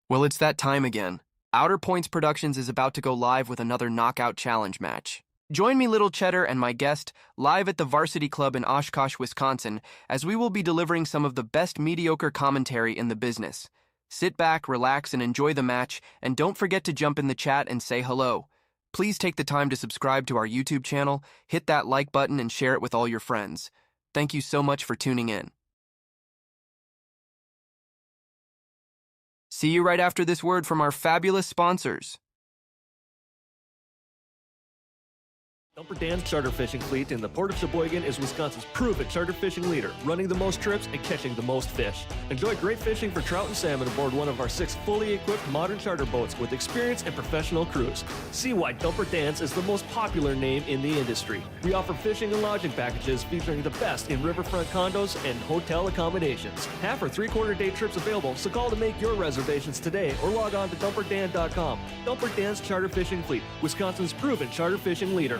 Well, it's that time again. Outer Points Productions is about to go live with another Knockout Challenge match. Join me, Little Cheddar, and my guest live at the Varsity Club in Oshkosh, Wisconsin, as we will be delivering some of the best mediocre commentary in the business. Sit back, relax, and enjoy the match, and don't forget to jump in the chat and say hello. Please take the time to subscribe to our YouTube channel, hit that like button, and share it with all your friends. Thank you so much for tuning in. See you right after this word from our fabulous sponsors. Dumper Dan's charter fishing fleet in the Port of Sheboygan is Wisconsin's proven charter fishing leader, running the most trips and catching the most fish. Enjoy great fishing for trout and salmon aboard one of our 6 fully equipped modern charter boats with experience and professional crews. See why Dumper Dan's is the most popular name in the industry. We offer fishing and lodging packages featuring the best in riverfront condos and hotel accommodations. Half or 3/4 day trips available, so call to make your reservations today or log on to dumperdan.com. Dumper Dan's charter fishing fleet, Wisconsin's proven charter fishing leader.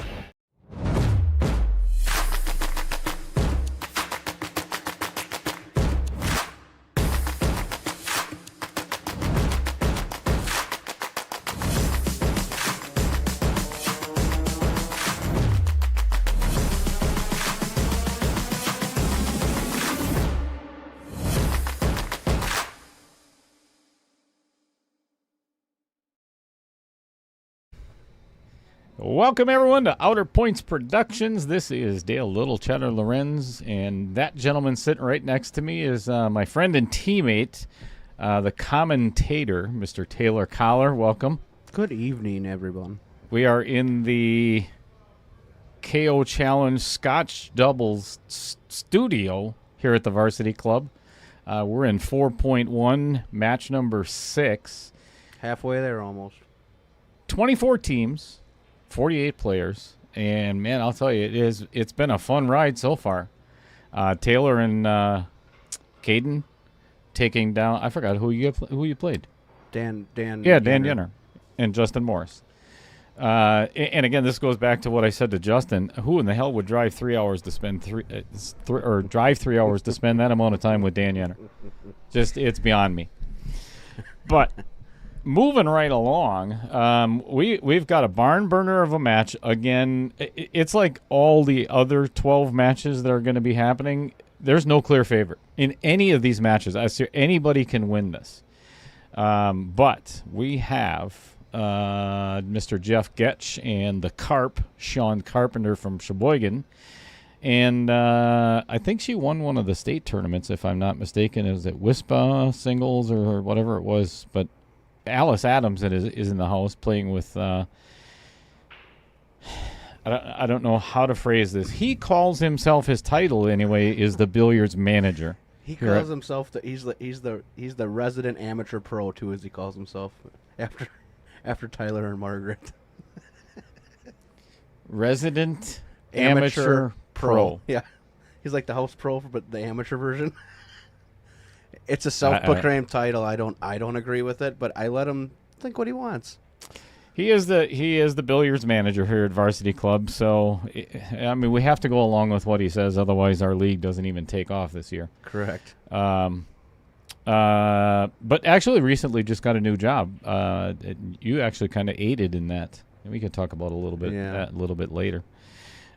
Welcome, everyone, to Outer Points Productions. This is Dale Little Cheddar Lorenz, and that gentleman sitting right next to me is my friend and teammate, the commentator, Mr. Taylor Collar. Welcome. Good evening, everyone. We are in the KO Challenge Scotch Doubles studio here at the Varsity Club. We're in 4.1, match number 6. Halfway there, almost. 24 teams. 48 players, and man, I'll tell you, it's been a fun ride so far. Taylor and Caden taking down, I forgot who you played. Dan Jenner and Justin Morris. And again, this goes back to what I said to Justin. Who in the hell would drive 3 hours to spend drive 3 hours to spend that amount of time with Dan Jenner? Just, it's beyond me. But moving right along, we've got a barn burner of a match. Again, it's like all the other 12 matches that are going to be happening. There's no clear favorite in any of these matches. I see anybody can win this. But we have Mr. Jeff Goetsch and the Carp, Sean Carpenter from Sheboygan. And I think she won one of the state tournaments, if I'm not mistaken. Is it WISPA singles or whatever it was? But Alice Adams is in the house playing with, I don't know how to phrase this. He calls himself, his title anyway, is the billiards manager. He calls himself he's the resident amateur pro too, as he calls himself after Tyler and Margaret. Resident amateur pro. Yeah, he's like the house pro, but the amateur version. It's a self-proclaimed title. I don't agree with it, but I let him think what he wants. He is the billiards manager here at Varsity Club, so I mean we have to go along with what he says. Otherwise, our league doesn't even take off this year. Correct. But actually, recently just got a new job. You actually kind of aided in that. And we can talk about a little bit that a little bit later.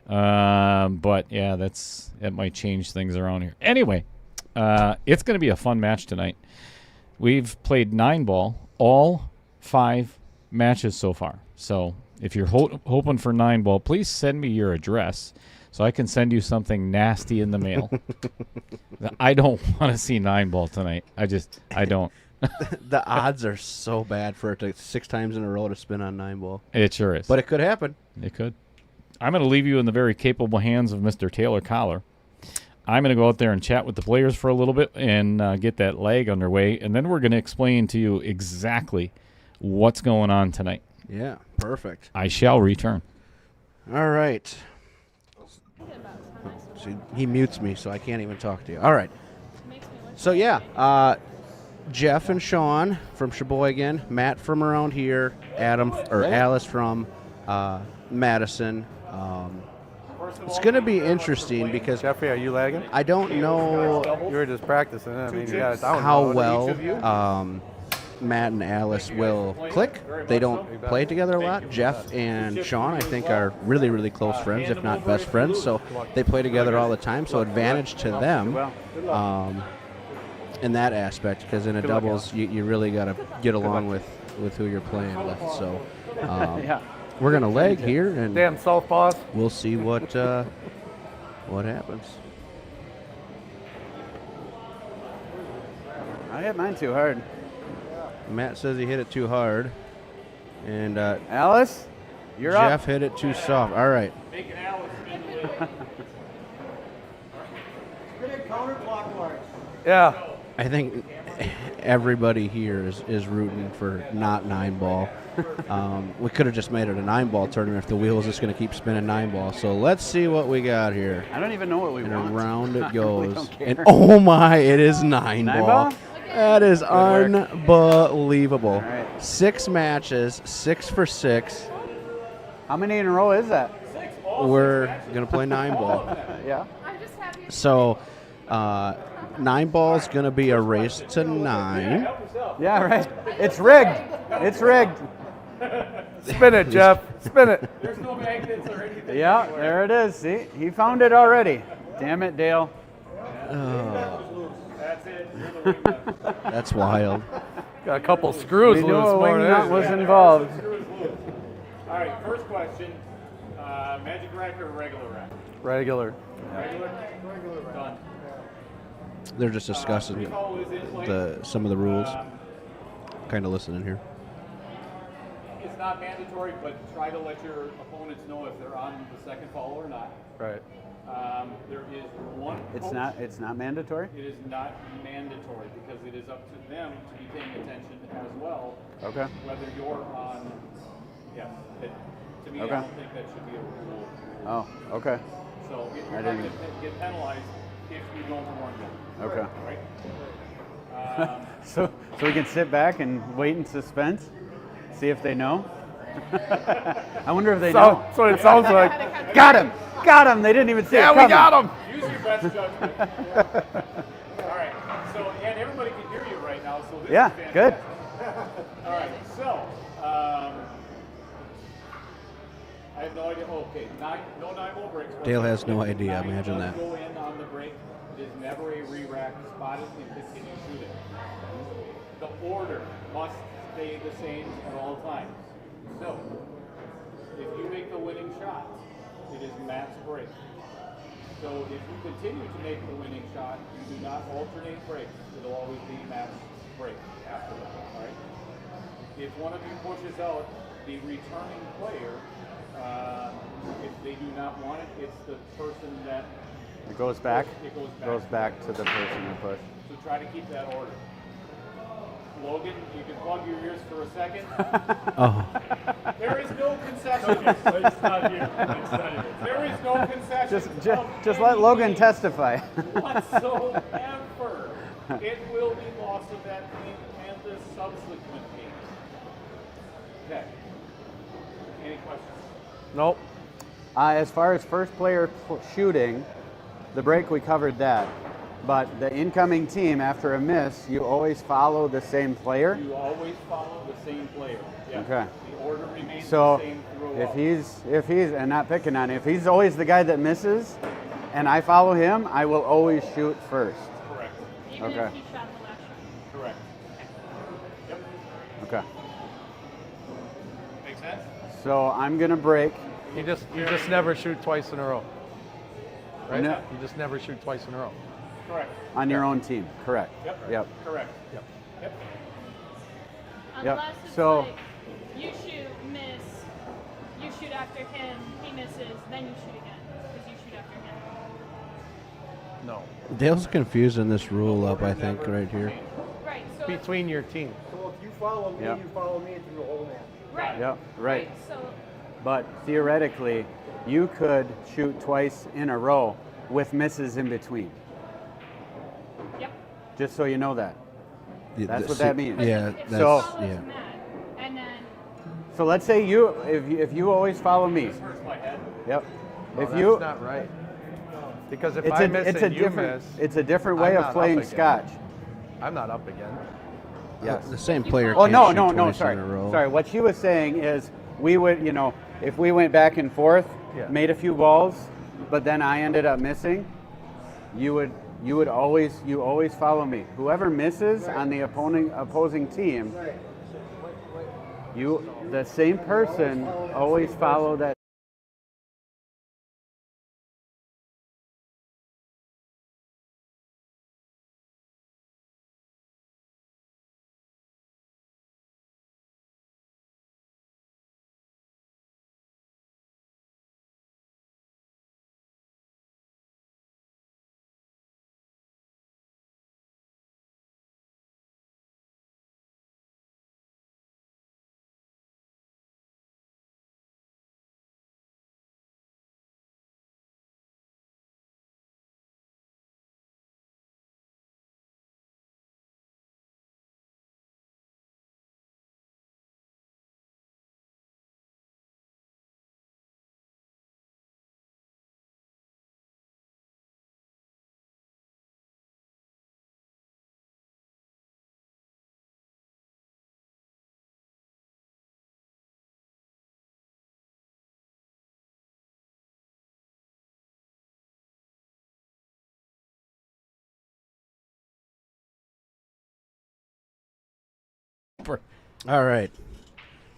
But yeah, that might change things around here. Anyway. It's going to be a fun match tonight. We've played 9-ball, all 5 matches so far. So if you're hoping for 9-ball, please send me your address so I can send you something nasty in the mail. I don't want to see 9-ball tonight. I don't. The odds are so bad for it to 6 times in a row to spin on 9-ball. It sure is. But it could happen. It could. I'm going to leave you in the very capable hands of Mr. Taylor Collar. I'm going to go out there and chat with the players for a little bit and get that leg underway, and then we're going to explain to you exactly what's going on tonight. Yeah, perfect. I shall return. All right. So he mutes me, so I can't even talk to you. All right. So, yeah, Jeff and Sean from Sheboygan, Matt from around here, Alice from Madison. It's going to be interesting because Jeffrey, are you lagging? I don't know You were just practicing. I mean, you got it down. how well Matt and Alice will click. They don't play together a lot. Jeff and Sean, I think, are really, really close friends, if not best friends. So they play together all the time. So advantage to them in that aspect, because in a doubles, you really got to get along with who you're playing with. So we're going to leg here, and Damn southpaws. we'll see what happens. I hit mine too hard. Matt says he hit it too hard, and Alice, you're up. Jeff hit it too soft. All right. Yeah. I think everybody here is rooting for not 9-ball. We could have just made it a 9-ball tournament if the wheel is just going to keep spinning 9-ball. So let's see what we got here. I don't even know what we And want. around it I really goes. don't care. And oh my, it is 9-ball. 9-ball? That is work. unbelievable. All right. 6 matches, 6 for 6. How many in a row is that? We're going to play 9-ball. Yeah. So 9-ball's going to be a race to 9. Yeah, right. It's rigged. It's rigged. Spin it, Jeff. Spin it. There's no magnets or anything. Yeah, there it is. See, he found it already. Damn it, Dale. That's it. You're the wing nut. That's wild. Got a couple screws We knew loose a more wing than nut was anything. involved. All right, first question. Magic rack or regular rack? Regular. Regular? Done. They're just discussing Three-hole is in play. some of the rules. Kind of listening here. It's not mandatory, but try to let your opponents know if they're on the second fall or not. Right. There is one It's coach. not. It's not mandatory. It is not mandatory because it is up to them to be paying attention as well. Okay. Whether you're on, yes. To me, Okay. I don't think that should be a rule. Oh, okay. So you're I not didn't- going to get penalized if you don't warn them. Okay. Right? So we can sit back and wait in suspense, see if they know. I wonder if they know. That's what it sounds like. Got him! Got him! They didn't even see it Yeah, we coming. got him. Use your best judgment. All right. So, and everybody can hear you right now. So this Yeah, is fantastic. good. All right. So, I have no idea. Okay, no 9-ball breaks. Dale has no If idea, 9 imagine does that. Go in on the break. It is never a re-rack. Spot it and continue shooting. The order must stay the same at all times. So, if you make the winning shot, it is Matt's break. So if you continue to make the winning shot, you do not alternate breaks. It'll always be Matt's break after that. All right. If one of you pushes out the returning player, if they do not want it, it's the person that It goes back. It goes back. Goes back to the person who pushed. So try to keep that order. Logan, you can plug your ears for a second. Oh, There is no concession. It's not you. It's not you. There is no concession. Just let Logan testify. Whatsoever. It will be loss of that game and the subsequent game. Okay. Any questions? Nope. As far as first player shooting, the break we covered that. But the incoming team, after a miss, you always follow the same player. You always follow the same player. Yeah. Okay. The order remains So the same throughout. if he's and not picking on him, if he's always the guy that misses, and I follow him, I will always shoot first. Correct. Even Okay. if he shot the last shot. Correct. Yep. Okay. Make sense? So I'm gonna break. You just never shoot twice in a row. Right? No. You just never shoot twice in a row. Correct. On your own team, correct. Yep. Correct. Yep. Yep. Unless it's So- like you shoot, miss, you shoot after him, he misses, then you shoot again because you shoot after him. No. Dale's confusing this rule up, I think, right here. Right. So Between your team. So if you follow me, Yep. you follow me through the whole man. right. Yep. Right. So But theoretically, you could shoot twice in a row with misses in between. yep. Just so you know that. That's what that means. Yeah, If that's So- follows yeah. Matt, and then So let's say if you always follow me. Hurts my head. Yep. No, If that's you not right. Because if it's I a miss it's and a you different miss, it's a different way I'm of not playing up again. Scotch. I'm not up again. Yes. The same player. Oh, can't no, shoot no, no, twice sorry. in a row. Sorry, what she was saying is we would, if we went back and forth, made a few balls, but then I ended up missing, you always follow me. Whoever misses on the opposing team, the same person always follow that. All right.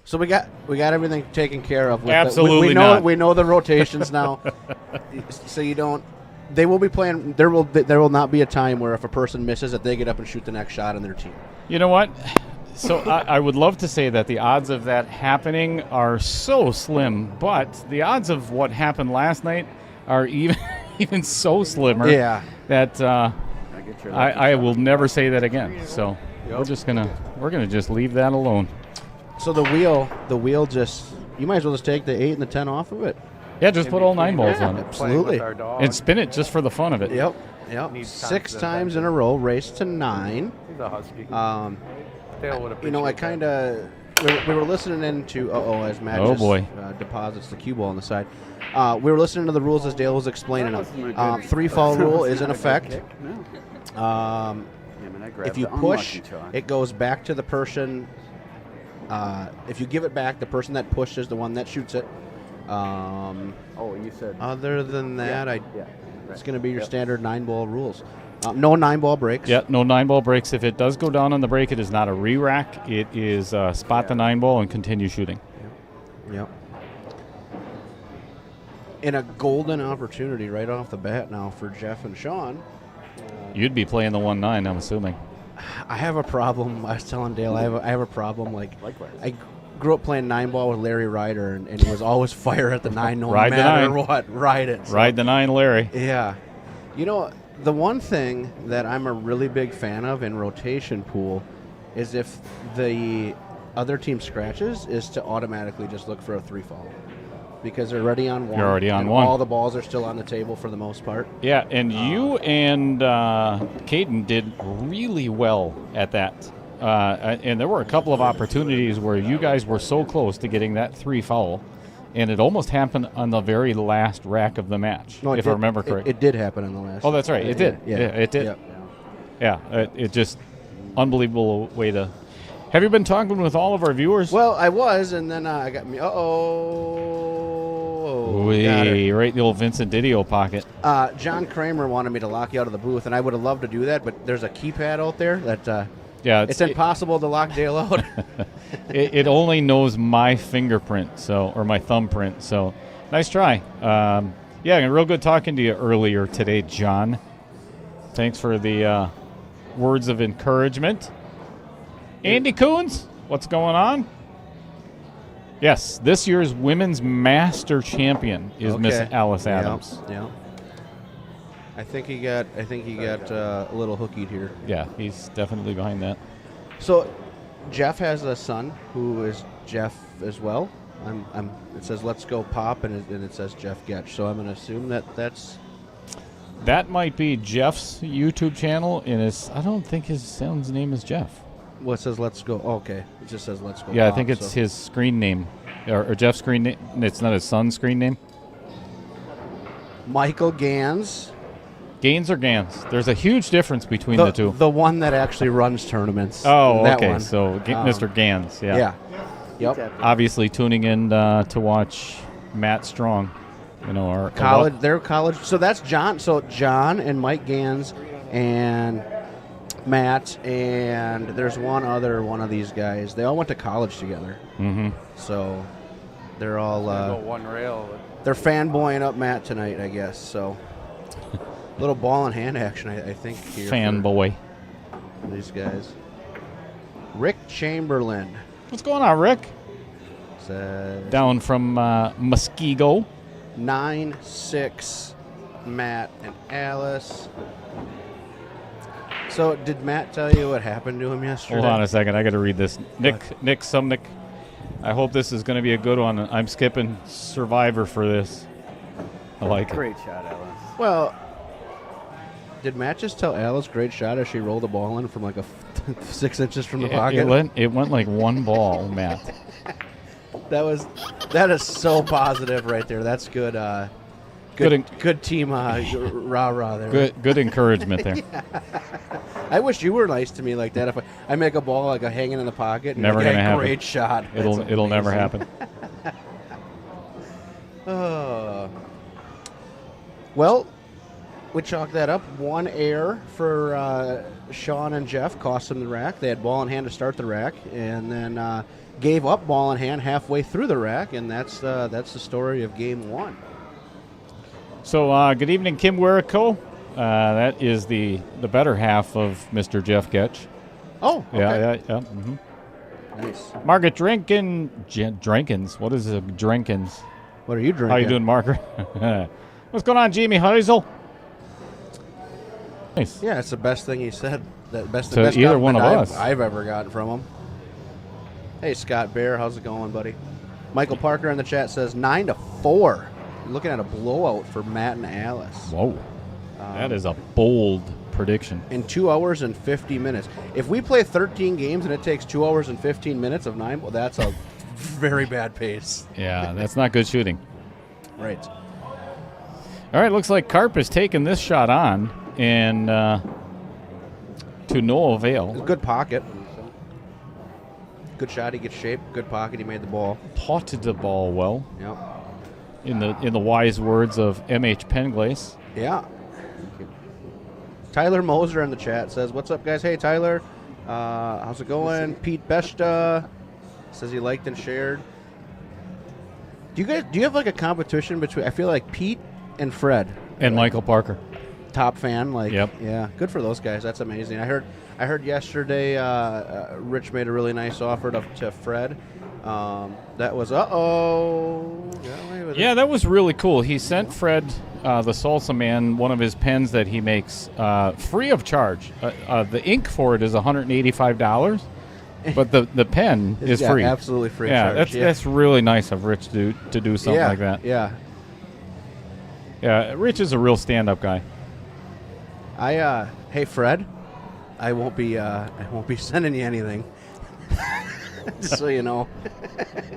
So we got everything taken care of. With Absolutely we know not. we know the rotations now. So you don't. They will be playing. There will not be a time where if a person misses it, they get up and shoot the next shot on their team. You know what? So I would love to say that the odds of that happening are so slim, but the odds of what happened last night are even so slimmer. Yeah. That I will never say that again. So we're gonna just leave that alone. So the wheel just. You might as well just take the 8 and the 10 off of it. Yeah, just put all 9 balls on it. Absolutely. And spin it just for the fun of it. Yep. 6 times in a row, race to 9. He's a husky. I kind of we were listening into as Matt deposits the cue ball on the side. We were listening to the rules as Dale was explaining them. 3 fall rule is in effect. If you push, it goes back to the person. If you give it back, the person that pushed is the one that shoots it. You said. Other than that, it's going to be your standard 9-ball rules. No 9-ball breaks. Yeah, no 9-ball breaks. If it does go down on the break, it is not a re-rack. It is spot the 9-ball and continue shooting. Yep. And a golden opportunity right off the bat now for Jeff and Sean. You'd be playing the 1-9, I'm assuming. I have a problem. I was telling Dale, I have a problem. Likewise. I grew up playing 9-ball with Larry Ryder, and it was always fire at the 9 no matter what. Ride it. So. Ride the 9, Larry. Yeah. The one thing that I'm a really big fan of in rotation pool is if the other team scratches, is to automatically just look for a 3-fall. Because they're already on 1. You're already on and 1. All the balls are still on the table for the most part. Yeah, and you and Caden did really well at that. And there were a couple of opportunities where you guys were so close to getting that 3-foul, and it almost happened on the very last rack of the match, if I remember correctly. It did happen in the last. Oh, that's right. It did. Yeah, it did. Yep. Yeah, it just unbelievable way to. Have you been talking with all of our viewers? Well, I was, and then I got me. Right in the old Vincent Didio pocket. John Kramer wanted me to lock you out of the booth, and I would have loved to do that, but there's a keypad out there that. It's impossible to lock Dale out. it only knows my fingerprint, or my thumbprint. So, nice try. And real good talking to you earlier today, John. Thanks for the words of encouragement. Andy Coons, what's going on? Yes, this year's women's master champion is Miss Alice Adams. Yeah. I think he got a little hookied here. Yeah, he's definitely behind that. So, Jeff has a son who is Jeff as well. It says "Let's Go Pop" and it says Jeff Goetsch. So I'm going to assume that might be Jeff's YouTube channel, and I don't think his son's name is Jeff. Well, it says "Let's Go." Oh, okay, it just says "Let's Go." Yeah, Pop, I think it's his screen name, or Jeff's screen name. It's not his son's screen name. Michael Gans Gaines or Gans? There's a huge difference between the two. The one that actually runs tournaments. Oh, that okay. one. So Mr. Gans, yeah. Yeah. Yep. Obviously tuning in to watch Matt Strong. You know, our college. They're college. So that's John. So John and Mike Gans and Matt and there's one other one of these guys. They all went to college together. Mm-hmm. So they're all Go one rail. they're fanboying up Matt tonight, I guess. So little ball in hand action, I think. Here Fanboy. for these guys. Rick Chamberlain What's going on, Rick? says Down from Muskego. 9-6, Matt and Alice. So, did Matt tell you what happened to him yesterday? Hold on a second. I got to read this. Nick Sumnick. I hope this is going to be a good one. I'm skipping Survivor for this. I like it. Great shot, Alice. Well, did Matt just tell Alice great shot as she rolled the ball in from like a 6 inches from the pocket? It went like one ball, Matt. That is so positive right there. That's good. Good team rah-rah there. Good encouragement there. I wish you were nice to me like that. If I make a ball like a hanging in the pocket, and Never I get gonna a happen. great shot. It'll never happen. Well, we chalk that up. One error for Sean and Jeff cost them the rack. They had ball in hand to start the rack, and then gave up ball in hand halfway through the rack, and that's the story of game one. So good evening, Kim Werrico. That is the better half of Mr. Jeff Goetsch. Oh, okay. Yeah. Mm-hmm. Nice. Margaret Drinkins. What is a Drinkins? What are you drinking? How you doing, Margaret? What's going on, Jamie Heisel? Nice. Yeah, it's the best thing he said. The best either one of us. I've ever gotten from him. Hey, Scott Bear, how's it going, buddy? Michael Parker in the chat says 9-4. Looking at a blowout for Matt and Alice. Whoa. That is a bold prediction. In 2 hours and 50 minutes. If we play 13 games and it takes 2 hours and 15 minutes of 9, well, that's a very bad pace. Yeah, that's not good shooting. Right. All right, looks like Carp is taking this shot on, and to no avail. Good pocket. Good shot. He gets shaped. Good pocket. He made the ball. Potted the ball well. Yep. In the wise words of M.H. Penglace. Yeah. Tyler Moser in the chat says, "What's up, guys? Hey, Tyler. How's it going?" Pete Beshta says he liked and shared. Do you have like a competition between? I feel like Pete and Fred and Michael Parker. Top fan, like. Yep. Yeah, good for those guys. That's amazing. I heard yesterday Rich made a really nice offer to Fred. That was yeah, that was really cool. He sent Fred, the Salsa Man, one of his pens that he makes free of charge. The ink for it is $185, but the pen is free. Absolutely free. Yeah, of charge. that's really nice of Rich to do something like that. Yeah. Yeah, Rich is a real stand-up guy. Hey Fred, I won't be sending you anything. Just so you know.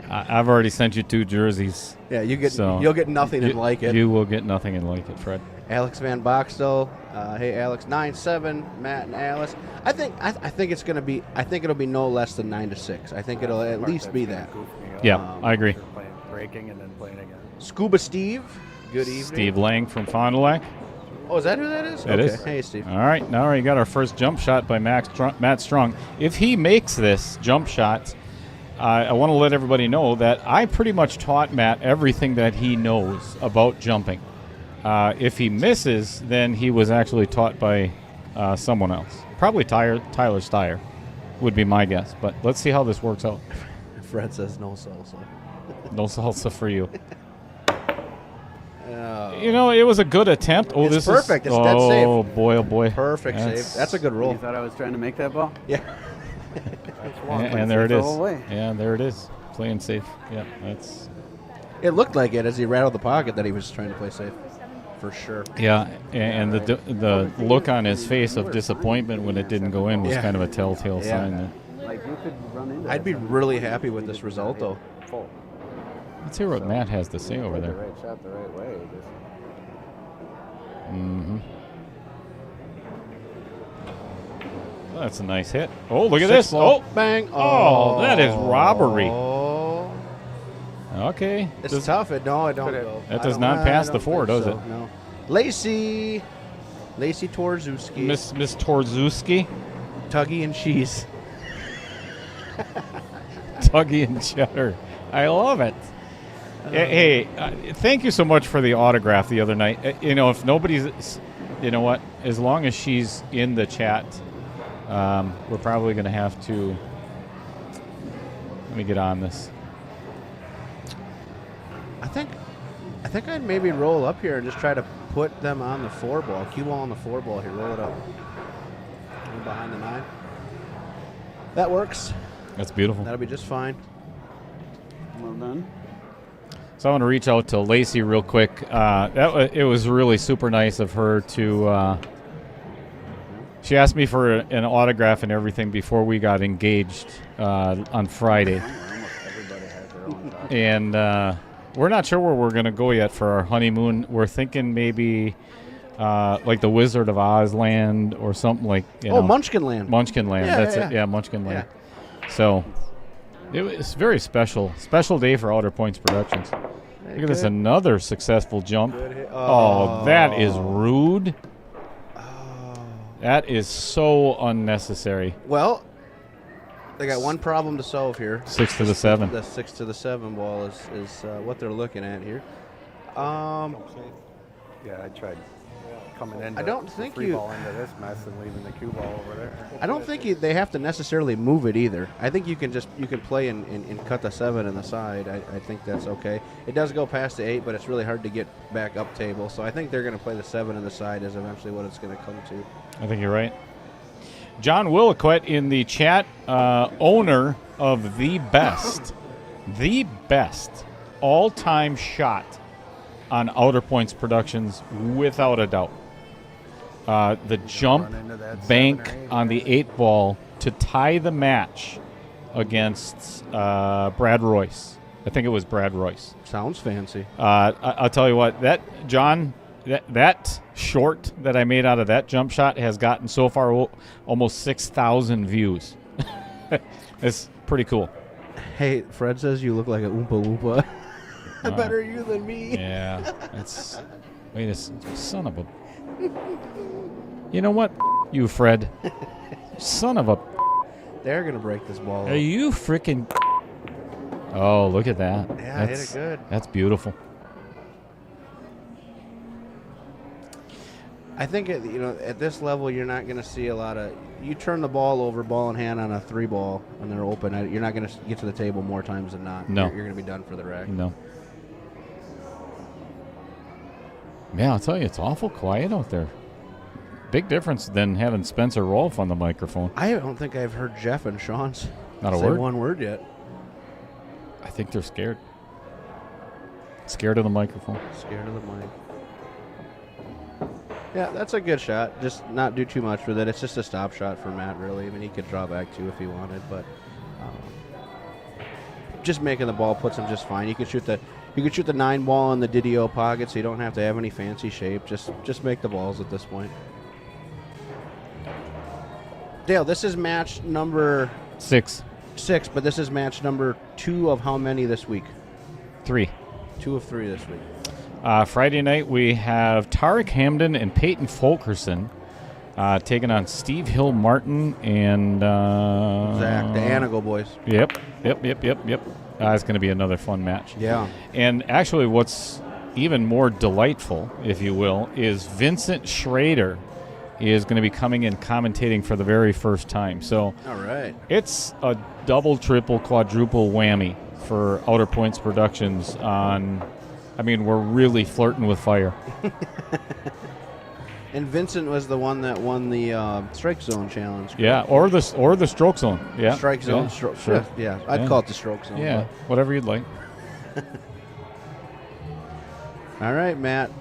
I've already sent you 2 jerseys. Yeah, you'll get nothing and like it. You will get nothing and like it, Fred. Alex Van Boxtel. Hey Alex, 9-7, Matt and Alice. I think it's gonna be. I think it'll be no less than 9-6. I think it'll at least be that. Yeah, I agree. Breaking and then playing again. Scuba Steve. Good evening. Steve Lang from Fond du Lac. Oh, is that who that is? It is. Hey, Steve. All right, now we got our first jump shot by Matt Strong. If he makes this jump shot, I want to let everybody know that I pretty much taught Matt everything that he knows about jumping. If he misses, then he was actually taught by someone else. Probably Tyler Steyer would be my guess. But let's see how this works out. Fred says no salsa. No salsa for you. You know, it was a good attempt. Oh, it's this perfect. is It's dead safe. Oh boy, oh boy. Perfect save. That's a good roll. You thought I was trying to make that ball? Yeah. And there it is. The whole way. Yeah, there it is. Playing safe. Yeah, that's. It looked like it as he rattled the pocket that he was trying to play safe. For sure. Yeah, and the look on his face of disappointment when it didn't go in was kind of a telltale sign. There. Like you could run into I'd be really happy with this result, though. Let's hear what Matt has to say over there. The right shot the right way. Mm-hmm. That's a nice hit. Oh, look at this. Ball. Oh, Bang. Oh, that is robbery. Oh. Okay. It's tough. I don't Could it- go. That I does don't- not I pass don't the 4, think does so, it? No. Lacey Torzewski. Miss Torzewski, Tuggy and cheese. Tuggy and Cheddar. I love it. Hey, thank you so much for the autograph the other night. If nobody's, you know what? As long as she's in the chat, we're probably going to have to. Let me get on this. I think I'd maybe roll up here and just try to put them on the 4 ball. Cue ball on the 4 ball here. Roll it up. And behind the 9. That works. That's beautiful. That'll be just fine. Well done. So I want to reach out to Lacey real quick. It was really super nice of her to. She asked me for an autograph and everything before we got engaged on Friday, Everybody has their own talk. and we're not sure where we're going to go yet for our honeymoon. We're thinking maybe like the Wizard of Oz land or something like. Munchkin Land. Munchkin Land. Yeah, That's yeah. it. Yeah, Munchkin Land. So it was very special day for Outer Points Productions. Look at this, another successful jump. Good hit. Oh, that is rude. That is so unnecessary. Well, they got one problem to solve here. 6 to the 7. The 6 to the 7 ball is what they're looking at here. Yeah, I tried coming in. I don't think free you- ball into this mess and leaving the cue ball over there. I don't think they have to necessarily move it either. I think you can play and cut the 7 in the side. I think that's okay. It does go past the 8, but it's really hard to get back up table. So I think they're going to play the 7 in the side is eventually what it's going to come to. I think you're right. John Williquette in the chat, owner of the best all-time shot on Outer Points Productions, without a doubt. The jump run into that 7 bank or 8, on the 8 ball to tie the match against Brad Royce. I think it was Brad Royce. Sounds fancy. I'll tell you what, that short that I made out of that jump shot has gotten so far almost 6,000 views. It's pretty cool. Hey, Fred says you look like a Oompa Loompa. Better you than me. Yeah, it's wait a son of a. You know what, you Fred, son of a. They're going to break this ball. Are you freaking? Oh, look at that. Yeah, hit it good. That's beautiful. I think at this level you're not going to see a lot of. You turn the ball over, ball in hand on a 3 ball, and they're open. You're not going to get to the table more times than not. No. You're going to be done for the rack. No. Yeah, I'll tell you, it's awful quiet out there. Big difference than having Spencer Rolfe on the microphone. I don't think I've heard Jeff and Sean's Not a say word? one word yet. I think they're scared. Scared of the microphone. Scared of the mic. Yeah, that's a good shot. Just not do too much with it. It's just a stop shot for Matt, really. I mean, he could draw back too if he wanted, but just making the ball puts him just fine. You could shoot the 9 ball in the Didio pocket, so you don't have to have any fancy shape. Just make the balls at this point. Dale, this is match number 6. 6, but this is match number 2 of how many this week? 3. 2 of 3 this week. Friday night we have Tarek Hamden and Peyton Fulkerson taking on Steve Hill Martin and Zach, the Anago boys. Yep. It's going to be another fun match. Yeah. And actually, what's even more delightful, if you will, is Vincent Schrader is going to be coming in commentating for the very first time. So All right. it's a double, triple, quadruple whammy for Outer Points Productions on. I mean, we're really flirting with fire. And Vincent was the one that won the Strike Zone Challenge. Yeah, or the Stroke Zone. Yeah, Strike Zone. Yeah, Stroke. sure. Yeah, I'd Yeah. call it the Stroke Zone. Yeah, whatever you'd like. but- All right, Matt.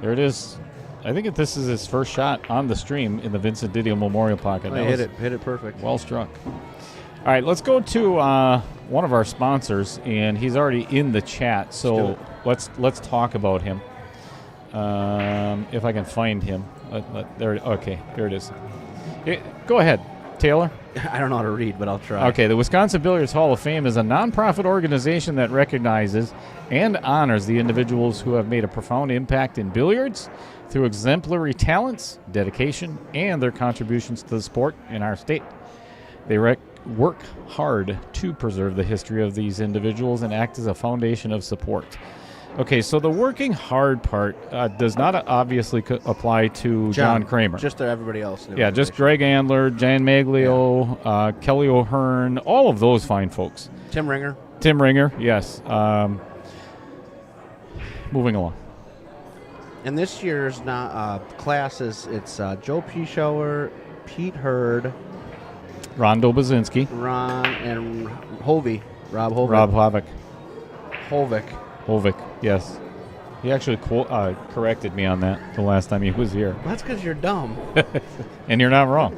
There it is. I think this is his first shot on the stream in the Vincent Didio Memorial Pocket. Oh, That hit was it. Hit it perfect. well struck. All right, let's go to one of our sponsors, and he's already in the chat. So let's talk about him. If I can find him. There it is. Go ahead, Taylor. I don't know how to read, but I'll try. Okay, the Wisconsin Billiards Hall of Fame is a nonprofit organization that recognizes and honors the individuals who have made a profound impact in billiards through exemplary talents, dedication, and their contributions to the sport in our state. They work hard to preserve the history of these individuals and act as a foundation of support. Okay, so the working hard part does not obviously apply to John Kramer. Just to everybody else. Yeah, just Greg Andler, Jan Maglio, Kelly O'Hearn, all of those fine folks. Tim Ringer. Tim Ringer, yes. Moving along. And this year's class it's Joe Pischauer, Pete Hurd, Rondo Bazinski, Ron, and Hovey. Rob Hovey. Rob Hovick. Hovick, yes. He actually corrected me on that the last time he was here. Well, that's because you're dumb. And you're not wrong.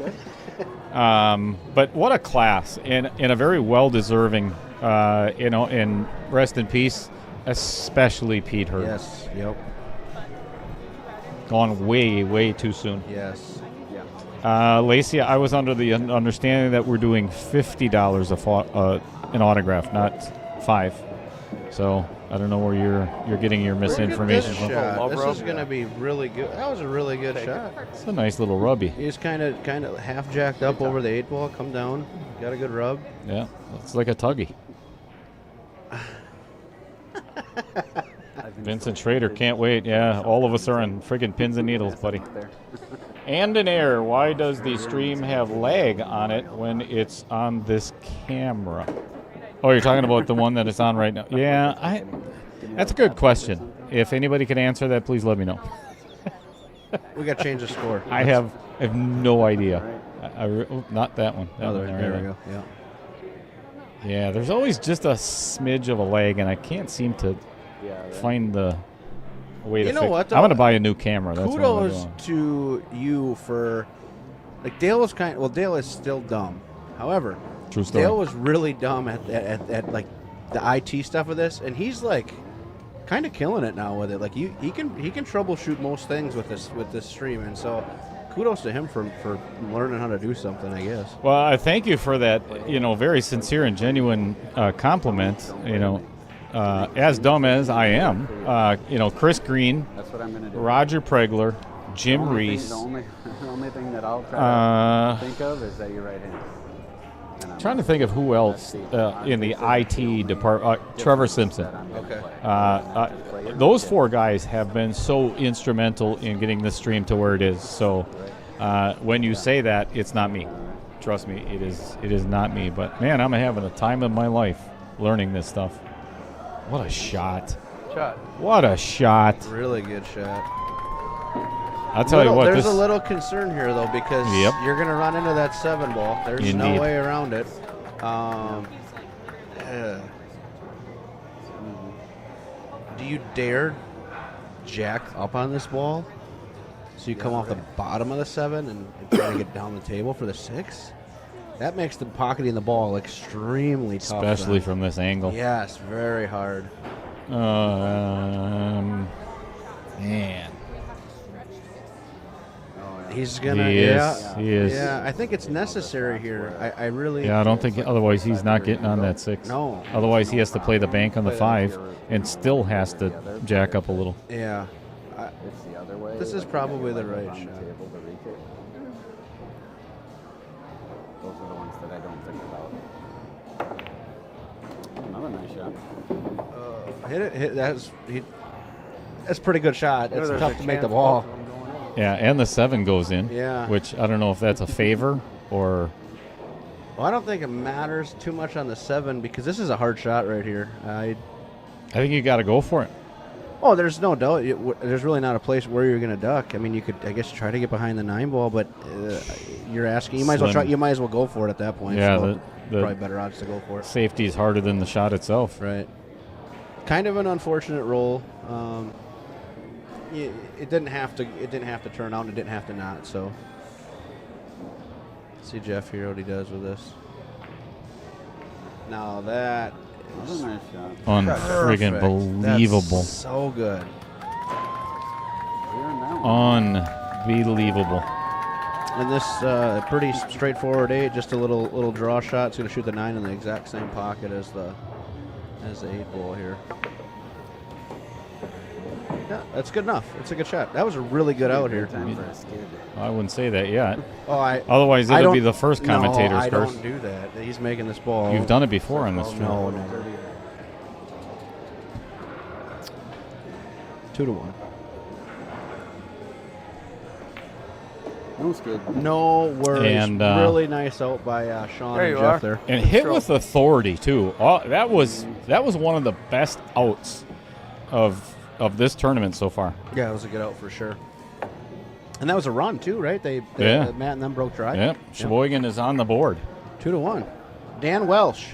But what a class, and a very well-deserving, and rest in peace, especially Pete Hurd. Yes, yep. Gone way, way too soon. Yes. Lacey, I was under the understanding that we're doing $50 an autograph, not $5. So I don't know where you're getting your misinformation from. This is going to be really good. That was a really good shot. It's a nice little rubby. He's kind of half jacked up over the 8 ball. Come down. Got a good rub. Yeah, it's like a tuggy. Vincent Schrader can't wait. Yeah, all of us are on friggin' pins and needles, buddy. And an error. Why does the stream have lag on it when it's on this camera? Oh, you're talking about the one that it's on right now. Yeah, that's a good question. If anybody can answer that, please let me know. We got to change the score. I have no idea. Not that one. There we go. Yeah. Yeah, there's always just a smidge of a lag, and I can't seem to find the way to You know fix what, I'm going to buy a new camera. That's what I'm Kudos doing. to you for, like, Dale was Dale is still dumb. However, True story. Dale was really dumb at like the IT stuff of this, and he's like kind of killing it now with it. Like he can troubleshoot most things with this stream, and so kudos to him for learning how to do something, I guess. Well, I thank you for that, very sincere and genuine compliment. As dumb as I am, Chris Green, That's what I'm going to do. Roger Pregler, Jim Reese. The only thing that I'll try to think of is that you're right-handed. Trying to think of who else in the IT department. Trevor Simpson. Okay. Those 4 guys have been so instrumental in getting this stream to where it is. So when you say that, it's not me. Trust me, it is not me. But man, I'm having a time of my life learning this stuff. What a shot! What a shot! Really good shot. I'll tell you what. There's a little concern here though, because Yep. you're going to run into that 7 ball. There's Indeed. no way around it. Do you dare jack up on this ball? So you come off the bottom of the 7 and try to get down the table for the 6? That makes the pocketing the ball extremely tough. Especially then. from this angle. Yes, very hard. Man. He's gonna. He is. Yeah, I think it's necessary here. I really. Yeah, I don't think. Otherwise, he's not getting on that 6. No. Otherwise, he has to play the bank on the 5, and still has to jack up a little. Yeah. It's the other way. This is probably the right shot. Those are the ones that I don't think about. Another nice shot. Hit it. That's a pretty good shot. It's tough to make the ball. Yeah, and the 7 goes in. Yeah. Which I don't know if that's a favor or. Well, I don't think it matters too much on the 7 because this is a hard shot right here. I think you got to go for it. Oh, there's no doubt. There's really not a place where you're going to duck. I mean, you could, I guess, try to get behind the 9 ball, but you're asking. You might as well try. You might as well go for it at that point. Yeah, so the probably better odds to go for it. Safety is harder than the shot itself. Right. Kind of an unfortunate roll. It didn't have to. It didn't have to turn out. And it didn't have to not. So, see Jeff here what he does with this. Now that is Another nice shot. Unfriggin' believable. That's so good. We're in that one. Unbelievable. And this pretty straightforward 8, just a little draw shot. It's going to shoot the 9 in the exact same pocket as the 8 ball here. Yeah, that's good enough. It's a good shot. That was a really good out here. I wouldn't say that yet. Oh, Otherwise, it'll be the first commentator's I curse. don't do that. He's making this ball. You've done it before on this show. No, never. 2-1. No skid. No worries. And, really nice out by Sean There and you Jeff are. there. And hit with authority too. That was one of the best outs of this tournament so far. Yeah, it was a good out for sure. And that was a run too, right? They Yeah. Matt and them broke drive. Yep. Sheboygan is on the board. 2-1. Dan Welsh.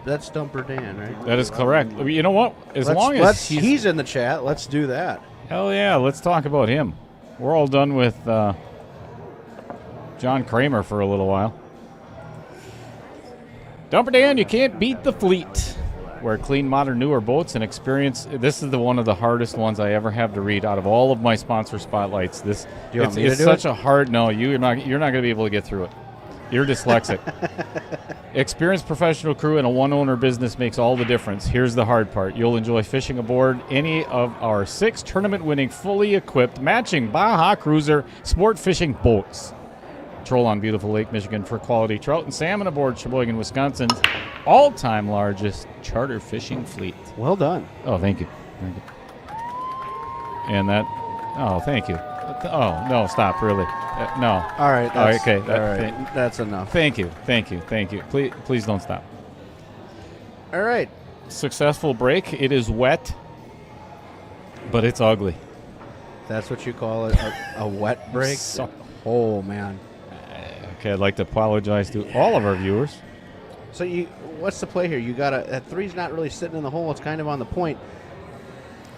That's Dumper Dan, right? That is correct. You know what? As long as he's in the chat, let's do that. hell yeah, let's talk about him. We're all done with John Kramer for a little while. Dumper Dan, you can't beat the fleet. Where clean, modern, newer boats and experience. This is one of the hardest ones I ever have to read out of all of my sponsor spotlights. This Do you want me to it's do such it? a hard. No, you're not going to be able to get through it. You're dyslexic. Experienced professional crew in a one-owner business makes all the difference. Here's the hard part. You'll enjoy fishing aboard any of our 6 tournament-winning, fully equipped, matching Baja Cruiser sport fishing boats. Patrol on beautiful Lake Michigan for quality trout and salmon aboard Sheboygan, Wisconsin's all-time largest charter fishing fleet. Well done. Oh, thank you. Thank you. And that, oh, thank you. Oh, no, stop, really. No. All right. That's, okay. All right. That's enough. Thank you. Thank you. Thank you. Please don't stop. All right. Successful break. It is wet, but it's ugly. That's what you call it, a wet break? Oh, man. Okay, I'd like to apologize to all of our viewers. So what's the play here? You got to, that 3's not really sitting in the hole. It's kind of on the point.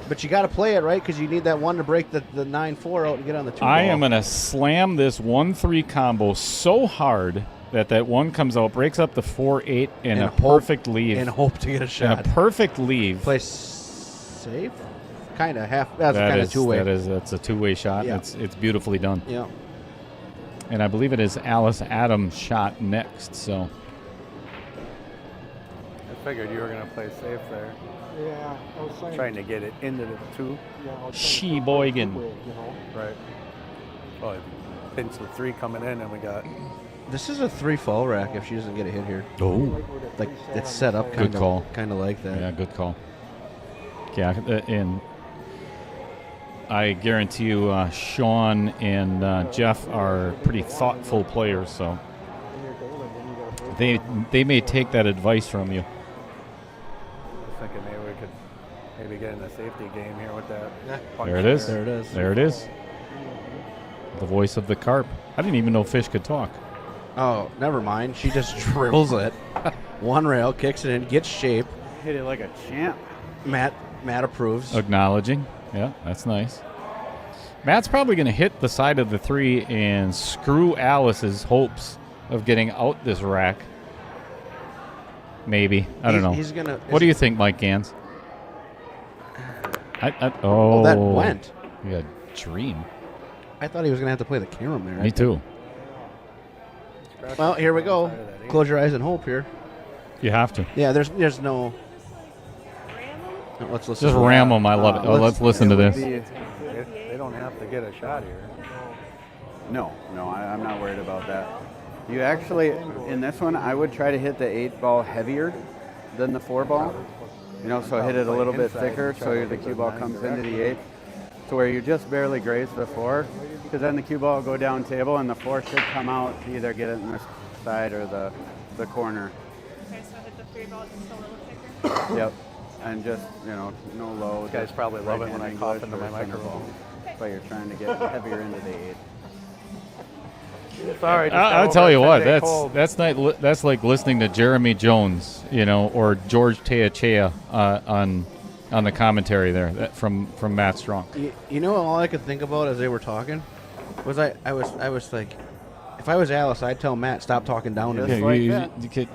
But you got to play it, right? Because you need that 1 to break the 9-4 out and get on the 2 I ball. am going to slam this 1-3 combo so hard that 1 comes out, breaks up the 4-8 in a perfect leave. And hope to get a shot. And a perfect leave. Play safe? Kind of half. That's kind of two-way. That's a two-way shot. Yeah. It's beautifully done. Yeah. And I believe it is Alice Adams' shot next. So I figured you were going to play safe there. Yeah, I was saying. Trying to get it into the 2. Yeah, I was saying Sheboygan. two-way, you know. Right. Oh, I pinched the 3 coming in, and we got. This is a 3 fall rack if she doesn't get a hit here. Oh, Like, it's set up Good call. kind of like that. yeah, good call. Yeah, and I guarantee you, Sean and Jeff are pretty thoughtful players, so When you're golden, then you gotta break. they may take that advice from you. I was thinking maybe we could get in a safety game here with that. punch There it is. There it is. There it is. The voice of the carp. I didn't even know fish could talk. Oh, never mind. She just drills it. 1 rail, kicks it in, gets shape. Hit it like a champ. Matt approves. Acknowledging. Yeah, that's nice. Matt's probably going to hit the side of the 3 and screw Alice's hopes of getting out this rack. Maybe. I don't know. He's gonna. What do you think, Mike Gans? Oh, that went. You got a dream. I thought he was gonna have to play the camera there. Me too. Well, here we go. Close your eyes and hope here. You have to. Yeah, there's no. No, let's listen. Just to ram that. them. I love it. Oh, let's listen to this. They don't have to get a shot here. No, I'm not worried about that. You actually, in this one, I would try to hit the 8 ball heavier than the 4 ball. You know, so hit it a little bit thicker so the cue ball comes into the 8 to where you just barely graze the 4, because then the cue ball will go down table and the 4 should come out to either get it in the side or the corner. Okay, so hit the 3 ball just a little thicker. Yep. And just, no low. You guys probably love it when I cough into my microphone. But you're trying to get heavier into the 8. Sorry. I'll tell you what. That's like listening to Jeremy Jones, or George Teachea on the commentary there from Matt Strong. You know, all I could think about as they were talking was I was like, if I was Alice, I'd tell Matt stop talking down to me. You could,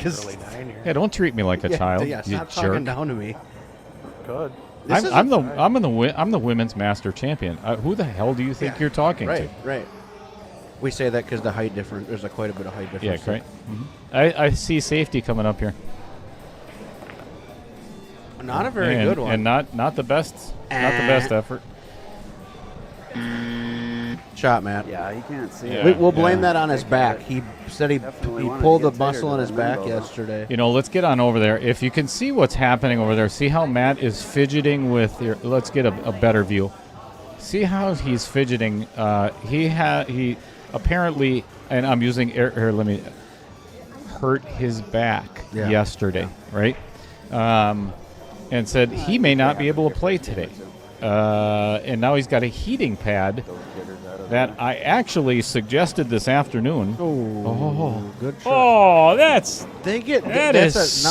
Early 9 here. yeah, don't treat me like a child. Yeah, you stop jerk. talking down to me. Good. I'm the women's master champion. Who the hell do you think you're talking to? Right. We say that because the height difference. There's quite a bit of height Yeah, difference. right. I see safety coming up here. Not a very and, good one. And not the best. Not the best effort. Shot, Matt. Yeah, you can't see Yeah. it. We'll blame that on his back. He said he Definitely wanted pulled to a get tighter muscle in to his the back limbo, though. yesterday. You know, let's get on over there. If you can see what's happening over there, see how Matt is fidgeting with your. Let's get a better view. See how he's fidgeting. He apparently, and I'm using air. Here, let me. Hurt his back yesterday, right? And said he may not be able to play today. And now he's got a heating pad that I actually suggested this afternoon. Oh, good shot. Oh, that's They get that's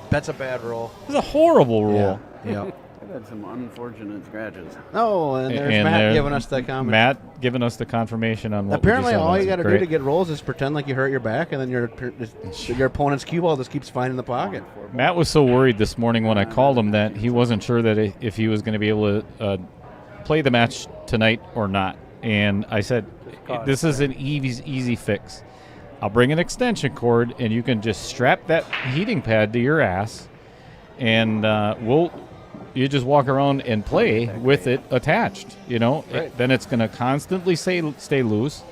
That's a bad roll. That's a horrible rule. Yeah. I've had some unfortunate scratches. Oh, and there's And Matt there- giving us the comment. Matt giving us the confirmation on what Apparently, we just said. all you That's got to do great. to get rolls is pretend like you hurt your back, and then your opponent's cue ball just keeps finding the pocket. Matt was so worried this morning when I called him that he wasn't sure that if he was going to be able to play the match tonight or not. And I said, this is an easy fix. I'll bring an extension cord, and you can just strap that heating pad to your ass, and you just walk around and play with it attached. You know, then it's going to constantly stay loose,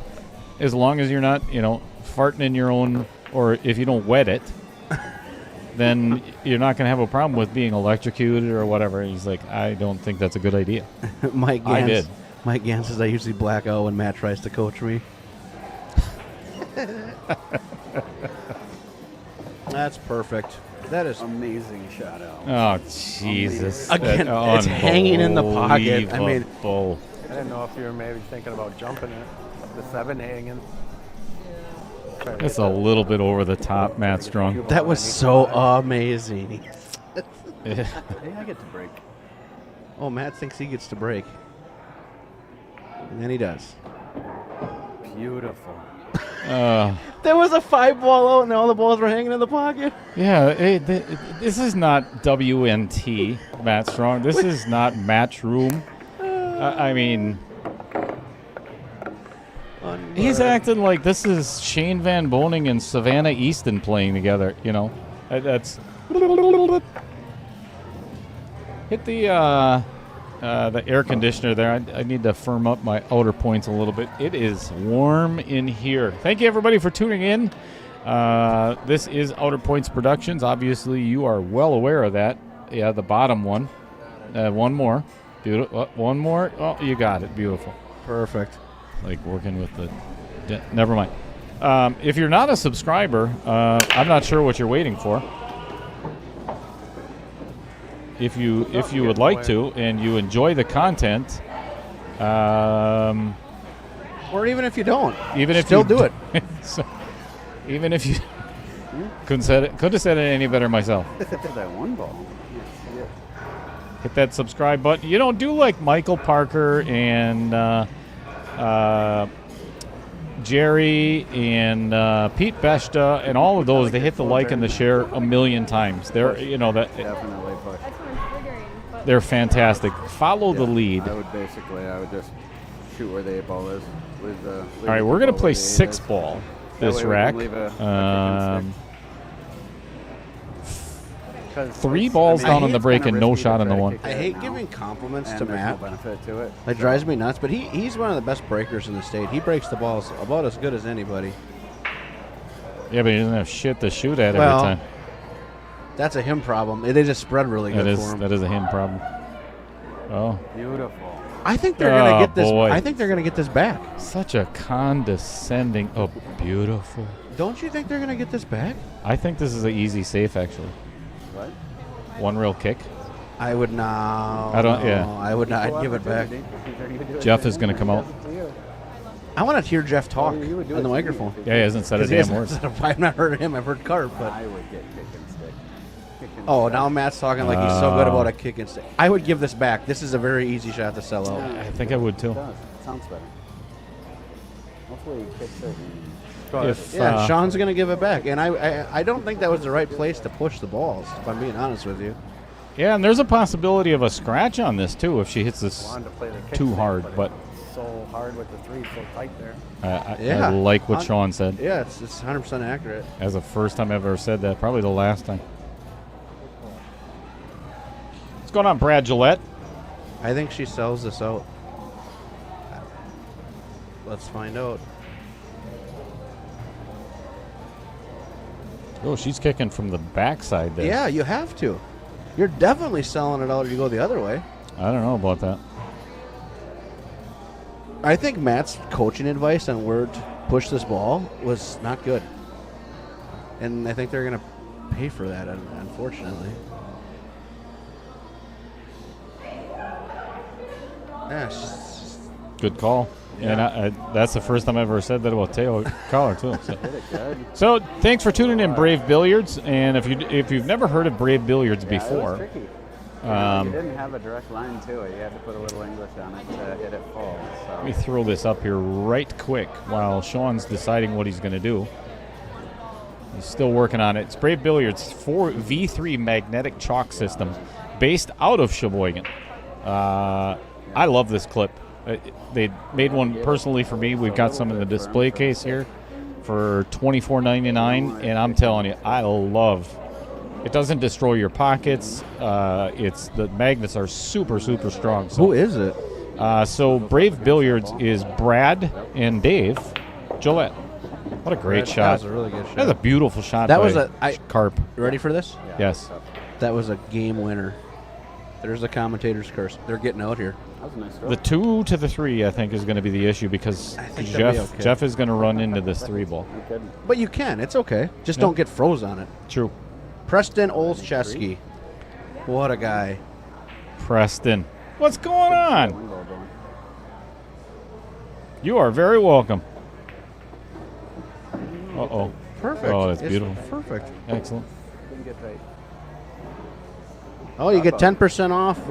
as long as you're not, farting in your own, or if you don't wet it. Then you're not going to have a problem with being electrocuted or whatever. He's like, I don't think that's a good idea. Mike Gans, I did. Mike Gans says I usually black out when Matt tries to coach me. That's perfect. That is Amazing shout out. Oh, Jesus. Again, it's hanging in the pocket. I mean, Unbelievable. I didn't know if you were maybe thinking about jumping it. The 7 hanging. Try to It's hit a that. little bit over the top, Matt Strong. that was so amazing. Hey, I get to break. Oh, Matt thinks he gets to break. And then he does. Beautiful. There was a 5-ball out, and all the balls were hanging in the pocket. Yeah, this is not WNT, Matt Strong. This is not Matchroom. I mean, he's acting like this is Shane Van Boning and Savannah Easton playing together. That's hit the air conditioner there. I need to firm up my outer points a little bit. It is warm in here. Thank you, everybody, for tuning in. This is Outer Points Productions. Obviously, you are well aware of that. Yeah, the bottom one. One more. Beautiful. One more. Oh, you got it. Beautiful. Perfect. Like working with the... never mind. If you're not a subscriber, I'm not sure what you're waiting for. If you would like to and you enjoy the content, Or even if you don't, even if still you do it. So, even if you could have said it any better myself. Hit that one ball. Hit that subscribe button. You don't do like Michael Parker and Jerry and Pete Beshta and all of those. They hit the like and the share a million times. They're Definitely push. That's what I'm figuring. But they're fantastic. Follow the lead. I would just shoot where the 8 ball is. All right, we're gonna play 6-ball this rack. 3 balls down on the break and no shot on the one. I hate giving compliments to Matt. No benefit to it. It drives me nuts, but he's one of the best breakers in the state. He breaks the balls about as good as anybody. Yeah, but he doesn't have shit to shoot at Well, every time. That's a him problem. They just spread really good for him. That is a him problem. Oh, Beautiful. I think they're gonna get this. boy. I think they're gonna get this back. such a condescending. Oh, beautiful. Don't you think they're gonna get this back? I think this is an easy safe, actually. What? One real kick. I would not. I don't- yeah. I would not. I'd give it back. Jeff is going to come out. I want to hear Jeff talk you would do on the it. microphone. Yeah, he hasn't said a 'Cause he damn hasn't word. said I've not heard him. I've heard Carp, but I would get kick and stick. Kick and oh, stick. now Matt's talking like he's so good about a kick and stick. I would give this back. This is a very easy shot to sell out. I think I would too. It does. It sounds better. Hopefully he kicks it. If, Yeah, Sean's gonna give it back, and I don't think that was the right place to push the balls. If I'm being honest with you. Yeah, and there's a possibility of a scratch on this too if she hits this Wanted to play the kick too thing, hard, but it's so hard with the 3, so tight there. I like what Sean said. Yeah, it's 100% accurate. That's the first time I've ever said that. Probably the last time. What's going on, Brad Gillette? I think she sells this out. Let's find out. Oh, she's kicking from the backside there. Yeah, you have to. You're definitely selling it out if you go the other way. I don't know about that. I think Matt's coaching advice on where to push this ball was not good. And I think they're going to pay for that, unfortunately. Yeah, Good call. Yeah. And that's the first time I've ever said that about Teo Collar, too. So thanks for tuning in, Brave Billiards. And if you've never heard of Brave Billiards It before, was tricky. You didn't have a direct line to it. You had to put a little English on it to hit it full. So. let me throw this up here right quick while Sean's deciding what he's going to do. He's still working on it. It's Brave Billiards 4v3 magnetic chalk system based out of Sheboygan. I love this clip. They made one personally for me. We've got some in the display case here for $24.99, and I'm telling you, I love. It doesn't destroy your pockets. The magnets are super strong. So, who is it? So Brave Billiards is Brad and Dave Gillette. What a great shot! That was a really good shot. That was a beautiful shot. That by was Carp. You ready for this? Yes. That was a game winner. There's the commentator's curse. They're getting out here. That was a nice throw. The 2 to the 3, I think, is going to be the issue because I think they'll be okay. Jeff is going to run into this 3 ball. But you can. It's okay. Just don't get froze on it. True. Preston Olszewski. What a guy. Preston. What's going on? You are very welcome. Uh-oh. Perfect. Oh, that's It's beautiful. Perfect. Excellent. Didn't get tight. Oh, you get 10% off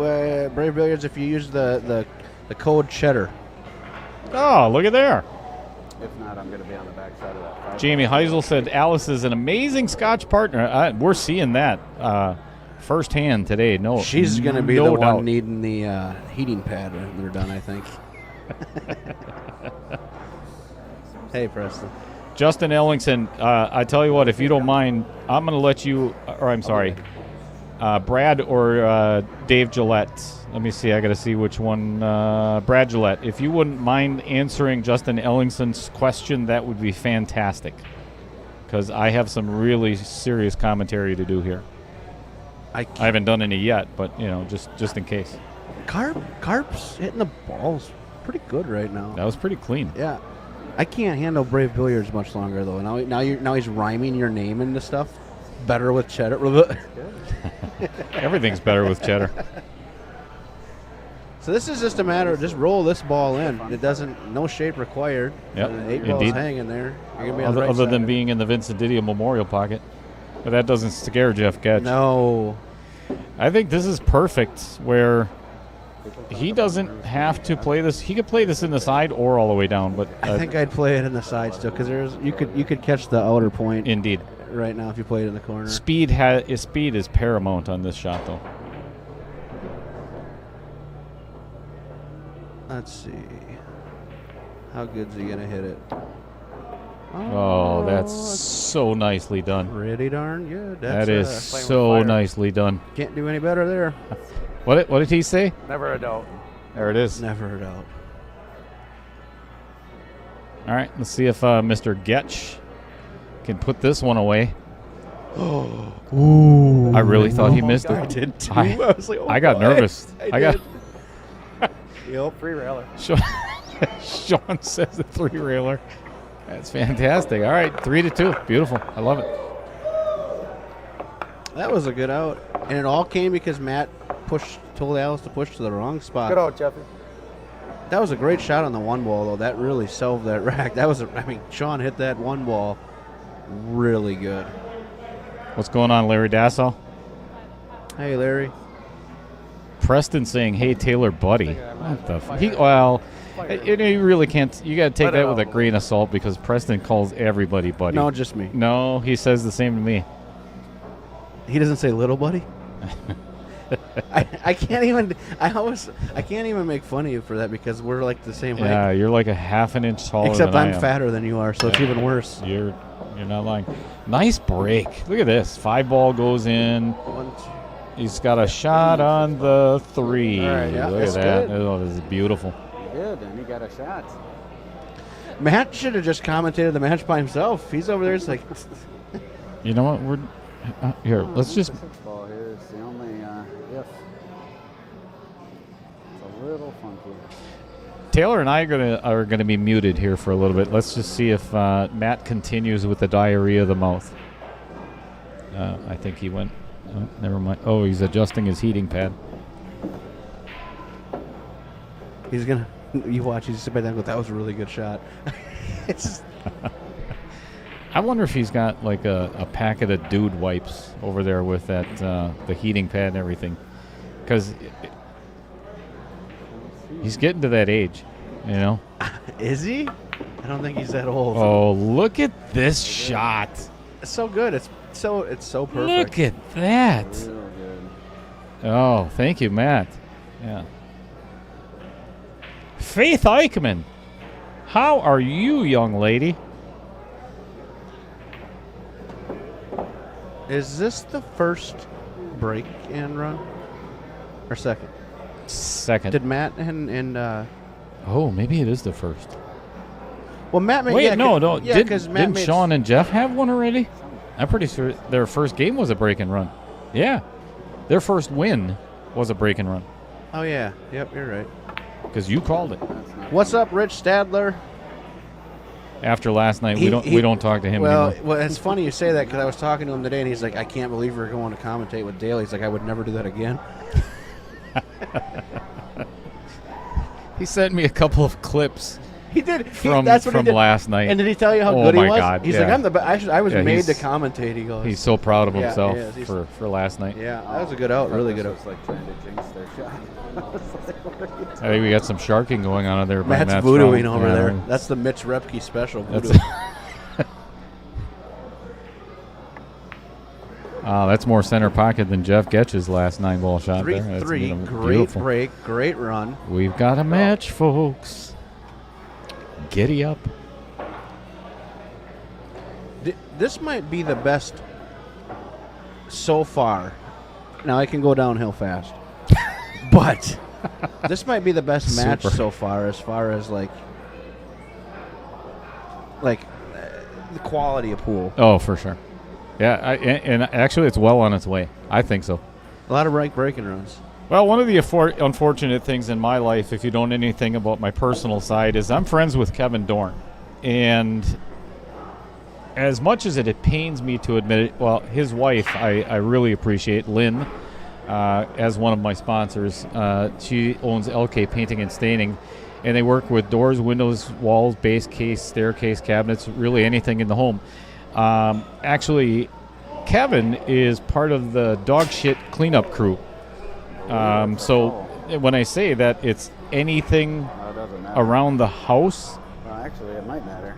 Brave Billiards if you use the code Cheddar. Oh, look at there. If not, I'm going to be on the back side of that. Jamie Heisel said Alice is an amazing Scotch partner. We're seeing that firsthand today. No, She's going to be no the doubt. one needing the heating pad when they're done, I think. Hey, Preston. Justin Ellingson, I tell you what, if you don't mind, I'm going to let you, or I'm sorry, Brad or Dave Gillette. Let me see. I got to see which one. Brad Gillette. If you wouldn't mind answering Justin Ellingson's question, that would be fantastic. Because I have some really serious commentary to do here. I haven't done any yet, but just in case. Carp's hitting the balls pretty good right now. That was pretty clean. Yeah. I can't handle Brave Billiards much longer though. Now he's rhyming your name into stuff. Better with Cheddar. Everything's better with Cheddar. So this is just a matter of just roll this ball in. It doesn't, no shape required. Yep, 8 balls indeed. hanging there. You're gonna be on the right Other side than of it. being in the Vincent Didio Memorial pocket. But that doesn't scare Jeff Goetsch. No. I think this is perfect where he doesn't have to play this. He could play this in the side or all the way down. But I think I'd play it in the side still because you could catch the outer point. Indeed. Right now if you played it in the corner. Speed is paramount on this shot, though. Let's see. How good's he gonna hit it? Oh, that's so nicely done. Pretty darn good. That is so nicely done. Can't do any better there. What did he say? Never a doubt. There it is. Never a doubt. All right, let's see if Mr. Goetsch can put this one away. Ooh. I really thought he missed it. I did too. I was like, I got nervous. I got. Yep. Free railer. Sean says the 3-railer. That's fantastic. All right, 3-2. Beautiful. I love it. That was a good out, and it all came because Matt told Alice to push to the wrong spot. Good out, Jeffy. That was a great shot on the 1 ball, though. That really solved that rack. Sean hit that 1 ball really good. What's going on, Larry Dassel? Hey, Larry. Preston saying, "Hey, Taylor, buddy." What the? You really can't. You got to take that with a grain of salt because Preston calls everybody buddy. No, just me. No, he says the same to me. He doesn't say little buddy? I can't even. I can't even make fun of you for that because we're like the same height. Yeah, you're like a half an inch taller Except than I I'm am. fatter than you are, so it's even worse. You're not lying. Nice break. Look at this. 5-ball goes in. He's got a shot on the 3. All right, yeah, Look at that's that. good. Oh, this is beautiful. He did, and he got a shot. Matt should have just commentated the match by himself. He's over there. It's like, You know what? We're here. Let's just. The 6-ball here is the only if. It's a little funky. Taylor and I are gonna be muted here for a little bit. Let's just see if Matt continues with the diarrhea of the mouth. I think he went. Oh, never mind. Oh, he's adjusting his heating pad. he's gonna. You watch. He's sit back down and go, that was a really good shot. It's. I wonder if he's got like a packet of dude wipes over there with that the heating pad and everything, because he's getting to that age, you know. Is he? I don't think he's that old. Oh, look at this shot! It's so good. It's so perfect. Look at that! Real good. Oh, thank you, Matt. Yeah. Faith Eichmann, how are you, young lady? Is this the first break and run, or second? Second. Did Matt and Oh, maybe it is the first. well, Matt made. Wait, yeah, no. Yeah, because Matt Didn't made. Sean and Jeff have one already? I'm pretty sure their first game was a break and run. Yeah. Their first win was a break and run. Oh yeah. Yep, you're right. Because you called it. What's up, Rich Stadler? After last night, He- we don't talk to him anymore. Well, it's funny you say that because I was talking to him today, and he's like, "I can't believe we're going to commentate with Dale." He's like, "I would never do that again." He sent me a couple of clips He did. that's what from he did. last night. And did he tell you how Oh good he my was? God, He's yeah. like, "I'm the best. I was Yeah, made to he's- commentate." He goes, He's so proud of Yeah, himself he is. He's- for last night. "Yeah, that was a good out. Really good out." It's like trying to jinx their shot. I think we got some sharking going on there. by Matt's Matt voodooing Strong. over Yeah. there. That's the Mitch Repke special. That's Voodoo. That's more center pocket than Jeff Goetsch's last 9-ball shot. there. That's 3-3. Great beautiful. break. Great run. We've got a match, folks. Giddy up. This might be the best so far. Now I can go downhill fast, but this might be the best match Super. so far as like the quality of pool. Oh, for sure. Yeah, and actually, it's well on its way. I think so. A lot of breaking runs. Well, one of the unfortunate things in my life, if you don't know anything about my personal side, is I'm friends with Kevin Dorn. And as much as it pains me to admit it, well, his wife, I really appreciate, Lynn, as one of my sponsors. She owns LK Painting and Staining, and they work with doors, windows, walls, base case, staircase, cabinets, really anything in the home. Actually, Kevin is part of the dog shit cleanup crew. So when I say that it's anything It doesn't matter. around the house, Well, actually, it might matter.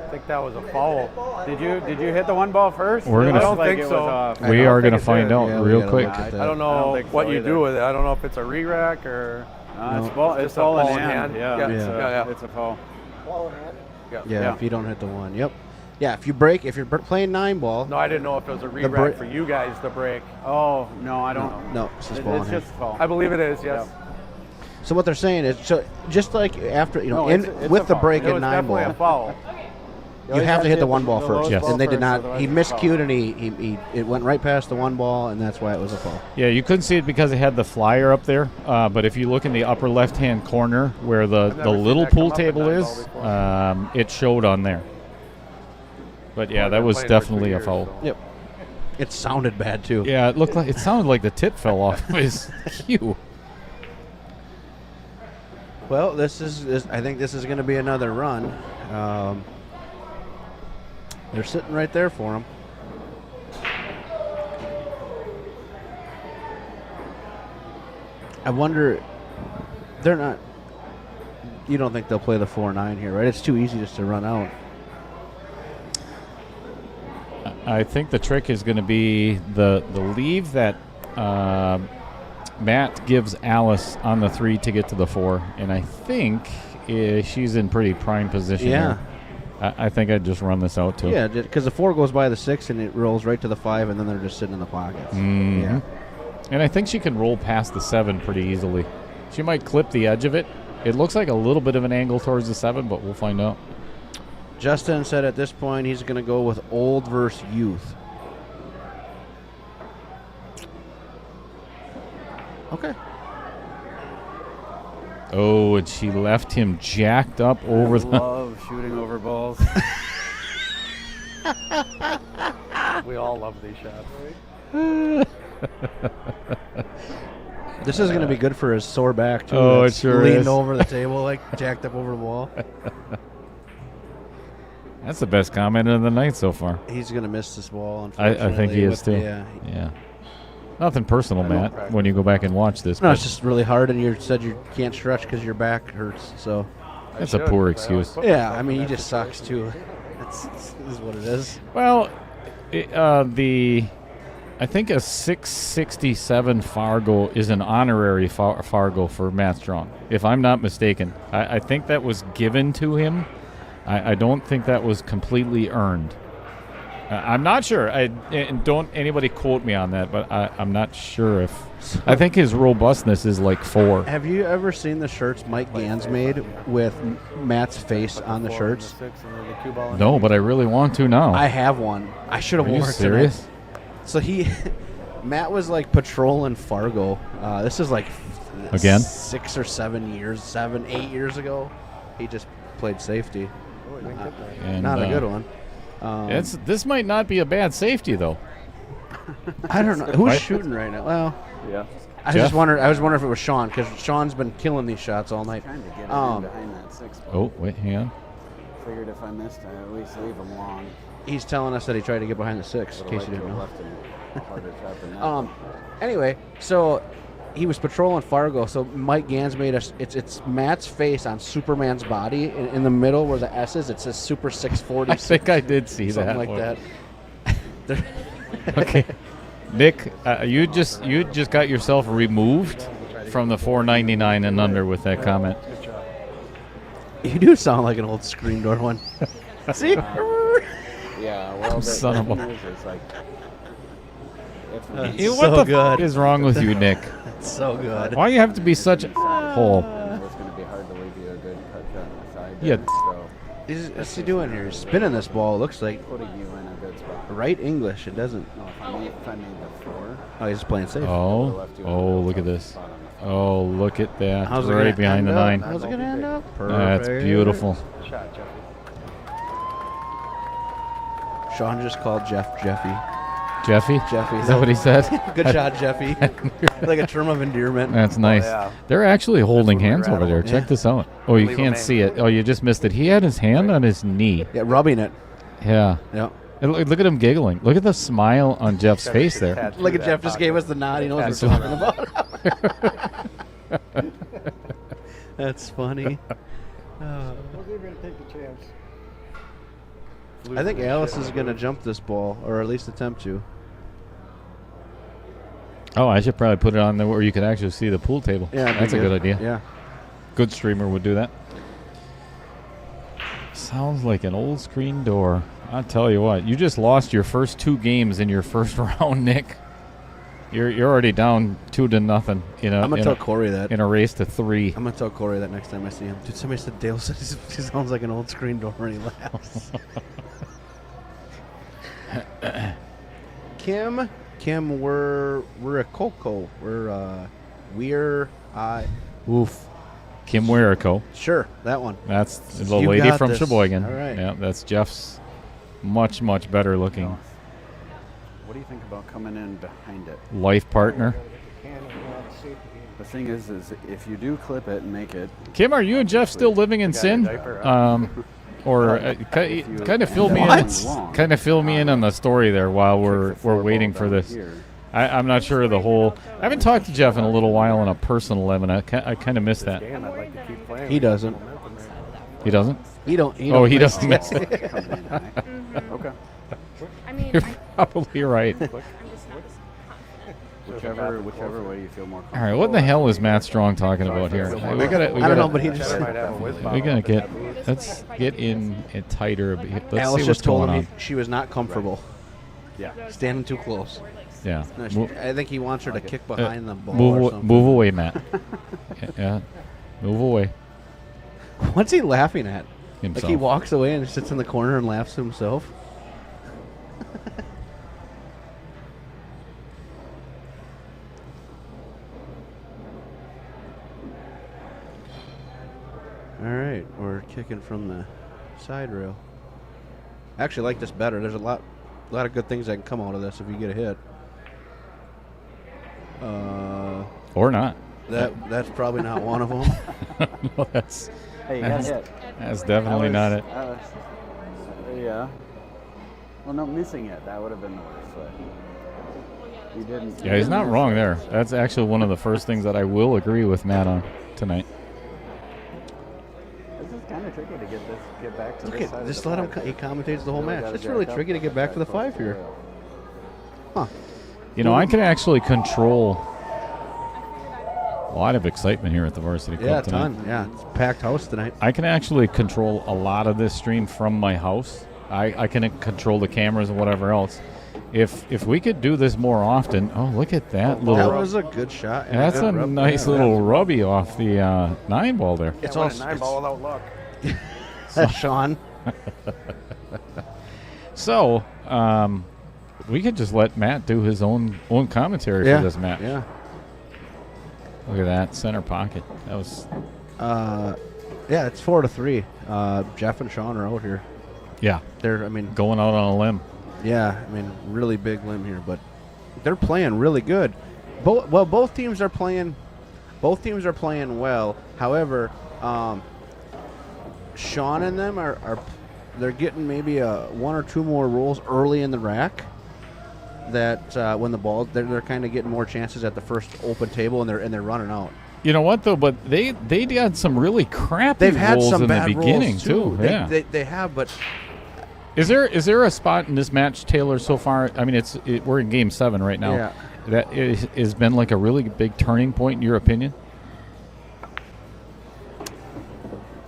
I think that was a foul. Did you hit the 1 ball first? We're It gonna- looked I don't like think it so. was I we don't are going to think it find did. out Yeah, we real gotta quick. look at that. I don't know think what so you either. do with it. I don't know if it's a re-rack or It's No. ball. Just It's a ball in ball in hand. hand. Yeah, Yeah. It's, Yeah. it's a foul. Yeah, Yeah. if you don't hit the one. Yep. Yeah, if you're playing 9-ball. no. I didn't know if it was a break- re-rack for you guys to break. Oh no, I don't. No, it's just It- ball in it's hand. just a foul. I believe it is. Yes. So what they're saying is, so just like after No, in, it's with a the foul. break It in was 9-ball. definitely a foul. You have to hit the 1 ball the first, lowest Yes. ball and they did first, not. otherwise He it's a foul. miscued and he it went right past the 1 ball, and that's why it was a foul. Yeah, you couldn't see it because it had the flyer up there. But if you look in the upper left-hand corner where the never seen little that come pool up in table 9-ball is, before. it showed on there. But yeah, I've that been was playing for 2 definitely a years, foul. so. Yep. It sounded bad too. Yeah, it sounded like the tip fell off his cue. Well, this is. I think this is going to be another run. They're sitting right there for him. I wonder. They're not. You don't think they'll play the 4-9 here, right? It's too easy just to run out. I think the trick is going to be the leave that Matt gives Alice on the 3 to get to the 4, and I think she's in pretty prime position. Yeah. Here. I think I'd just run this out too. Yeah, because the 4 goes by the 6 and it rolls right to the 5, and then they're just sitting in the pockets. Mhm. Yeah. And I think she can roll past the 7 pretty easily. She might clip the edge of it. It looks like a little bit of an angle towards the 7, but we'll find out. Justin said at this point he's going to go with old versus youth. Okay. Oh, and she left him jacked up over the. I love shooting over balls. We all love these shots. This is going to be good for his sore back, too. Oh, it That's sure leaned is. over the table, like jacked up over the wall. That's the best comment of the night so far. He's going to miss this ball, unfortunately. I think he is too. Yeah. Nothing personal, Matt, when you go back and watch this. No, but it's just really hard, and you said you can't stretch because your back hurts. So, that's a poor excuse. yeah, I mean, he just sucks too. This is what it is. Well, I think a 667 Fargo is an honorary Fargo for Matt Strong, if I'm not mistaken. I think that was given to him. I don't think that was completely earned. I'm not sure. And don't anybody quote me on that, but I'm not sure if. I think his robustness is like 4. Have you ever seen the shirts Mike Gans made with Matt's face on the shirts? No, but I really want to now. I have one. I should have Are you worn it serious? tonight. So Matt was like patrolling Fargo. This is like Again? 6 or 7 years, 8 years ago. He just played safety. And, Not a good one. This might not be a bad safety though. I don't know who's Right? shooting right now. Well, Yeah. I Jeff? just wondered. I was wondering if it was Sean because Sean's been killing these shots all night. Trying to get it in behind that 6 Oh, wait, hang on. Figured if I missed, I at least leave them long. He's telling us that he tried to get behind the 6. In case you didn't know. Left and harder shot than that. Anyway, so he was patrolling Fargo. So Mike Gans made us. It's Matt's face on Superman's body. In the middle where the S is, it says Super 640. I think I did see something that. like that. Okay, Nick, you just got yourself removed from the 499 and under with that comment. You do sound like an old screen door one. See? Yeah, well, Son of a- thing is like, You- so what the good. fuck is wrong with you, Nick? It's so good. Why you have to be such a hole? it's going to be hard to leave you a good cut shot on the side. Yeah. there, So What's he doing here? He's spinning this ball. It looks like putting you in a good spot. right English. It doesn't. No, if I made the 4, Oh, he's playing safe. Oh, look at this. Oh, look at that. How's it Right gonna behind the end up? 9. How's it gonna end up? That's Perfect. beautiful. Shot, Jeffy. Sean just called Jeff Jeffy. Jeffy? Jeffy. Is that what he said? Good shot, Jeffy. Like a term of endearment. That's nice. yeah. They're actually holding when we hands over rattle. there. Check Yeah. this out. Oh, you Leave can't him see in. it. Oh, you just missed it. He had his hand on his knee. Yeah, rubbing it. Yeah. Yeah. And look at him giggling. Look at the smile on Jeff's face there. Tattoo Look at that Jeff just pocket. gave us the nod. He knows what we're talking about. That's funny. Well, they're going to take the chance. I think Alice is going to jump this ball, or at least attempt to. Oh, I should probably put it on there where you can actually see the pool table. Yeah, That's a good idea. Yeah. Good streamer would do that. Sounds like an old screen door. I'll tell you what, you just lost your first 2 games in your first round, Nick. You're already down 2-0 I'm going to tell Corey that. in a race to 3. I'm going to tell Corey that next time I see him. Dude, somebody said Dale says he sounds like an old screen door and he laughs. Kim, we're a Coco. We're Oof. Kim Werico. sure, that one. That's the You lady got from this. Sheboygan. All right. Yeah, that's Jeff's much, much better looking What do you think about coming in behind it? life partner. The thing is if you do clip it and make it, Kim, are you and Jeff still living in got sin? your diaper on. Or if you kind of fill me in. What? Kind of fill me in on the story there while we're kick the 4 waiting ball for down this. here. I'm not sure of the whole. I haven't talked to Jeff in a little while on a personal level. I kind of miss that. Game, I'd like to keep playing. He doesn't. He doesn't. He don't. Oh, he doesn't miss it. Coming in high. Okay. I mean, You're probably right. I'm just not as confident. Whichever way you feel more comfortable. All right, what the hell is Matt Strong talking about here? We gotta. I don't know, but he just. We gotta get. Let's get in it tighter. Let's Alice see what's just told going him on. she was not comfortable. Yeah. Standing too close. Yeah. No, I think he wants her to kick behind the ball or Move, something. move away, Matt. Yeah. Move away. What's he laughing at? Himself. Like he walks away and sits in the corner and laughs to himself. All right, we're kicking from the side rail. I actually like this better. There's a lot of good things that can come out of this if you get a hit. Or not. That's probably not one of them. No, that's. Hey, you got hit. That's definitely not it. Yeah. Well, no, missing it. That would have been the worst way. You didn't. Yeah, he's not wrong there. That's actually one of the first things that I will agree with Matt on tonight. This is kind of tricky to get back to Look this at side. just of let the him. five. He commentates the whole Really match. gotta It's jack really up tricky to get back to the close 5 here. rail. Huh? You know, I can actually control a lot of excitement here at the Varsity Club Yeah, a tonight. ton. Yeah, it's a packed house tonight. I can actually control a lot of this stream from my house. I can control the cameras and whatever else. If we could do this more often, oh, look at that That little. was a good shot. and That's good a rub. nice Yeah, little rubby off the 9 ball there. It's Yeah, all what a 9 ball without luck. that's Sean. So, we could just let Matt do his own commentary Yeah, for this match. yeah. Look at that center pocket. That was Yeah, it's 4-3. Jeff and Sean are out here. yeah They're, I mean, going out on a limb. yeah, I mean, really big limb here, but they're playing really good. Both teams are playing. Both teams are playing well. However, Sean and them are they're getting maybe one or two more rolls early in the rack. That when the ball, they're kind of getting more chances at the first open table, and they're running out. You know what though? But they had some really crappy They've had rolls some in bad the beginning rolls too. Yeah. They have, but Is there a spot in this match, Taylor, so far? I mean, we're in Game 7 right now. Yeah. That has been like a really big turning point in your opinion?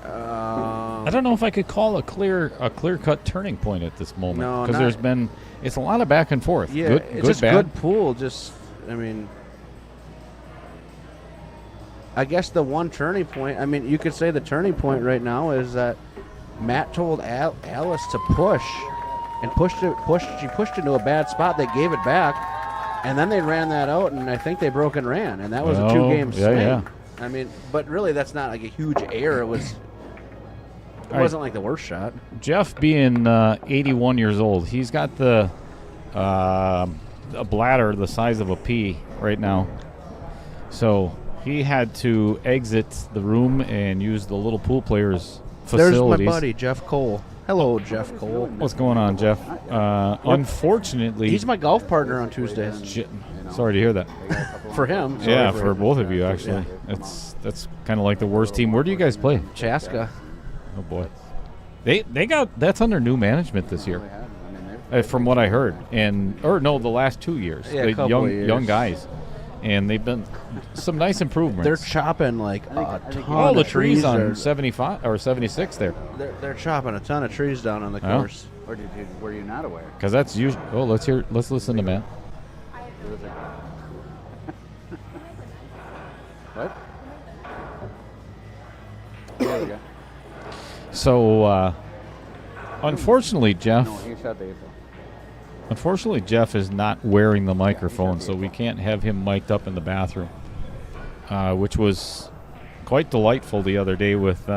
I don't know if I could call a clear-cut turning point at this moment. No, because not- there's been it's a lot of back and forth. yeah, good, it's good, just bad. good pool. Just, I mean, I guess the one turning point. I mean, you could say the turning point right now is that Matt told Alice to push, and She pushed into a bad spot. They gave it back, and then they ran that out, and I think they broke and ran, and that was a 2-game yeah, swing. yeah. I mean, but really, that's not like a huge error. It was. It All right. wasn't like the worst shot. Jeff being 81 years old, he's got a bladder the size of a pea right now. So he had to exit the room and use the little pool players' facilities. There's my buddy, Jeff Cole. Hello, Jeff Cole. What's going on, Jeff? Unfortunately, He's my golf partner on Tuesdays. Sorry to hear that. For him. sorry Yeah, for for both of you, actually. That's kind of like the worst team. Where do you guys play? Chaska. Oh boy, they got that's under new management this year, from what I heard, the last 2 years. Yeah, a the couple young of years. young guys, and they've been some nice improvements. They're chopping like a ton all the of trees on are- 75 or 76 there, They're chopping a ton of trees down on the Oh. course. Or were you not aware? because that's usually. Oh, let's listen to Matt. What? There you go. So, unfortunately, Jeff. No, he shot the April. Unfortunately, Jeff is not wearing the microphone, so we can't have him mic'd up in the bathroom, which was quite delightful the other day with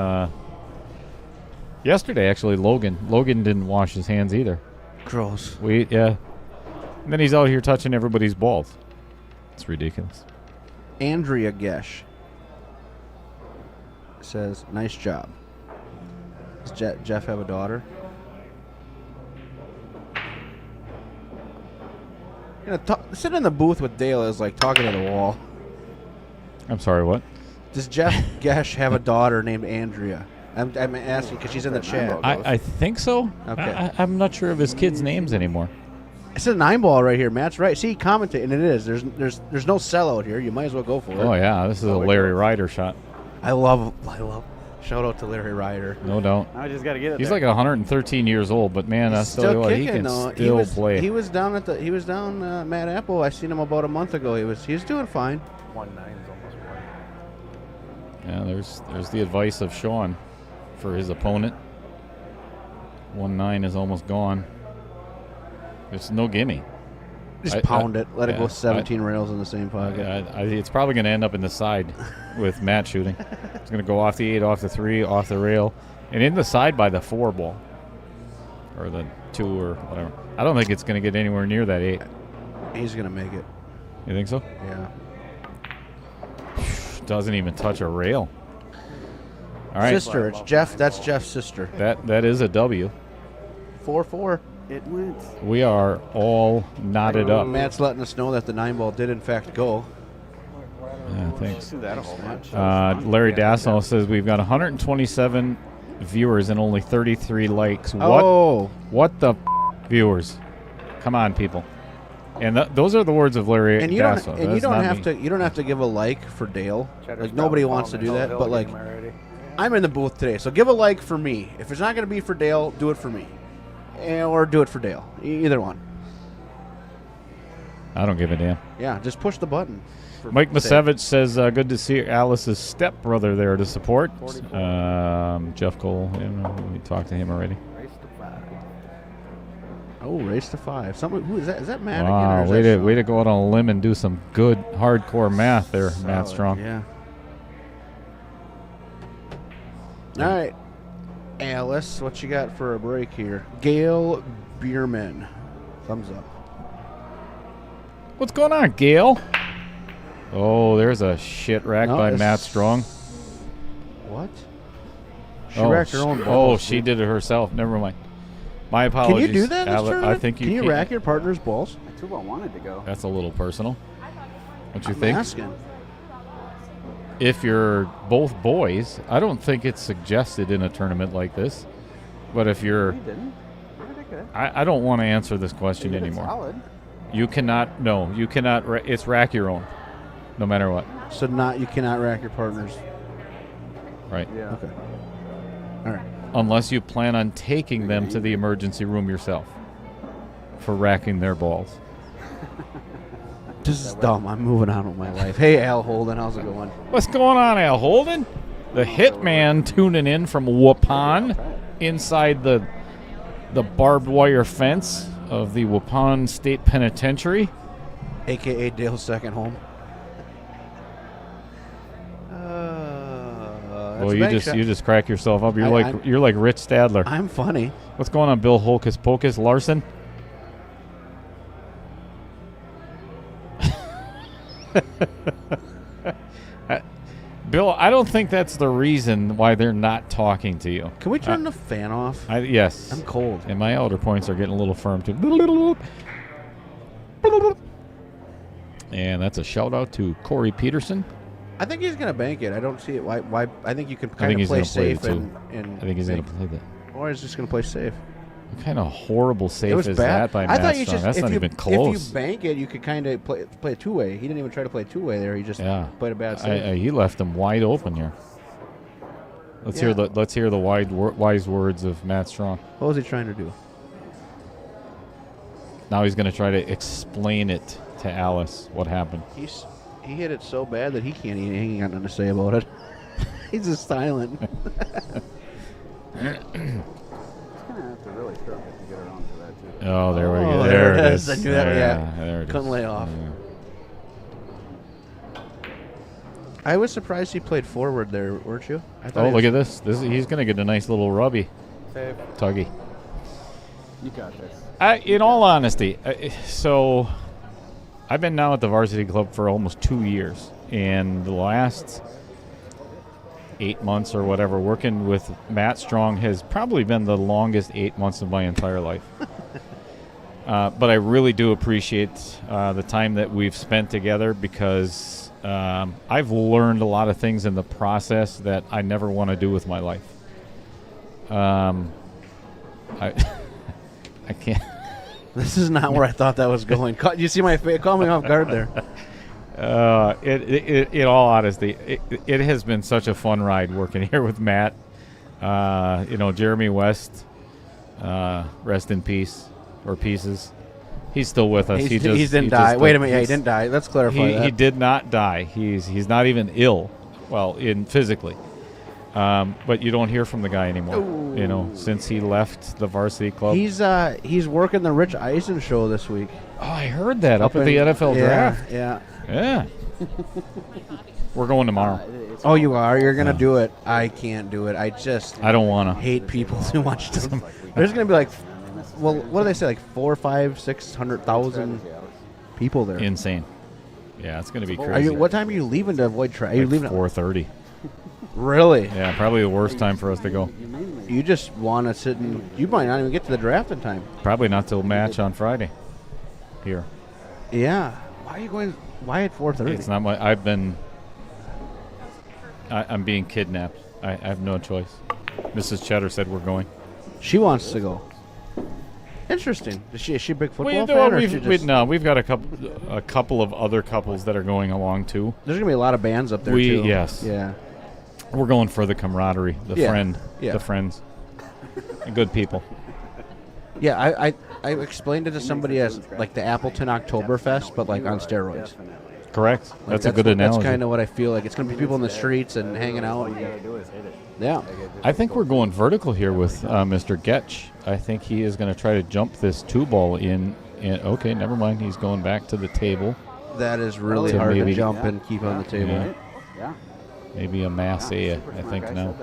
yesterday, actually, Logan. Logan didn't wash his hands either. Gross. And then he's out here touching everybody's balls. It's ridiculous. Andrea Gesh says, nice job. Does Jeff have a daughter? Sitting in the booth with Dale is like talking to the wall. I'm sorry, what? Does Jeff Gesh have a daughter named Andrea? I'm asking because she's in the chat. I think so. Okay. I'm not sure of his kids' names anymore. It's a 9-ball right here. Matt's right. See, commentate, and it is. There's no sellout here. You might as well go for it. Oh yeah, this is a Larry Ryder shot. I love. Shout out to Larry Ryder. No doubt. I just got to get it. He's there. like 113 years old, but man, I tell you what, he can still play. He was down Matt Apple. I seen him about a month ago. He was doing fine. 1-9's almost one. Yeah, there's the advice of Sean for his opponent. 1-9 is almost gone. There's no gimme. Just pound it. Let it go 17 rails in the same pocket. It's probably going to end up in the side with Matt shooting. It's going to go off the 8, off the 3, off the rail, and in the side by the 4 ball. Or the 2 or whatever. I don't think it's going to get anywhere near that 8. He's going to make it. You think so? Yeah. Doesn't even touch a rail. All right. Sister. It's Jeff. That's Jeff's sister. That is a W. 4-4. It went. We are all knotted up. Matt's letting us know that the 9-ball did in fact go. Yeah, thanks. Do that a whole bunch. Larry Dassel says we've got 127 viewers and only 33 likes. Oh. What the viewers? Come on, people. And those are the words of Larry And you Dassel. don't have to give a like for Dale. Cheddar's Nobody got wants to do Bowman that, Hill but like game already. I'm in the booth today, so give a like for me. If it's not going to be for Dale, do it for me. Or do it for Dale. Either one. I don't give a damn. Yeah, just push the button. Mike Masevich says, good to see Alice's stepbrother there to support. Jeff Cole, we talked to him already. Race to 5. Oh, race to 5. Who is that? Is that Matt Wow, again? Or is that way to go out on a limb and do some good hardcore math there, Matt Strong. Yeah. All right. Alice, what you got for a break here? Gail Bierman. Thumbs up. What's going on, Gail? Oh, there's a shit rack by Matt Strong. What? She racked her own Oh, balls. she did it herself. Never mind. My apologies. Can you do that in this tournament? I think you can. You rack your partner's balls? My 2-ball wanted to go. That's a little personal. Don't you I'm think? asking. If you're both boys, I don't think it's suggested in a tournament like this. But if you're... You didn't. You did it good. I don't want to answer this question You did it anymore. solid. You cannot... No, you cannot... It's rack your own. No matter what. So you cannot rack your partners. Right. Yeah. Okay. All right. Unless you plan on taking them to the emergency room yourself for racking their balls. This is dumb. I'm moving on with my life. Hey, Al Holden, how's it going? What's going on, Al Holden? The hitman tuning in from Waupun inside the barbed wire fence of the Waupun State Penitentiary. AKA Dale's second home. Well, you just crack yourself up. You're like Rich Stadler. I'm funny. What's going on, Bill Hocus Pocus Larson? Bill, I don't think that's the reason why they're not talking to you. Can we turn the fan off? Yes. I'm cold. And my outer points are getting a little firm, too. And that's a shout-out to Corey Peterson. I think he's going to bank it. I don't see it. Why? I think you can I kind think of he's play gonna play safe it, too. and I think he's going to play that. Or he's just going to play safe. What kind of horrible save It was is bad. that by I thought Matt you Strong? just That's not even close. If you bank it, you could kind of play a two-way. He didn't even try to play a two-way there. He just played a bad save. He left him wide open here. Let's hear the wise words of Matt Strong. What was he trying to do? Now he's going to try to explain it to Alice what happened. He hit it so bad that he ain't got nothing to say about it. He's just silent. Gonna have to really stroke it to get around to that too. Oh, there we go. There There it it is. is. I knew that. Yeah. There it is. Couldn't lay off. Yeah. I was surprised he played forward there, weren't you? I thought Oh, look at this. He's going to get a nice little rubby. Save. Tuggy. You got this. In all honesty, so I've been now at the varsity club for almost 2 years, and the last 8 months or whatever working with Matt Strong has probably been the longest 8 months of my entire life. But I really do appreciate the time that we've spent together because I've learned a lot of things in the process that I never want to do with my life. I can't. This is not where I thought that was going. You see my face? Caught me off guard there. In all honesty, it has been such a fun ride working here with Matt. Jeremy West, rest in peace or pieces. He's still with us. He didn't die. Wait a minute. Yeah, he didn't die. Let's clarify that. He did not die. He's not even ill. Well, physically. But you don't hear from the guy anymore. Ooh. Since he left the varsity club. He's working the Rich Eisen show this week. Oh, I heard that up at the NFL draft. Yeah. We're going tomorrow. Oh, you are? You're going to do it. I can't do it. I don't want to. Hate people too much. There's going to be what do they say? 400,000, 500,000, 600,000 people there. Insane. Yeah, it's going to be crazy. What time are you leaving to avoid traffic? Are you leaving 4:30. Really? Yeah, probably the worst time for us to go. You just want to sit and you might not even get to the draft in time. Probably not till match on Friday. Here. Yeah. Why are you going? Why at 4:30? It's not my. I'm being kidnapped. I have no choice. Mrs. Cheddar said we're going. She wants to go. Interesting. Is she a big football fan? No, we've got a couple of other couples that are going along too. There's gonna be a lot of bands up there too. Yes. Yeah. We're going for the camaraderie, the friends, and good people. Yeah, I explained it to somebody as like the Appleton Oktoberfest, but on steroids. Correct. That's a good analogy. That's kind of what I feel like. It's going to be people in the streets and hanging out. Yeah. I think we're going vertical here with Mr. Goetsch. I think he is going to try to jump this 2-ball in. Okay, never mind. He's going back to the table. That is really hard to jump and keep on the table. Yeah. Maybe a masse, I think now.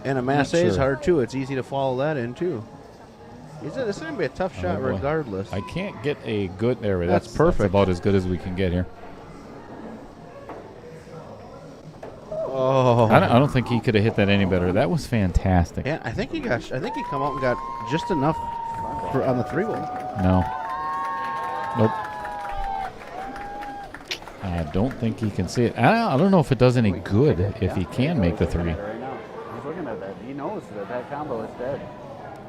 And a masse is hard too. It's easy to follow that in too. This is going to be a tough shot regardless. I can't get a good area. That's perfect. That's about as good as we can get here. Oh. I don't think he could have hit that any better. That was fantastic. Yeah, I think he come out and got just enough on the 3-ball. No. Nope. I don't think he can see it. I don't know if it does any good if he can make the 3. Right now. He's looking at that. He knows that combo is dead.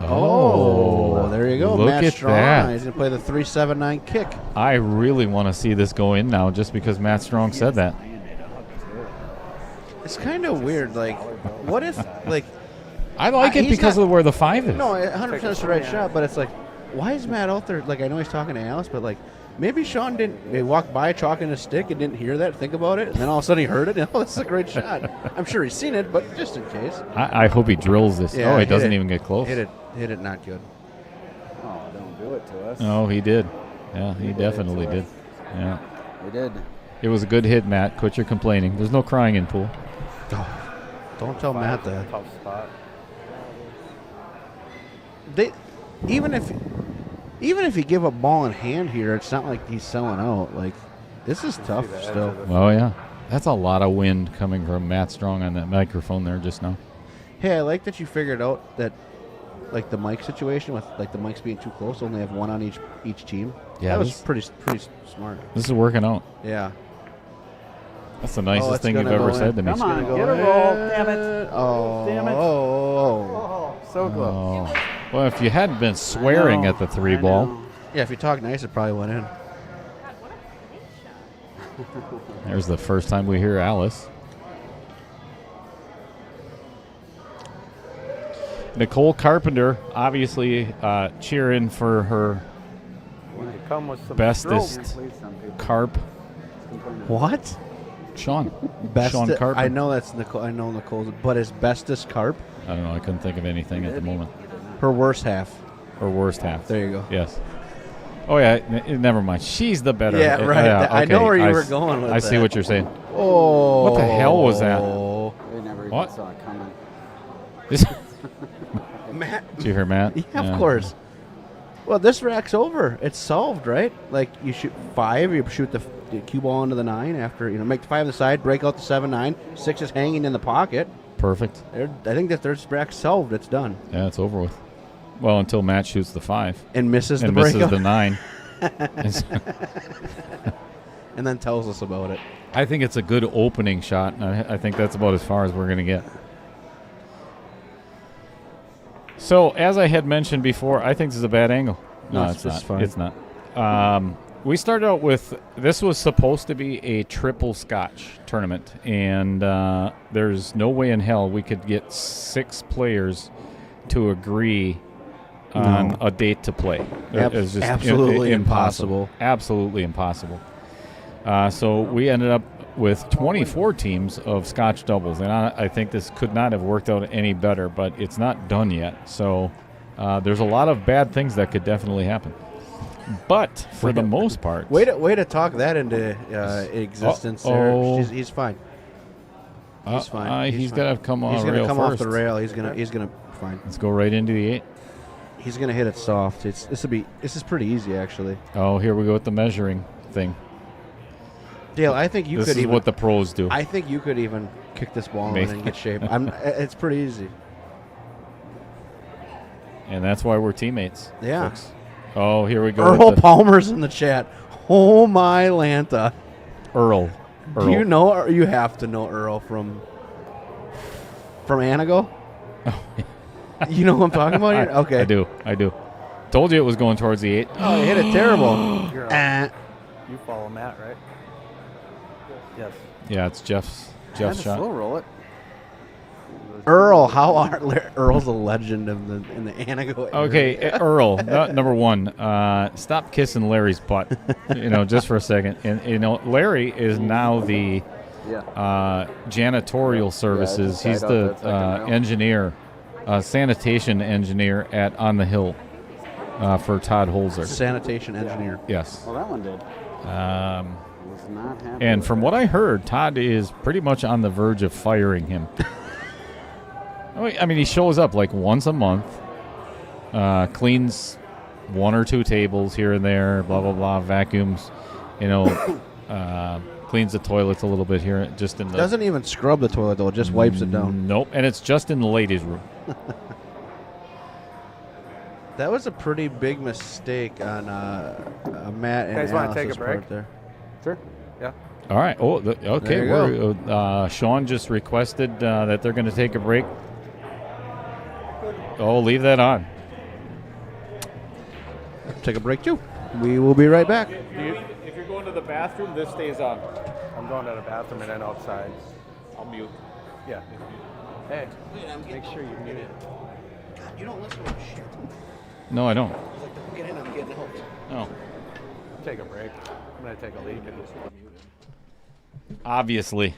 Oh, there you go. Look Matt at Strong. that. He's going to play the 3-7-9 kick. I really want to see this go in now just because Matt Strong said that. It's kind of weird. What if, I like it because of where the 5 is. No, 100% is the right shot, but it's why is Matt out there? I know he's talking to Alice, but, maybe Sean he walked by chalking his stick and didn't hear that, think about it, and then all of a sudden he heard it. Oh, this is a great shot. I'm sure he's seen it, but just in case. I hope he drills this. Yeah, he doesn't even get close. Hit it not good. Oh, don't do it to us. Oh, he did. Yeah, he definitely did. Yeah. He did. It was a good hit, Matt. Quit your complaining. There's no crying in pool. Oh, don't tell Matt that. Tough spot. Even if you give a ball in hand here, it's not like he's selling out. This is tough still. Oh, yeah. That's a lot of wind coming from Matt Strong on that microphone there just now. Hey, I like that you figured out that, the mic situation with, the mics being too close, only have one on each team. Yeah. That was pretty smart. This is working out. Yeah. That's the nicest thing you've ever said to me. Come on, get a roll. Damn it. Oh. Damn it. Oh. So close. Oh. Well, if you hadn't been swearing at the 3-ball. Yeah, if you talk nice, it probably went in. There's the first time we hear Alice. Nicole Carpenter, obviously cheering for her bestest carp. What? Sean Sean Carpenter. I know that's Nicole. I know Nicole's, but his bestest carp. I don't know. I couldn't think of anything at the moment. Her worst half. Her worst half. There you go. Yes. Oh yeah. Never mind. She's the better. Yeah, right. Okay. I know where you were going with that. I see what you're saying. Oh. What the hell was that? We never even What? saw it coming. Matt. Did you hear Matt? Yeah, of course. Well, this rack's over. It's solved, right? You shoot 5, you shoot the cue ball into the 9 after, make the 5 on the side, break out the 7-9. 6 is hanging in the pocket. Perfect. I think that their rack's solved. It's done. Yeah, it's over with. Well, until Matt shoots the 5 and misses the misses the 9, and then tells us about it. I think it's a good opening shot. And I think that's about as far as we're going to get. So, as I had mentioned before, I think this is a bad angle. No, it's not. It's not. We started out with, this was supposed to be a triple Scotch tournament, and there's no way in hell we could get 6 players to agree on a date to play. It's just absolutely impossible. Absolutely impossible. So we ended up with 24 teams of Scotch doubles, and I think this could not have worked out any better, but it's not done yet. So there's a lot of bad things that could definitely happen. But for the most part, way to talk that into existence. There. He's fine. He's fine. He's got to come on. He's going to come first. off the rail. He's gonna fine. Let's go right into the 8. He's gonna hit it soft. This is pretty easy actually. Oh, here we go with the measuring thing. Dale, I think you could. This is even, what the pros do. I think you could even kick this ball in and get shape. It's pretty easy. And that's why we're teammates. Yeah. Folks. Oh, here we go. Earl Palmer's in the chat. Oh my Lanta. Earl. Do you know? Or you have to know Earl from Anago. You know who I'm talking about here? Okay. I do. Told you it was going towards the 8. Oh, you hit it terrible. You follow Matt, right? Yes. Yeah, it's Jeff's Slow shot. roll it. Earl, Earl's a legend in the Anago area. Okay, Earl, number 1, stop kissing Larry's butt, just for a second. And, Larry is now the janitorial services. He's the engineer, sanitation engineer at On the Hill for Todd Holzer. Sanitation engineer. Yes. Well, that one did. Was not happy And with from that. what I heard, Todd is pretty much on the verge of firing him. I mean, he shows up like once a month, cleans 1 or 2 tables here and there, blah, blah, blah, vacuums, cleans the toilets a little bit here. Just in the Doesn't even scrub the toilet, though. Just wipes it down. Nope, and it's just in the ladies' room. That was a pretty big mistake on Matt and You guys wanna take a Alice's break? part there. Sure. Yeah. All right. Oh, okay. There you Sean just requested that they're going to take a break. Oh, leave that on. Take a break, too. We will be right back. If you're going to the bathroom, this stays on. I'm going to the bathroom and then outside. I'll mute. Yeah. Hey. Make sure you're muted. God, you don't listen to shit. No, I don't. Get in, I'm getting out. No. Take a break. I'm going to take a leak and just Obviously.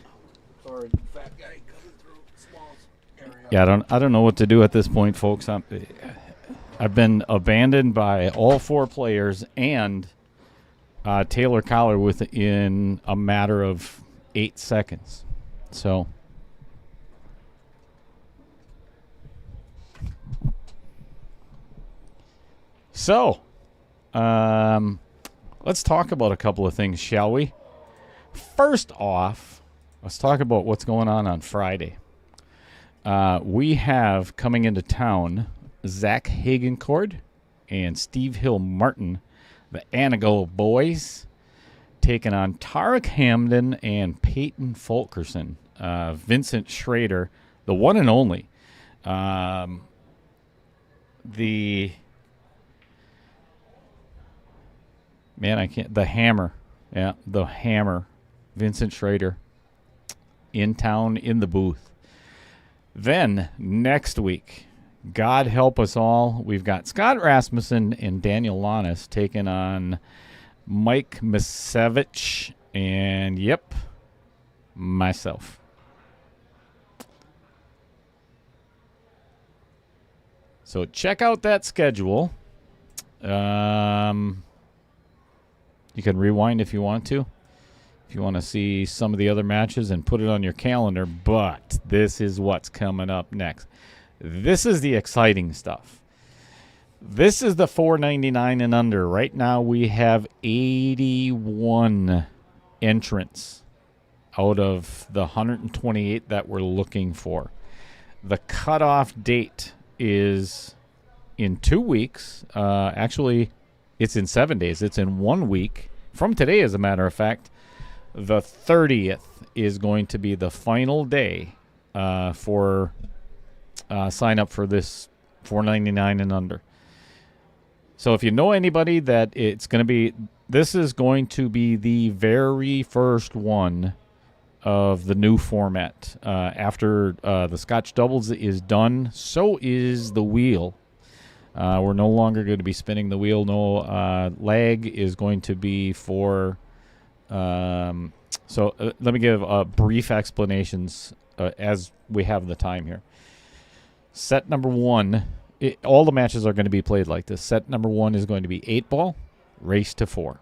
Sorry, fat guy coming through Small's area. Yeah, I don't know what to do at this point, folks. I've been abandoned by all 4 players and Taylor Collar within a matter of 8 seconds. So. Let's talk about a couple of things, shall we? First off, let's talk about what's going on Friday. We have coming into town Zach Hagencord and Steve Hill Martin, the Anago boys, taking on Tarek Hamden and Peyton Fulkerson. Vincent Schrader, the one and only. The Hammer. Yeah, the Hammer. Vincent Schrader in town in the booth. Then next week, God help us all, we've got Scott Rasmussen and Daniel Lanis taking on Mike Misevich and, myself. So check out that schedule. You can rewind if you want to. If you want to see some of the other matches and put it on your calendar, but this is what's coming up next. This is the exciting stuff. This is the $4.99 and under. Right now we have 81 entrants out of the 128 that we're looking for. The cutoff date is in 2 weeks. Actually, it's in 7 days. It's in 1 week. From today, as a matter of fact, the 30th is going to be the final day for sign up for this $4.99 and under. So if you know anybody that it's going to be, this is going to be the very first one of the new format. After the Scotch doubles is done, so is the wheel. We're no longer going to be spinning the wheel. No lag is going to be for... let me give brief explanations as we have the time here. Set number 1, all the matches are going to be played like this. Set number 1 is going to be 8-ball, race to 4.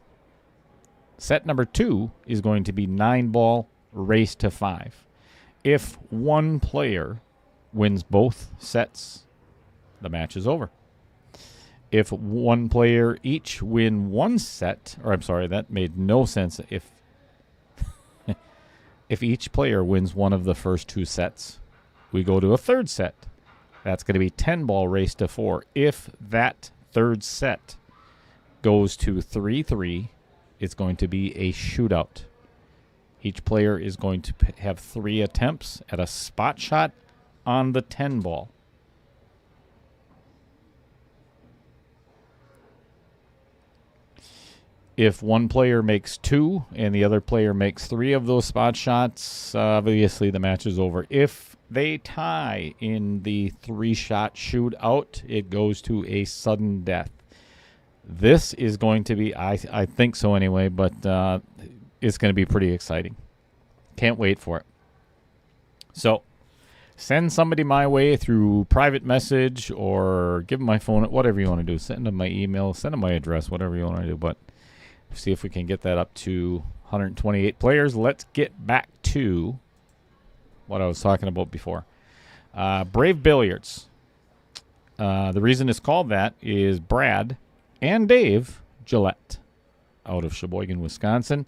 Set number 2 is going to be 9-ball, race to 5. If one player wins both sets, the match is over. If one player each win one set, or I'm sorry, that made no sense. If each player wins one of the first 2 sets, we go to a third set. That's going to be 10-ball race to 4. If that third set goes to 3-3, it's going to be a shootout. Each player is going to have 3 attempts at a spot shot on the 10-ball. If one player makes 2 and the other player makes 3 of those spot shots, obviously the match is over. If they tie in the 3-shot shootout, it goes to a sudden death. This is going to be, I think so anyway, but it's going to be pretty exciting. Can't wait for it. So send somebody my way through private message or give them my phone, whatever you want to do. Send them my email, send them my address, whatever you want to do. But see if we can get that up to 128 players. Let's get back to what I was talking about before. Brave Billiards. The reason it's called that is Brad and Dave Gillette out of Sheboygan, Wisconsin.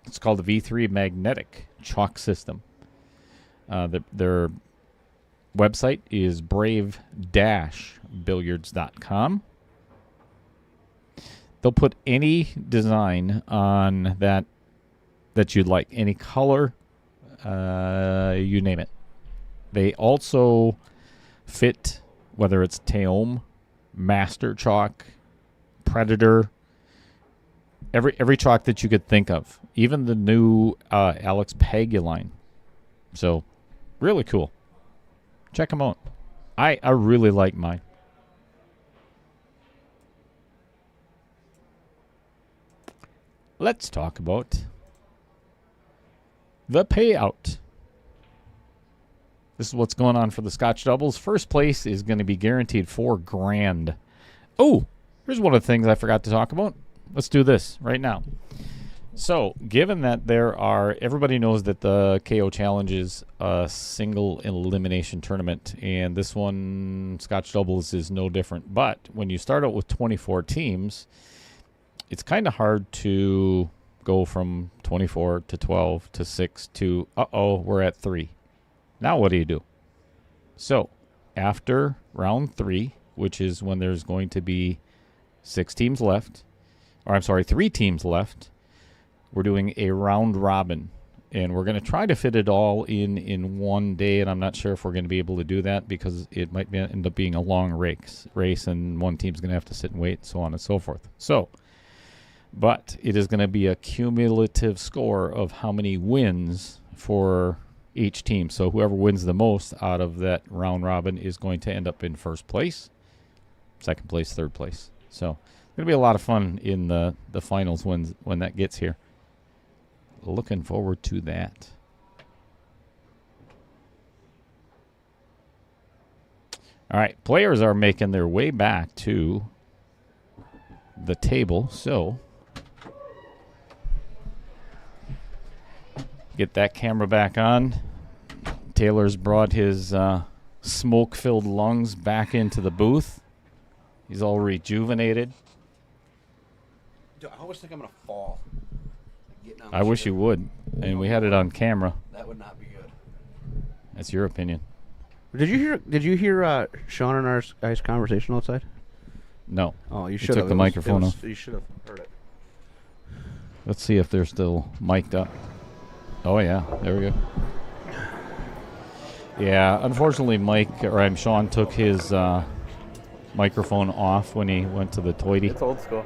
It's called the V3 Magnetic Chalk System. Their website is brave-billiards.com. They'll put any design on that you'd like, any color, you name it. They also fit, whether it's Teom, Master Chalk, Predator, every chalk that you could think of, even the new Alex Pagula line. So, really cool. Check them out. I really like mine. Let's talk about the payout. This is what's going on for the Scotch doubles. First place is going to be guaranteed $4,000. Oh, here's one of the things I forgot to talk about. Let's do this right now. So, given that everybody knows that the KO Challenge is a single elimination tournament, and this one, Scotch doubles, is no different. But when you start out with 24 teams, it's kind of hard to go from 24 to 12 to 6 to, we're at 3. Now what do you do? So, after round 3, which is when there's going to be 3 teams left, we're doing a round robin. And we're going to try to fit it all in one day, and I'm not sure if we're going to be able to do that because it might end up being a long race, and one team's going to have to sit and wait, so on and so forth. So, but it is going to be a cumulative score of how many wins for each team. So whoever wins the most out of that round robin is going to end up in first place, second place, third place. So it's going to be a lot of fun in the finals when that gets here. Looking forward to that. All right, players are making their way back to the table, so get that camera back on. Taylor's brought his smoke-filled lungs back into the booth. He's all rejuvenated. I always think I'm going to fall. I wish you would. And we had it on camera. That would not be good. That's your opinion. Did you hear Sean and our guys' conversation outside? No. Oh, you He should have. took the microphone off. You should have heard it. Let's see if they're still mic'd up. Oh, yeah. There we go. Yeah, unfortunately, Sean took his microphone off when he went to the toilet. It's old school.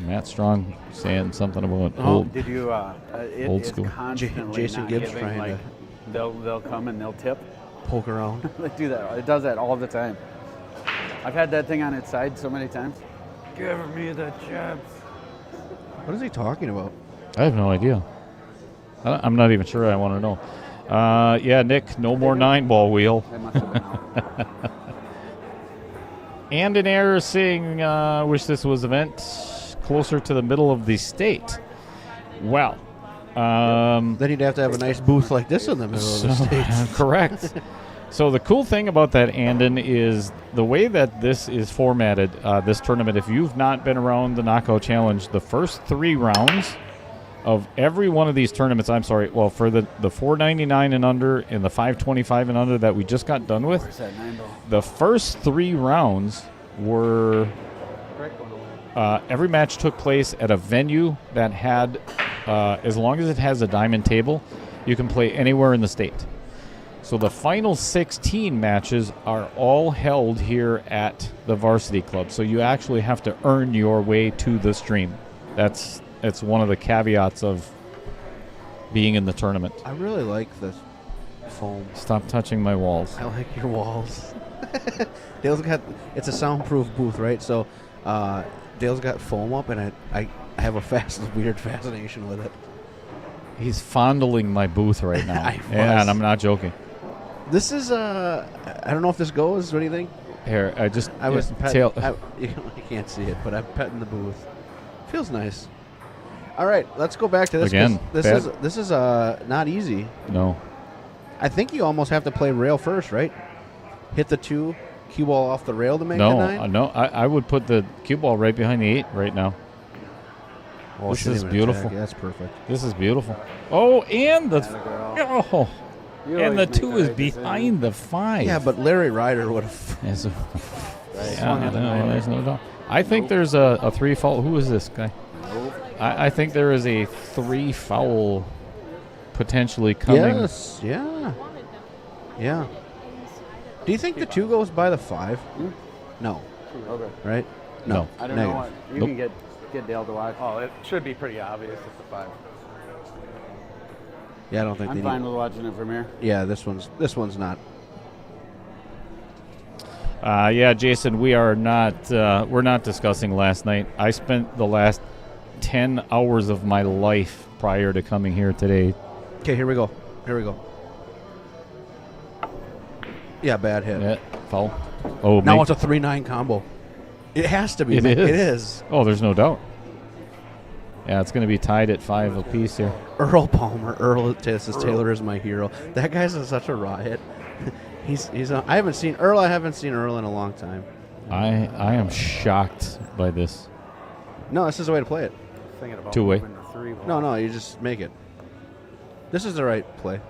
Matt Strong saying something about Did you? old It's school. constantly Jason not Gibbs giving, trying like, to they'll come and they'll tip. poke around. They do that. It does that all the time. I've had that thing on its side so many times. Give me the chips. What is he talking about? I have no idea. I'm not even sure I want to know. Yeah, Nick, no more 9-ball wheel. They must have been out. And an error saying, wish this was event closer to the middle of the state. Well, Then you'd have to have a nice booth like this in the middle of the stage. correct. So the cool thing about that, Andon, is the way that this is formatted, this tournament, if you've not been around the Knockout Challenge, the first 3 rounds of every one of these tournaments, for the 499 and under and the 525 and under that we just got done with, Where's that 9-ball? the first 3 rounds were every match took place at a venue that had, as long as it has a diamond table, you can play anywhere in the state. So the final 16 matches are all held here at the Varsity Club. So you actually have to earn your way to the stream. It's one of the caveats of being in the tournament. I really like this foam. Stop touching my walls. I like your walls. Dale's got, it's a soundproof booth, right? So Dale's got foam up, and I have a weird fascination with it. He's fondling my booth right now. I was. Yeah, and I'm not joking. This is, I don't know if this goes. What do you think? Here, I was petting. tail. You can't see it, but I'm petting the booth. Feels nice. All right, let's go back to this. Again, This is not easy. No. I think you almost have to play rail first, right? Hit the 2, cue ball off the rail to make the 9? No. I would put the cue ball right behind the 8 right now. Oh, This shouldn't is even beautiful. attack. That's perfect. This is beautiful. Oh, and the Atta oh, You and the always make 2 the is right behind the 5. Yeah, but Larry Ryder would have. Yes. Right. Yeah, there's no doubt. I think there's a 3 foul. Who is this guy? I think there is a 3 foul potentially coming. Yes, yeah. Yeah. Do you think the 2 goes by the 5? No. Okay. Right? No. I don't Negative. know what. You Nope. can get Dale to watch. Oh, it should be pretty obvious it's a 5. Yeah, I don't think I'm they fine need. with watching it from here. Yeah, this one's not. Yeah, Jason, we're not discussing last night. I spent the last 10 hours of my life prior to coming here today. Okay, here we go. Yeah, bad hit. Yeah, foul. Oh, Now make- it's a 3-9 combo. It has to be. It man. is. It is. Oh, there's no doubt. Yeah, it's going to be tied at 5 apiece here. Earl Palmer. Says Taylor is my hero. That guy's such a riot. he's. I haven't seen Earl in a long time. I am shocked by this. No, this is the way to play it. Thinking about Two-way. moving the 3 ball. No, you just make it. This is the right play.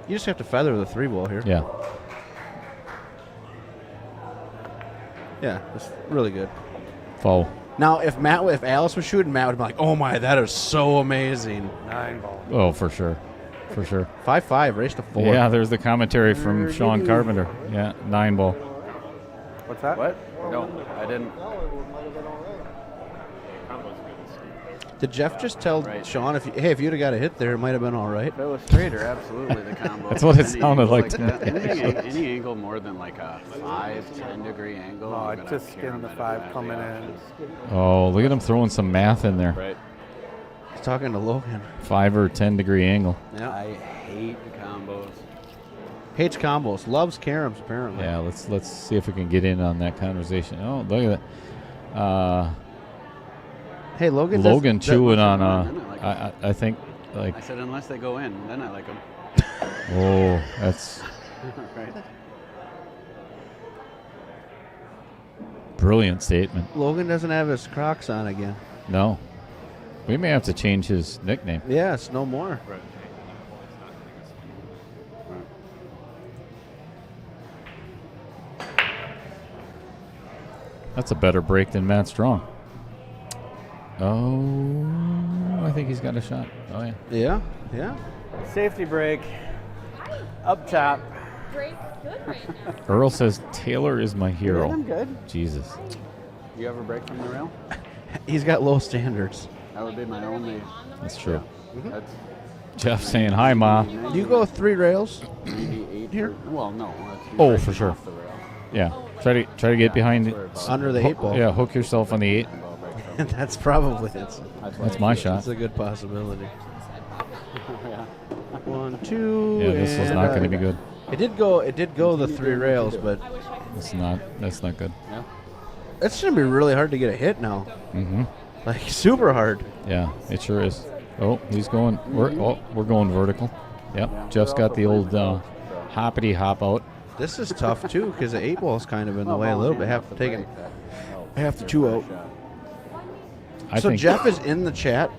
You just have to feather the 3 ball here. Yeah. Yeah, it's really good. Foul. Now, if Alice was shooting, Matt would be like, "Oh my, that is so amazing." 9 ball. Oh, for sure. For sure. 5-5, race to 4. Yeah, there's the commentary from Sean Carpenter. Yeah, 9 ball. What's that? What? No, I didn't. Did Jeff just tell Right. Sean if you'd have got a hit there, it might have been all right? If it was straighter, absolutely the combo. That's what it Any sounded angle like to that, me. any angle more than like a 10 degree angle. No, I'm I gonna just care skinned the about 5 it coming in. automatically. Oh, look at him throwing some math in there. Right. He's talking to Logan. 5 or 10 degree angle. Yeah. I hate the combos. Hates combos. Loves caroms, apparently. Yeah, let's see if we can get in on that conversation. Oh, look at that. Hey, Logan. Logan chewing on. I I think like. I said unless they go in, then I like them. Oh, that's Right. brilliant statement. Logan doesn't have his Crocs on again. No, we may have to change his nickname. Yeah, it's no more. Right. That's a better break than Matt Strong. Oh, I think he's got a shot. Oh, yeah. Yeah, yeah. Safety break. Up top. Break good right now. Earl says Taylor is my hero. I'm good. Jesus. You ever break from the rail? He's got low standards. That would be my only. That's true. That's Jeff saying hi, Ma. Do you go 3 rails? 98 Here? Well, no. That's Oh, breaking for sure. off the rail. Yeah. Try to get behind it. Under the 8 ball. Yeah, hook yourself on the 8. That's probably That's my shot. That's a good possibility. Yeah. 1, 2. Yeah, this is and, not going to be good. It did go the 3 rails, but That's not good. Yeah. it's gonna be really hard to get a hit now. Mm-hmm. Like super hard. Yeah, it sure is. Oh, he's going. We're going vertical. Yep. Yeah, Jeff's they're got the also old pretty close, so. hoppity hop out. This is tough too because the 8 ball's kind of in the way a little bit. Have to take it. Half the 2 out. I So think. Jeff is in the chat.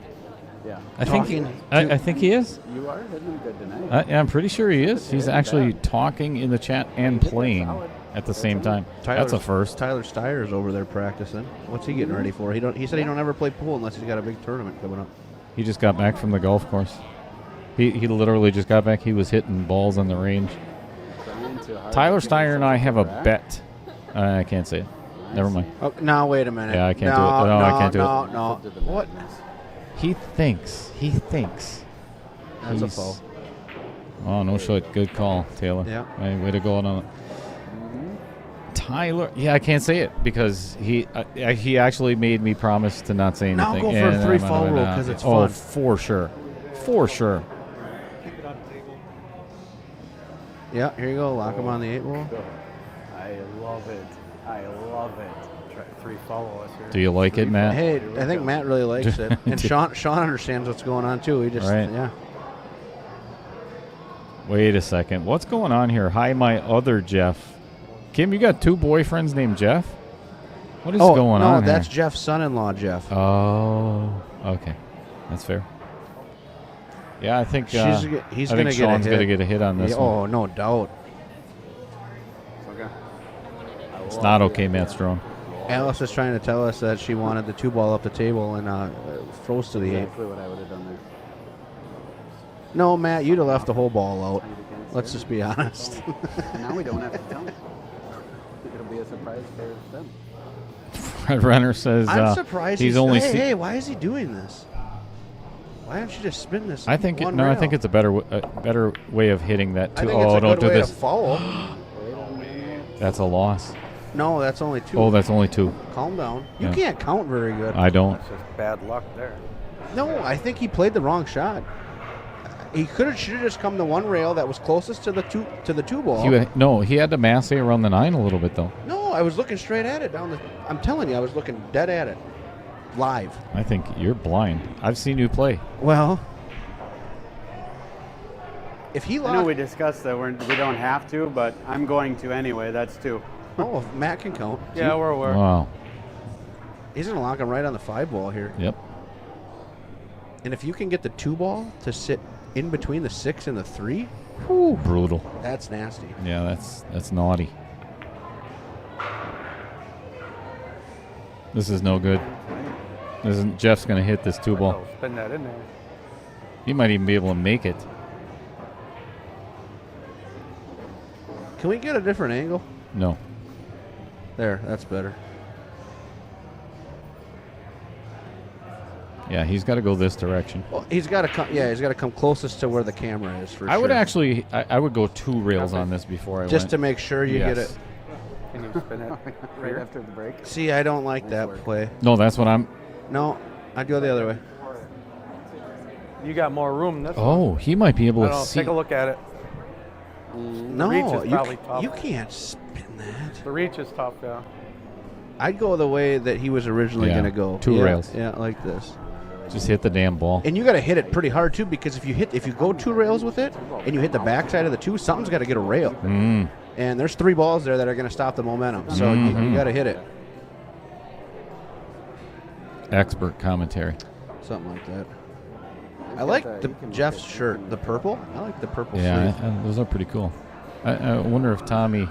Yeah. I think. talking I think he is. You are hitting good tonight. I'm pretty sure he is. He's actually talking in the chat and playing at the same time. That's a first. Tyler Steyer's over there practicing. What's he getting ready for? He said he don't ever play pool unless he's got a big tournament coming up. He just got back from the golf course. He literally just got back. He was hitting balls on the range. Tyler Steyer and I have a bet. I can't say it. Never mind. Oh, now wait a minute. Yeah, I can't do it. No, I can't do it. No. What? He thinks. That's a foul. Oh, no shot. Good call, Taylor. Yeah. Hey, way to go on it. Tyler. Yeah, I can't say it because he actually made me promise to not say Now anything. go for a And 3 I'm fall gonna rule not. 'cause it's Oh, fun. for sure. For sure. Yeah, here you go. Lock him on the 8 ball. I love it. I love it. Try 3 follow us here. Do you like it, Matt? Hey, I think Matt really likes it, and Sean understands what's going on too. He just Right. yeah. Wait a second. What's going on here? Hi, my other Jeff. Kim, you got 2 boyfriends named Jeff? What is going on No, that's here? Jeff's son-in-law, Jeff. Oh, okay. That's fair. Yeah, I think He's I gonna think get Sean's a going to hit. get a hit on this Yeah, one. oh, no doubt. Okay. It's not okay, Matt Strong. Alice is trying to tell us that she wanted the 2 ball up the table and froze to the 8. Exactly what I would have done there. No, Matt, you'd have left the whole ball out. Let's just be honest. Now we don't have to tell them. It'll be a surprise for them. Fred Renner says I'm surprised he's only. Hey, why is he doing this? Why don't you just spin this? I think one I rail? think it's a better way of hitting that. I Too. think Oh, it's a don't good do way this. to foul. That's a loss. No, that's only 2. Oh, that's only 2. Calm down. You Yeah. can't count very good. I don't. That's just bad luck there. No, I think he played the wrong shot. He should have just come to one rail that was closest to the two ball. He had to massey around the 9 a little bit though. No, I was looking straight at it down the. I'm telling you, I was looking dead at it, live. I think you're blind. I've seen you play. Well, if he I know lost, we discussed that we don't have to, but I'm going to anyway. That's 2. oh, if Matt can count. Yeah, we're aware. Wow. He's gonna lock him right on the 5 ball here. Yep. And if you can get the 2 ball to sit in between the 6 and the 3, Whew, brutal. that's nasty. Yeah, that's naughty. This is no good. Jeff's gonna hit this 2 ball. Oh, spin that in there. He might even be able to make it. Can we get a different angle? No. There, that's better. Yeah, he's got to go this direction. Well, he's got to come. Yeah, he's got to come closest to where the camera is for I sure. would actually, I would go 2 rails on this before I just went. to make sure you get it. Can you spin it Right after the break. See, I don't like that work. play. No, that's what I'm. No, I'd go the other way. You got more room this one. Oh, he might be able I to don't know, see. take a look at it. No, reach is probably tough. you can't spin that. The reach is tough, yeah. I'd go the way that he was originally Yeah, going to go. 2 Yeah, rails. Yeah, like this. Just hit the damn ball. And you got to hit it pretty hard too, because if you go 2 rails with it and you hit the backside of the 2, something's got to get a rail. Mm. And there's 3 balls there that are going to stop the momentum. So you got to hit it. Expert commentary. Something like that. I like Jeff's shirt, the purple. I like the purple Yeah, sleeve. those are pretty cool. I wonder if Tommy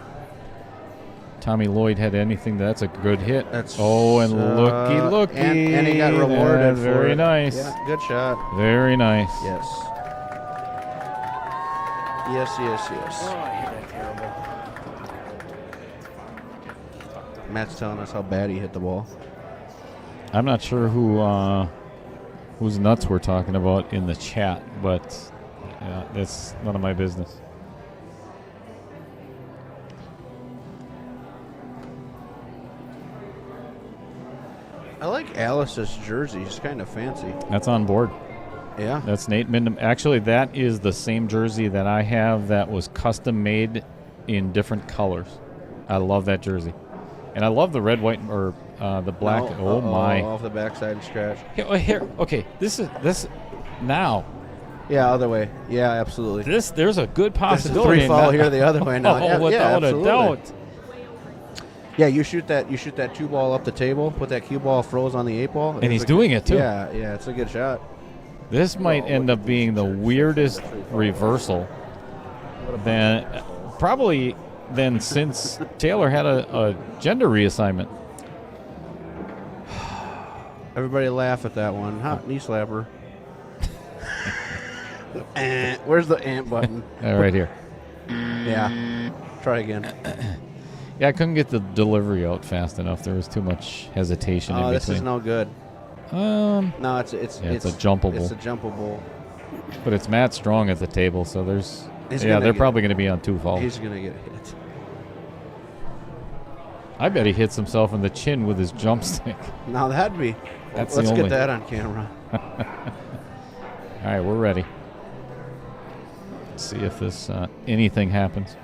Tommy Lloyd had anything. That's a good hit. That's and looky. And he got rewarded for very it. nice. Yeah, good shot. Very nice. Yes. Yes. Oh, I hit that terrible. Matt's telling us how bad he hit the ball. I'm not sure whose nuts we're talking about in the chat, but that's none of my business. I like Alice's jersey. It's kind of fancy. That's on board. Yeah. That's Nate Mindham. Actually, that is the same jersey that I have that was custom made in different colors. I love that jersey. And I love the red, white, or the black. No, my. Off the backside and scratch. Here. Okay, this now. Yeah, other way. Yeah, absolutely. There's a good There's a possibility. 3 fall here the other way now. Oh, Yeah, without a absolutely. doubt. Yeah, you shoot that 2 ball up the table, put that cue ball froze on the 8 ball. And he's doing it, too. Yeah, it's a good shot. This might end up being the weirdest reversal probably since Taylor had a gender reassignment. Everybody laugh at that one. Hot knee slapper. Where's the ant button? Right here. Yeah. Try again. Yeah, I couldn't get the delivery out fast enough. There was too much hesitation in between. This is no good. No, it's a jumpable. It's a jumpable. But it's Matt Strong at the table, so they're probably going to be on 2 falls. He's going to get hit. I bet he hits himself in the chin with his jump stick. Now that'd be. Let's get that on camera. All right, we're ready. Let's see if this anything happens.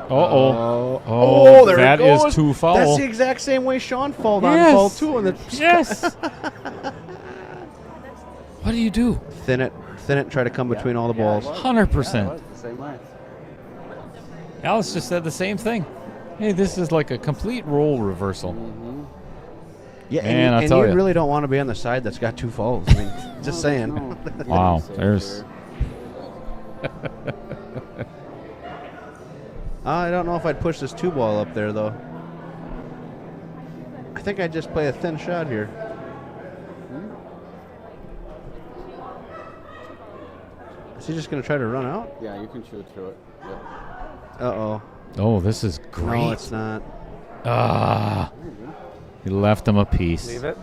There that it goes. is 2 foul. That's the exact same way Sean fouled on Yes. fall 2. Yes. What do you do? Thin it, and try to come between all the balls. 100%. The same way. Alice just said the same thing. Hey, this is like a complete role reversal. Yeah, Man, and tell you ya. really don't want to be on the side that's got 2 falls. I mean, just saying. No. Wow, there's. I don't know if I'd push this 2 ball up there, though. I think I'd just play a thin shot here. Is he just going to try to run out? Yeah, you can shoot through it. Yep. Uh-oh. Oh, this is great. No, it's not. He left him a piece. Leave it.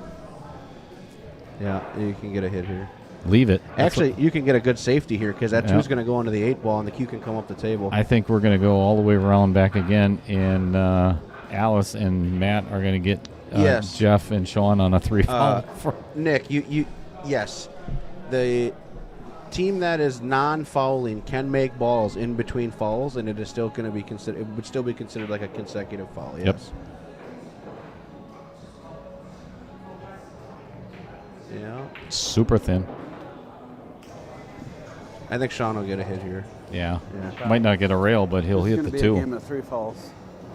Yeah, you can get a hit here. Leave it. Actually, you can get a good safety here because that Yeah. 2's going to go into the 8 ball and the cue can come up the table. I think we're going to go all the way around back again, and Alice and Matt are going to get Yes. Jeff and Sean on a 3 fall. Nick, yes. The team that is non-fouling can make balls in between fouls, and it is still going to be considered. It would still be considered like a consecutive foul. Yes. Yep. Yeah. Super thin. I think Sean will get a hit here. Yeah. Yeah. Might not get a rail, but he'll It's hit gonna the be 2. A game of 3 falls.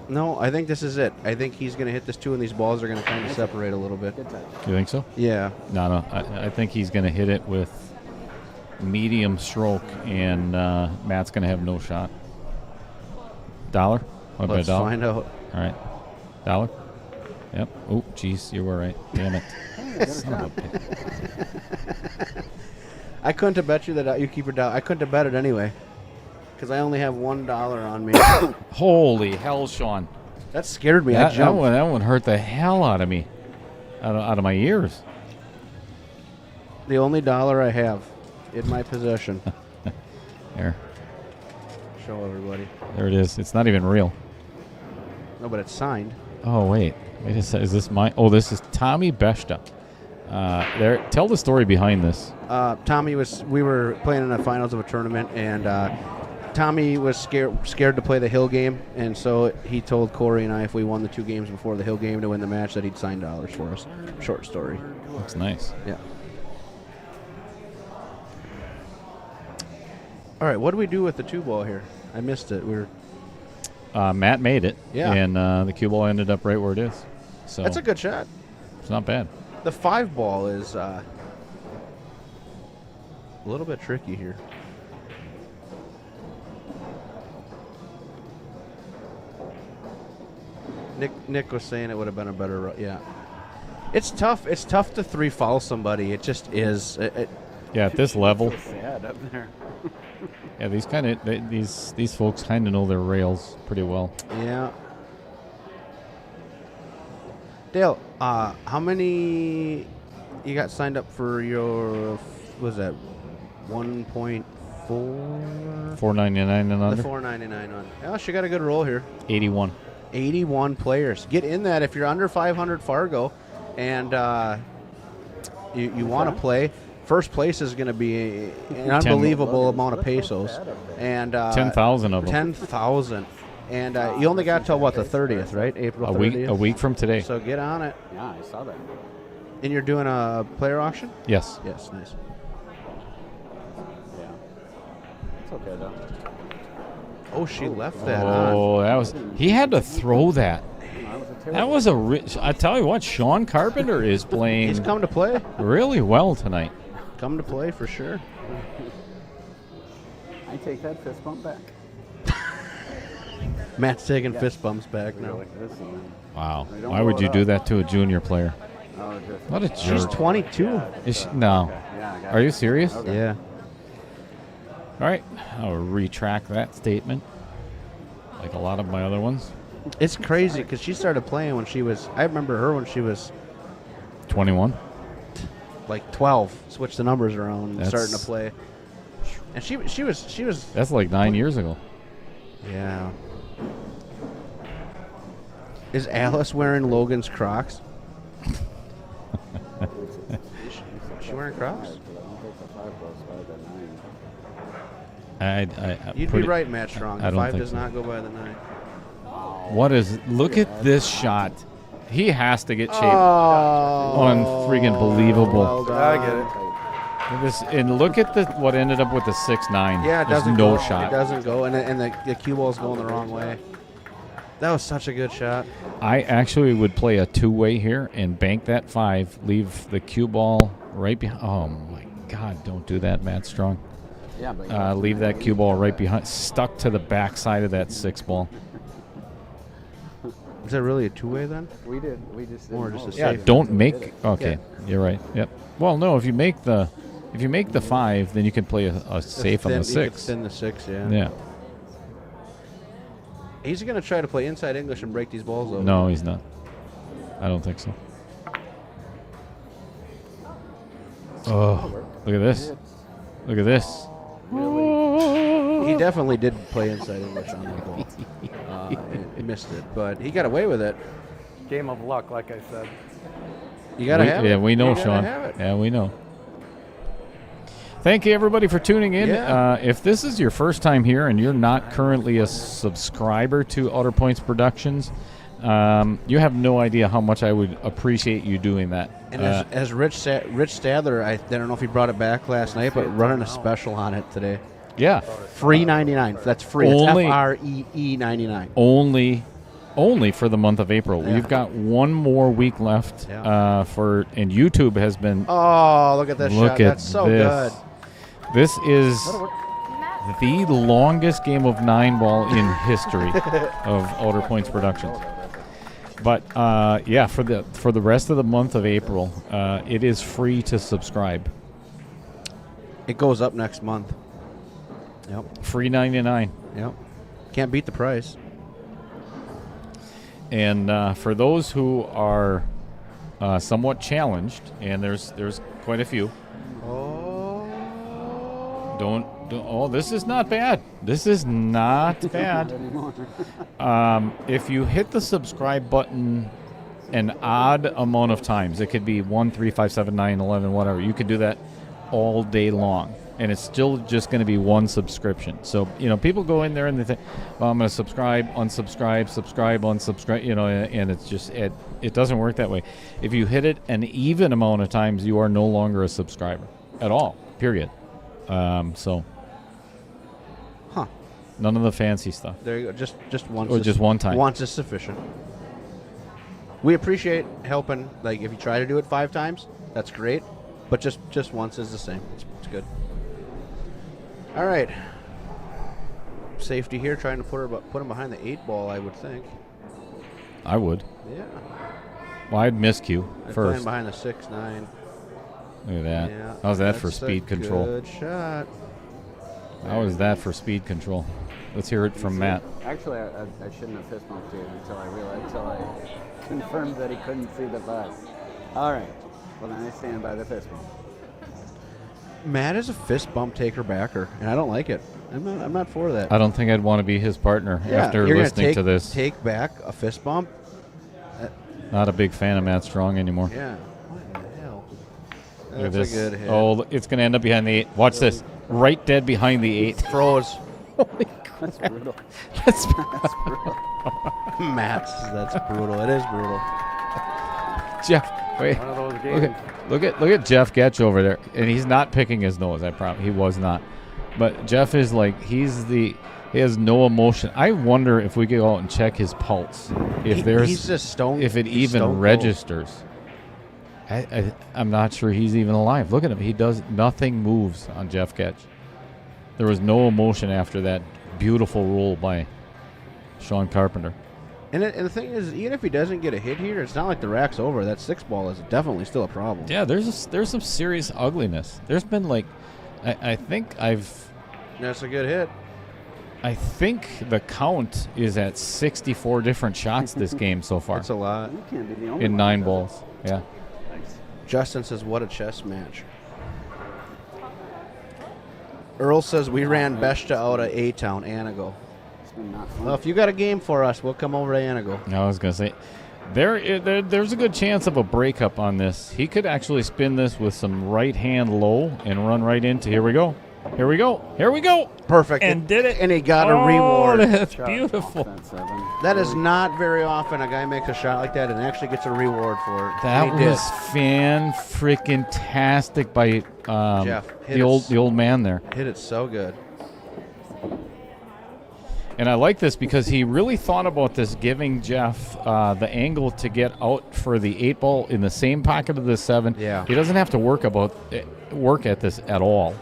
No, I think this is it. I think he's going to hit this 2, and these balls are going to kind of separate a little bit. Good touch. You think so? Yeah. No. I think he's going to hit it with medium stroke, and Matt's going to have no shot. $1? What about Let's $1? find out. All right. $1? Yep. Oh, jeez, you were right. Damn it. Son of a bitch. I couldn't have bet you that you keep it down. I couldn't have bet it anyway because I only have $1 on me. Holy hell, Sean. That scared me. I That jumped. one hurt the hell out of me. Out of my ears. The only dollar I have in my possession. There. Show everybody. There it is. It's not even real. No, but it's signed. Oh, wait a second. Is this mine? Oh, this is Tommy Beshta. Tell the story behind this. Tommy we were playing in the finals of a tournament, and Tommy was scared to play the Hill game, and so he told Corey and I if we won the 2 games before the Hill game to win the match that he'd sign dollars for us. Short story. Looks nice. Yeah. All right, what do we do with the 2 ball here? I missed it. Matt made it. Yeah. And the cue ball ended up right where it is. So That's a good shot. It's not bad. The 5 ball is a little bit tricky here. Nick was saying it would have been a better. Yeah. It's tough. It's tough to 3-foul somebody. It just is. Yeah, at this level. So sad up there. Yeah, these folks kind of know their rails pretty well. Yeah. Dale, how many you got signed up for your? Was that 1.4? 499 and under. The 499 on. Oh, she got a good roll here. 81. 81 players. Get in that if you're under 500 Fargo, and you want to play. First place is going to be an unbelievable amount of pesos, and 10,000 of them. 10,000, and you only got till what, the 30th, right? April 30th. A week from today. So get on it. Yeah, I saw that. And you're doing a player auction? Yes. Yes, nice. Yeah. It's okay though. Oh, she left that on. Oh, that was. He had to throw that. That was a. I tell you what, Sean Carpenter is playing. He's come to play. Really well tonight. Come to play for sure. I take that fist bump back. Matt's taking fist bumps back now. Really, listen, Wow. They don't Why would blow you it do up. that to a junior player? oh, just, What a She's jerk. 22. Is she, no. yeah, I got Are you it. serious? Okay. Yeah. All right. I'll retract that statement. Like a lot of my other ones. It's crazy because she started playing when she was. I remember her when she was 21. like 12. Switched the numbers around and That's- starting to play. And she was. That's like 9 years ago. Yeah. Is Alice wearing Logan's Crocs? Is she wearing Crocs? You'd be right, Matt Strong. I The don't 5 think does so. not go by the 9. What is? Look at this shot. He has to get shaped. Oh, Unfreaking believable. Well done. I get it. And look at what ended up with the 6-9. Yeah, it There's doesn't no go. shot. It doesn't go, and the cue ball's going the wrong way. That was such a good shot. I actually would play a two-way here and bank that 5, leave the cue ball right behind. Oh, my God, don't do that, Matt Strong. Yeah, but Leave that cue ball right behind, stuck to the back side of that 6 ball. Is that really a two-way then? we did. We just Or didn't just a know. safe? Don't make. Okay, you're right. Yep. Well, no, if you make the 5, then you can play a safe on the 6. Thin the 6, yeah. Yeah. He's going to try to play inside English and break these balls over. No, he's not. I don't think so. Oh, look at this. Look at this. He definitely did play inside English on that ball. He missed it, but he got away with it. Game of luck, like I said. You got to have it. Yeah, we know, You gotta Sean. have it. Yeah, we know. Thank you, everybody, for tuning in. Yeah. If this is your first time here and you're not currently a subscriber to Outer Points Productions, you have no idea how much I would appreciate you doing that. And as Rich Stadler, I don't know if he brought it back last night, but running a special on it today. Yeah. Free 99. That's free. Only- It's FREE 99. Only for the month of April. Yeah. We've got one more week left. Yeah. And YouTube has been. Oh, look at that Look shot. at That's so this. good. This is the longest game of 9-ball in history of Outer Points Productions. But yeah, for the rest of the month of April, it is free to subscribe. It goes up next month. Yep. Free 99. Yep. Can't beat the price. And for those who are somewhat challenged, and there's quite a few. Don't. Oh, this is not bad. This is not bad. If you hit the subscribe button an odd amount of times, it could be 1, 3, 5, 7, 9, 11, whatever. You could do that all day long, and it's still just going to be one subscription. So people go in there and they think, "Well, I'm going to subscribe, unsubscribe, subscribe, unsubscribe." And it's just it doesn't work that way. If you hit it an even amount of times, you are no longer a subscriber at all. Period. Huh. None of the fancy stuff. There you go. Just once. Or is- just one time. Once is sufficient. We appreciate helping. Like if you try to do it 5 times, that's great. But just once is the same. It's good. All right. Safety here, trying to put him behind the 8 ball, I would think. I would. Yeah. Well, I'd miscue I'd first. find behind the 6-9. Look at that. Yeah. How's that for That's a speed control? Good shot. How is that for speed control? Let's hear it from Matt. Actually, I shouldn't have fist bumped you until I confirmed that he couldn't see the putt. All right. Well, then I stand by the fist bump. Matt is a fist bump taker backer, and I don't like it. I'm not for that. I don't think I'd want to be his partner after you're gonna listening to this. Take back a fist bump. Not a big fan of Matt Strong anymore. Yeah. What in the hell? Look at That's this. a good hit. Oh, it's going to end up behind the 8. Watch this. Right dead behind the 8. Froze. That's brutal. That's brutal. Matt, that's brutal. It is brutal. Jeff. Wait. One of those games. Look at Jeff Goetsch over there, and he's not picking his nose. I promise, he was not. But Jeff is like he has no emotion. I wonder if we could go out and check his pulse, if he's just stone. if it he's even stone registers. I'm not sure he's even alive. Look at him. He does nothing moves on Jeff Goetsch. There was no emotion after that beautiful roll by Sean Carpenter. And the thing is, even if he doesn't get a hit here, it's not like the rack's over. That 6 ball is definitely still a problem. Yeah, there's some serious ugliness. There's been like, I think That's a good hit. I think the count is at 64 different shots this game so far. That's a lot. You can't be the only In one 9 that balls. does Yeah. it. Nice. Justin says, what a chess match. Earl says, we ran Beshta out of A-Town, Anago. It's been not fun. Well, if you got a game for us, we'll come over to Anago. I was going to say, there's a good chance of a breakup on this. He could actually spin this with some right hand low and run right into, here we go. Here we go. Here we go. Perfect. And did it. And he got a Oh, reward. that's Shot beautiful. off that 7. That is not very often a guy makes a shot like that and actually gets a reward for it. That And he was fan-freaking-tastic by Jeff, hit the old man there. did. Hit it so good. And I like this because he really thought about this, giving Jeff the angle to get out for the 8 ball in the same pocket of the 7. Yeah. He doesn't have to work at this at all.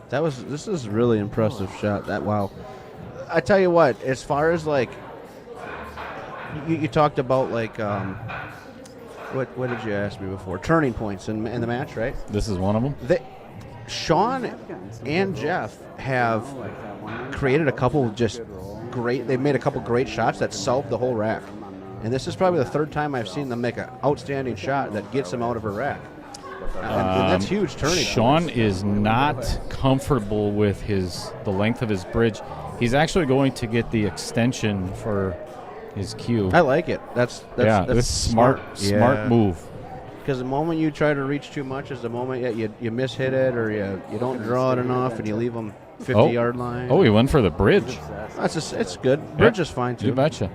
This is a really impressive shot. Wow. I tell you what, as far as like you talked about like what did you ask me before? Turning points in the match, right? This is one of them. Sean and Jeff have created a couple just great. They've made a couple great shots that solved the whole rack. And this is probably the 3rd time I've seen them make an outstanding shot that gets them out of a rack. And that's huge turning. Sean is not comfortable with the length of his bridge. He's actually going to get the extension for his cue. I like it. That's smart move. Because the moment you try to reach too much is the moment you mishit it or you don't draw it enough and you leave them 50-yard line. Oh, he went for the bridge. It's good. Bridge is fine too. You betcha.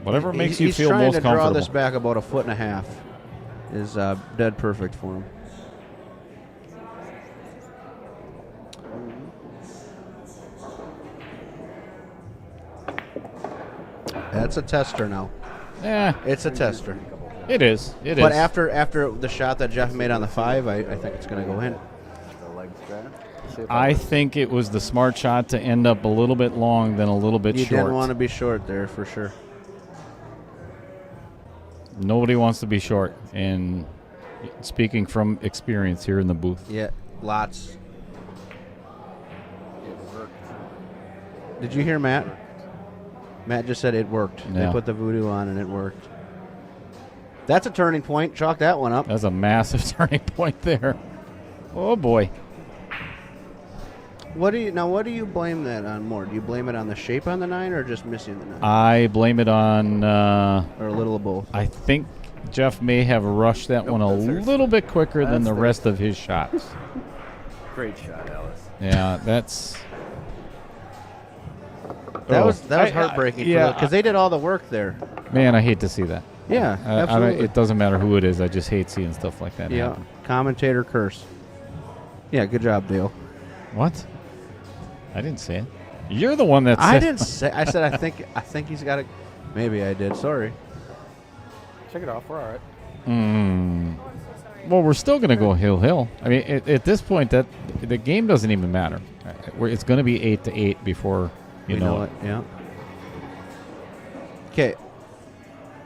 Whatever makes you feel most comfortable. He's trying to draw this comfortable. back about 1.5 foot is dead perfect for him. That's a tester now. Yeah, It's a tester. it is. It But is. after the shot that Jeff made on the 5, I think it's going to go in. The leg strap. See if I that think it was the smart shot to end up a little bit long than a little bit You short. didn't want to be short there for sure. Nobody wants to be short. And speaking from experience here in the booth. Yeah, lots. Did you hear Matt? Matt just said it worked. Yeah. They put the voodoo on and it worked. That's a turning point. Chalk that one up. That's a massive turning point there. Oh, boy. What do you blame that on more? Do you blame it on the shape on the 9 or just missing the 9? I blame it on, or a little of both? I think Jeff may have rushed that one a little bit quicker than the rest of his shots. Great shot, Alice. Yeah, that's... That was heartbreaking because they did all the work there. Man, I hate to see that. Yeah, absolutely. It doesn't matter who it is. I just hate seeing stuff like that Yeah, happen. commentator curse. Yeah, good job, Dale. What? I didn't say it. You're the one that said I didn't say. I said I think he's got a. Maybe I did. Sorry. Check it off. We're all right. Well, we're still going to go hill. I mean, at this point, that the game doesn't even matter. It's going to be 8-8 before you know it. Yeah. Okay.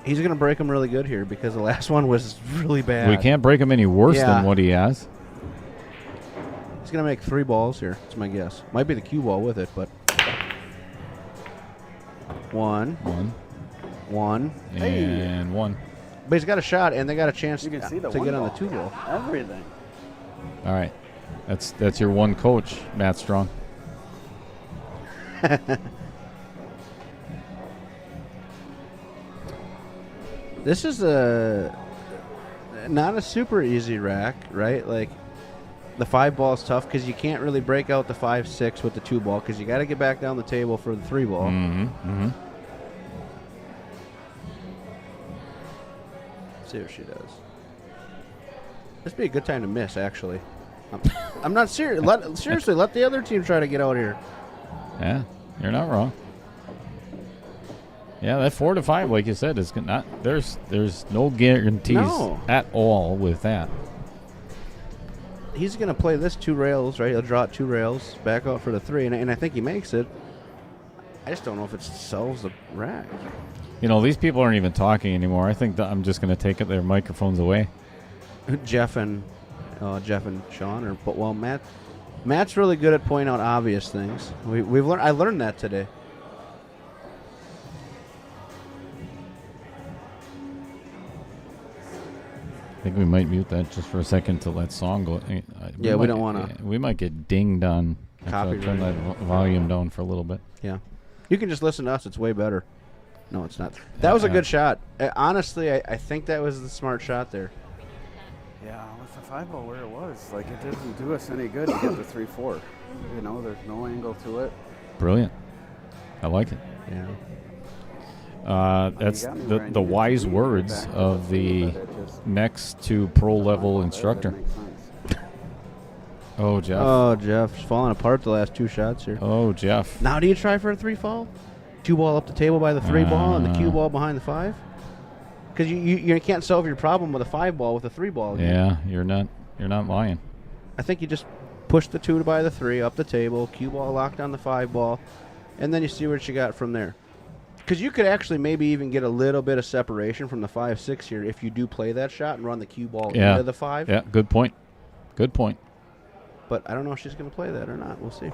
He's going to break him really good here because the last one was really bad. We can't break him any worse than what he has. He's going to make 3 balls here. That's my guess. Might be the cue ball with it, but 1, and 1. But he's got a shot, and they got a chance You can see the to one get on the ball. 2 ball. Everything. All right, that's your one coach, Matt Strong. This is not a super easy rack, right? Like the 5 ball is tough because you can't really break out the 5-6 with the 2 ball because you got to get back down the table for the 3 ball. See what she does. This would be a good time to miss, actually. I'm not serious. Seriously, let the other team try to get out here. Yeah, you're not wrong. Yeah, that 4 to 5, like you said, is not. There's no guarantees at all with that. He's going to play this 2 rails, right? He'll draw 2 rails, back out for the 3, and I think he makes it. I just don't know if it solves the rack. You know, these people aren't even talking anymore. I think that I'm just going to take their microphones away. Jeff and Sean Matt's really good at pointing out obvious things. We've learned. I learned that today. I think we might mute that just for a second to let song go. Yeah, we don't want to. We might get dinged on. Copyright. Turn that volume down for a little bit. Yeah, you can just listen to us. It's way better. No, it's not. That was a good shot. Honestly, I think that was the smart shot there. Yeah, with the 5 ball where it was, like it doesn't do us any good to get the 3-4. You know, there's no angle to it. Brilliant. I like it. Yeah. That's the wise words of the next to pro level instructor. Oh, Jeff. Oh, Jeff's falling apart the last 2 shots here. Oh, Jeff. Now do you try for a 3 fall? 2 ball up the table by the 3 ball and the cue ball behind the 5? Because you can't solve your problem with a 5 ball with a 3 ball again. Yeah, you're not lying. I think you just push the 2 by the 3 up the table, cue ball locked on the 5 ball, and then you see what you got from there. Because you could actually maybe even get a little bit of separation from the 5-6 here if you do play that shot and run the cue ball into the 5. Yeah, good point. Good point. But I don't know if she's going to play that or not. We'll see.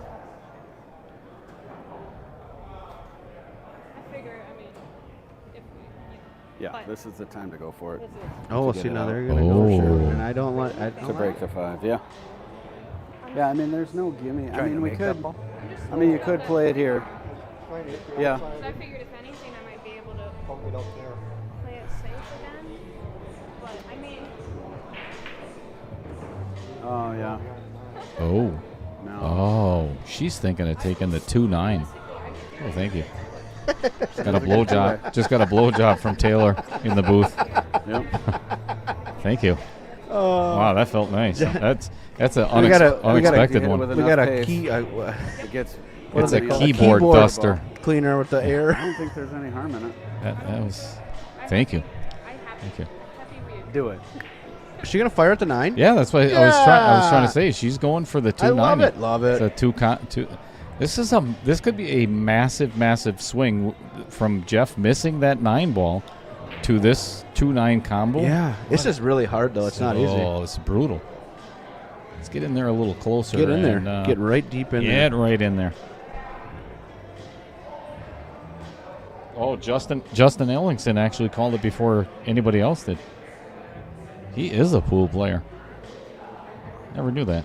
Yeah, this is the time to go for it. Oh, we'll see now. They're going to go sure. And I don't like to break the 5. Yeah. Yeah, I mean, there's no gimme. I mean, we could. I mean, you could play it here. Yeah. So I figured if anything, I might be able to play it safe again. But I mean. Oh yeah. Oh. No. Oh, she's thinking of taking the 2-9. Oh, thank you. Just got a blowjob. Just got a blowjob from Taylor in the booth. Yep. Thank you. Wow, that felt nice. That's an unexpected one. We got a key. It's a keyboard duster cleaner with the air. I don't think there's any harm in it. That was. Thank you. Thank you. Do it. Is she gonna fire at the 9? Yeah, that's what I was trying to say. She's going for the 2-9. I love it. Love it. The two. This could be a massive swing from Jeff missing that 9 ball to this 2-9 combo. Yeah, this is really hard though. It's not easy. Oh, it's brutal. Let's get in there a little closer. Get in there. Get right deep in there. Get right in there. Oh, Justin Ellingson actually called it before anybody else did. He is a pool player. Never knew that.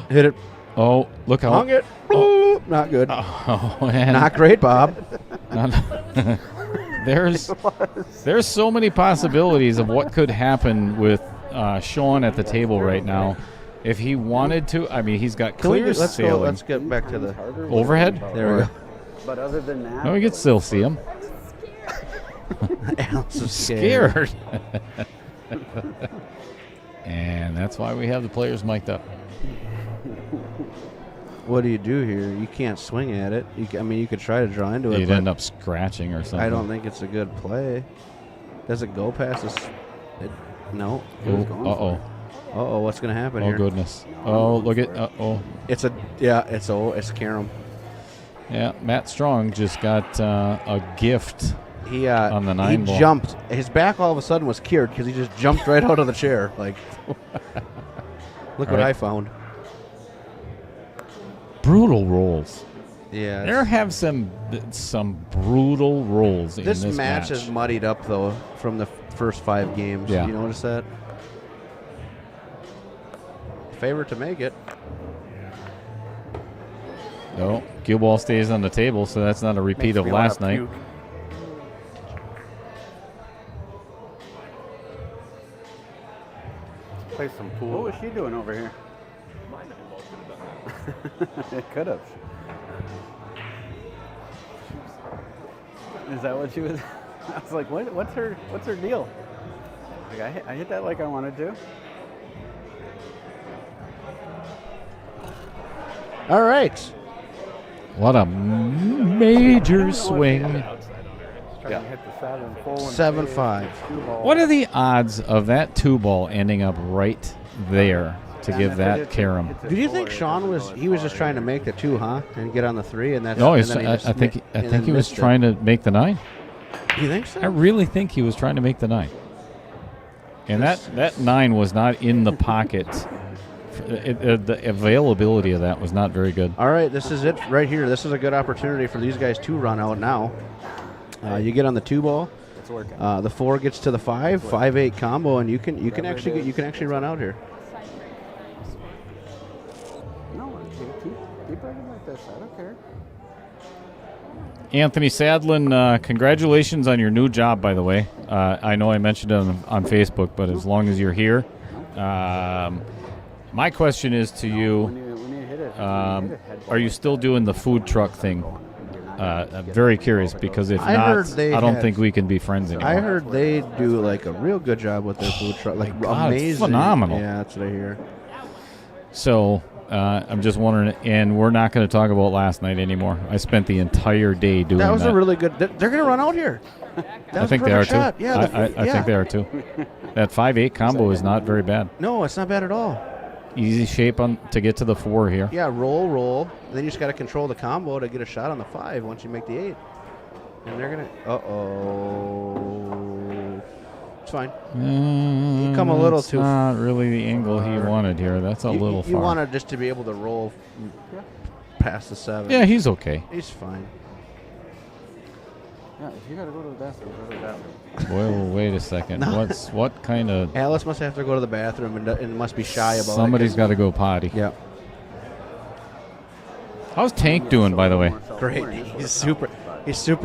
Hit it. Oh, look how. Hung it. Oh. Not good. Oh, man. Not great, Bob. There's so many possibilities of what could happen with Sean at the table right now. If he wanted to, I mean, he's got clear sailing. Let's get back to the overhead. There we go. But other than that, no, we could still see him. Allison's scared. And that's why we have the players mic'd up. What do you do here? You can't swing at it. You could try to draw into it. You'd end up scratching or something. I don't think it's a good play. Does it go past this? No. Uh-oh, what's going to happen Oh, here? goodness. Oh, look at, It's carom. Yeah, Matt Strong just got a gift He on the 9 ball. He jumped. His back all of a sudden was cured because he just jumped right out of the chair. Like, look what right. I found. Brutal rolls. Yeah. There have some brutal rolls in this match is muddied up, though, from the first 5 games. Yeah. You notice that? Favorite to make it. No, cue ball stays on the table, so that's not a repeat of last night. Puke. Play some pool. What was she doing over here? It could have. Is that what she was? I was like, what's her deal? Like I hit that like I wanted to. All right. What a major swing. Trying to hit the 7 full and 7-5. What are the odds of that 2 ball ending up right there to give that carom? Do you think Sean was just trying to make the 2, huh? And get on the 3 and that's No, and then he I just think and then he was missed it. trying to make the 9. You think so? I really think he was trying to make the 9. And that 9 was not in the pocket. The availability of that was not very good. All right, this is it right here. This is a good opportunity for these guys to run out now. You get on the 2 ball. It's working. The 4 gets to the 5, 5-8 combo, and you can actually run out here. No, keep running like this. I don't care. Anthony Sadlin, congratulations on your new job, by the way. I know I mentioned it on Facebook, but as long as you're here, my question is to you, When you hit it, are you still doing the food truck thing? I'm very curious because if I not, heard they I don't had- think we can be friends anymore. I heard they do like a real good job with their food truck, like God, it's amazing, phenomenal. Yeah, that's what I hear. So I'm just wondering, and we're not going to talk about last night anymore. I spent the entire day doing that. That was a really good. They're going to run out here. I think they are too. shot. Yeah, I think they are too. That 5-8 combo is not very bad. No, it's not bad at all. Easy shape to get to the 4 here. Yeah, roll. And then you just got to control the combo to get a shot on the 5 once you make the 8. And they're going to. It's fine. You come a little It's too. not really the angle he wanted here. That's a little far. You wanted just to be able to roll past the 7. Yeah, he's okay. He's fine. Yeah, if you gotta go to the bathroom, go to the bathroom. Well, wait a second. No. What kind of? Alice must have to go to the bathroom and must be shy about it. Somebody's got to go potty. Yeah. How's Tank doing, by the way? Great. He's super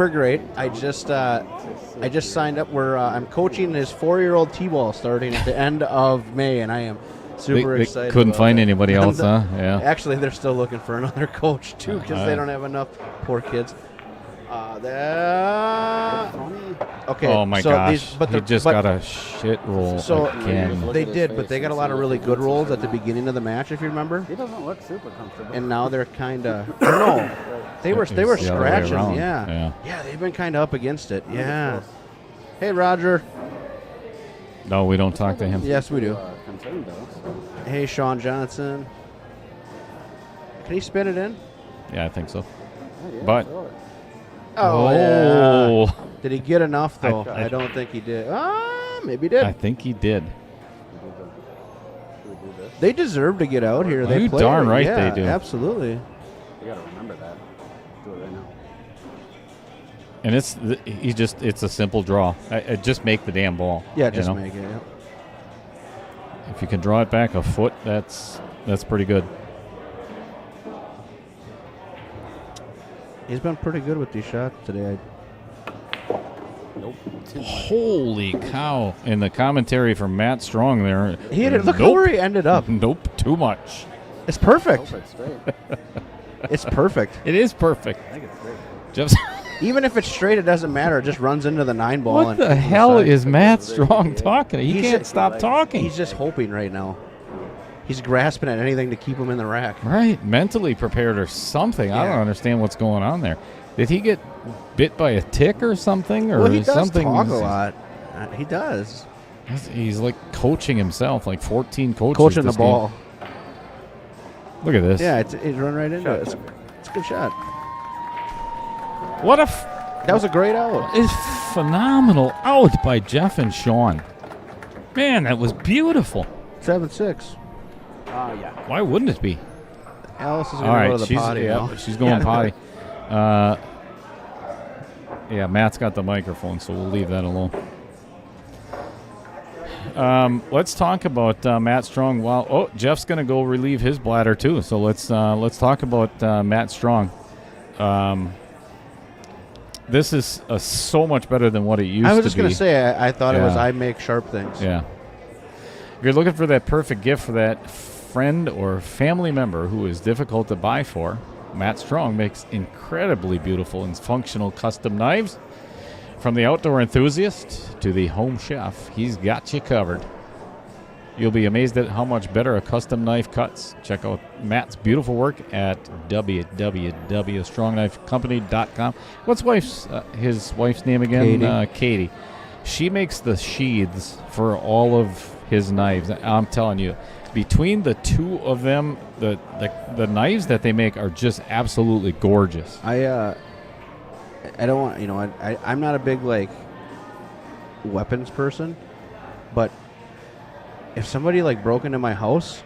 great. I just signed up. I'm coaching his 4-year-old T-ball starting at the end of May, and I am super They excited. couldn't about find that. anybody else, huh? Yeah. Actually, they're still looking for another coach too because they don't have enough. Poor kids. Okay. Oh my so gosh! He just got a shit roll again. They did, but they got a lot of really good rolls at the beginning of the match, if you remember. He doesn't look super comfortable. And now they're kind of no. They were It's the other way scratching. around. Yeah. They've been kind of up against it. Yeah. Hey, Roger. No, we don't talk to him. Yes, we do. Concerned though. Hey, Sean Johnson. Can he spin it in? Yeah, I think so. Yeah, But throw it. oh, Yeah. Did he get enough though? I- I don't think he did. Maybe he did. I think he did. Should we do this? They deserve to get out here. They You play darn it. right Yeah, they do. Absolutely. You gotta remember that. Do it right now. And it's a simple draw. I just make the damn ball. Yeah, you just know? make it. Yeah. If you can draw it back a foot, that's pretty good. He's been pretty good with these shots today. Nope. Holy cow! And the commentary from Matt Strong there. He hit it. Look Nope. where he ended up. Nope, too much. It's perfect. Hope it's straight. It's perfect. It is perfect. I think it's straight. Just Even if it's straight, it doesn't matter. It just runs into the 9 ball. what and the to hell side. is Matt Strong talking? He He's can't just- stop talking. He's just hoping right now. He's grasping at anything to keep him in the rack. Right, mentally prepared or something. I Yeah. don't understand what's going on there. Did he get bit by a tick or something, or Well, he does something? talk a lot. He does. He's like coaching himself, like 14 coaches. Coaching the this game. ball. Look at this. Yeah, it's run right into it. It's a good shot. What a That was a great out. It's phenomenal out by Jeff and Sean. Man, that was beautiful. 7-6. Yeah. Why wouldn't it be? Alice is All going to right, go to the potty now. she's going potty. Yeah, Matt's got the microphone, so we'll leave that alone. Let's talk about Matt Strong. Well, Jeff's going to go relieve his bladder too. So let's talk about Matt Strong. This is so much better than what it used to be. I was just going to say, I thought it was I make sharp things. Yeah. If you're looking for that perfect gift for that friend or family member who is difficult to buy for, Matt Strong makes incredibly beautiful and functional custom knives. From the outdoor enthusiast to the home chef, he's got you covered. You'll be amazed at how much better a custom knife cuts. Check out Matt's beautiful work at www.strongnifecompany.com. What's his wife's name again? Katie. She makes the sheaths for all of his knives. I'm telling you, between the two of them, the knives that they make are just absolutely gorgeous. I don't want, I'm not a big weapons person, but if somebody broke into my house,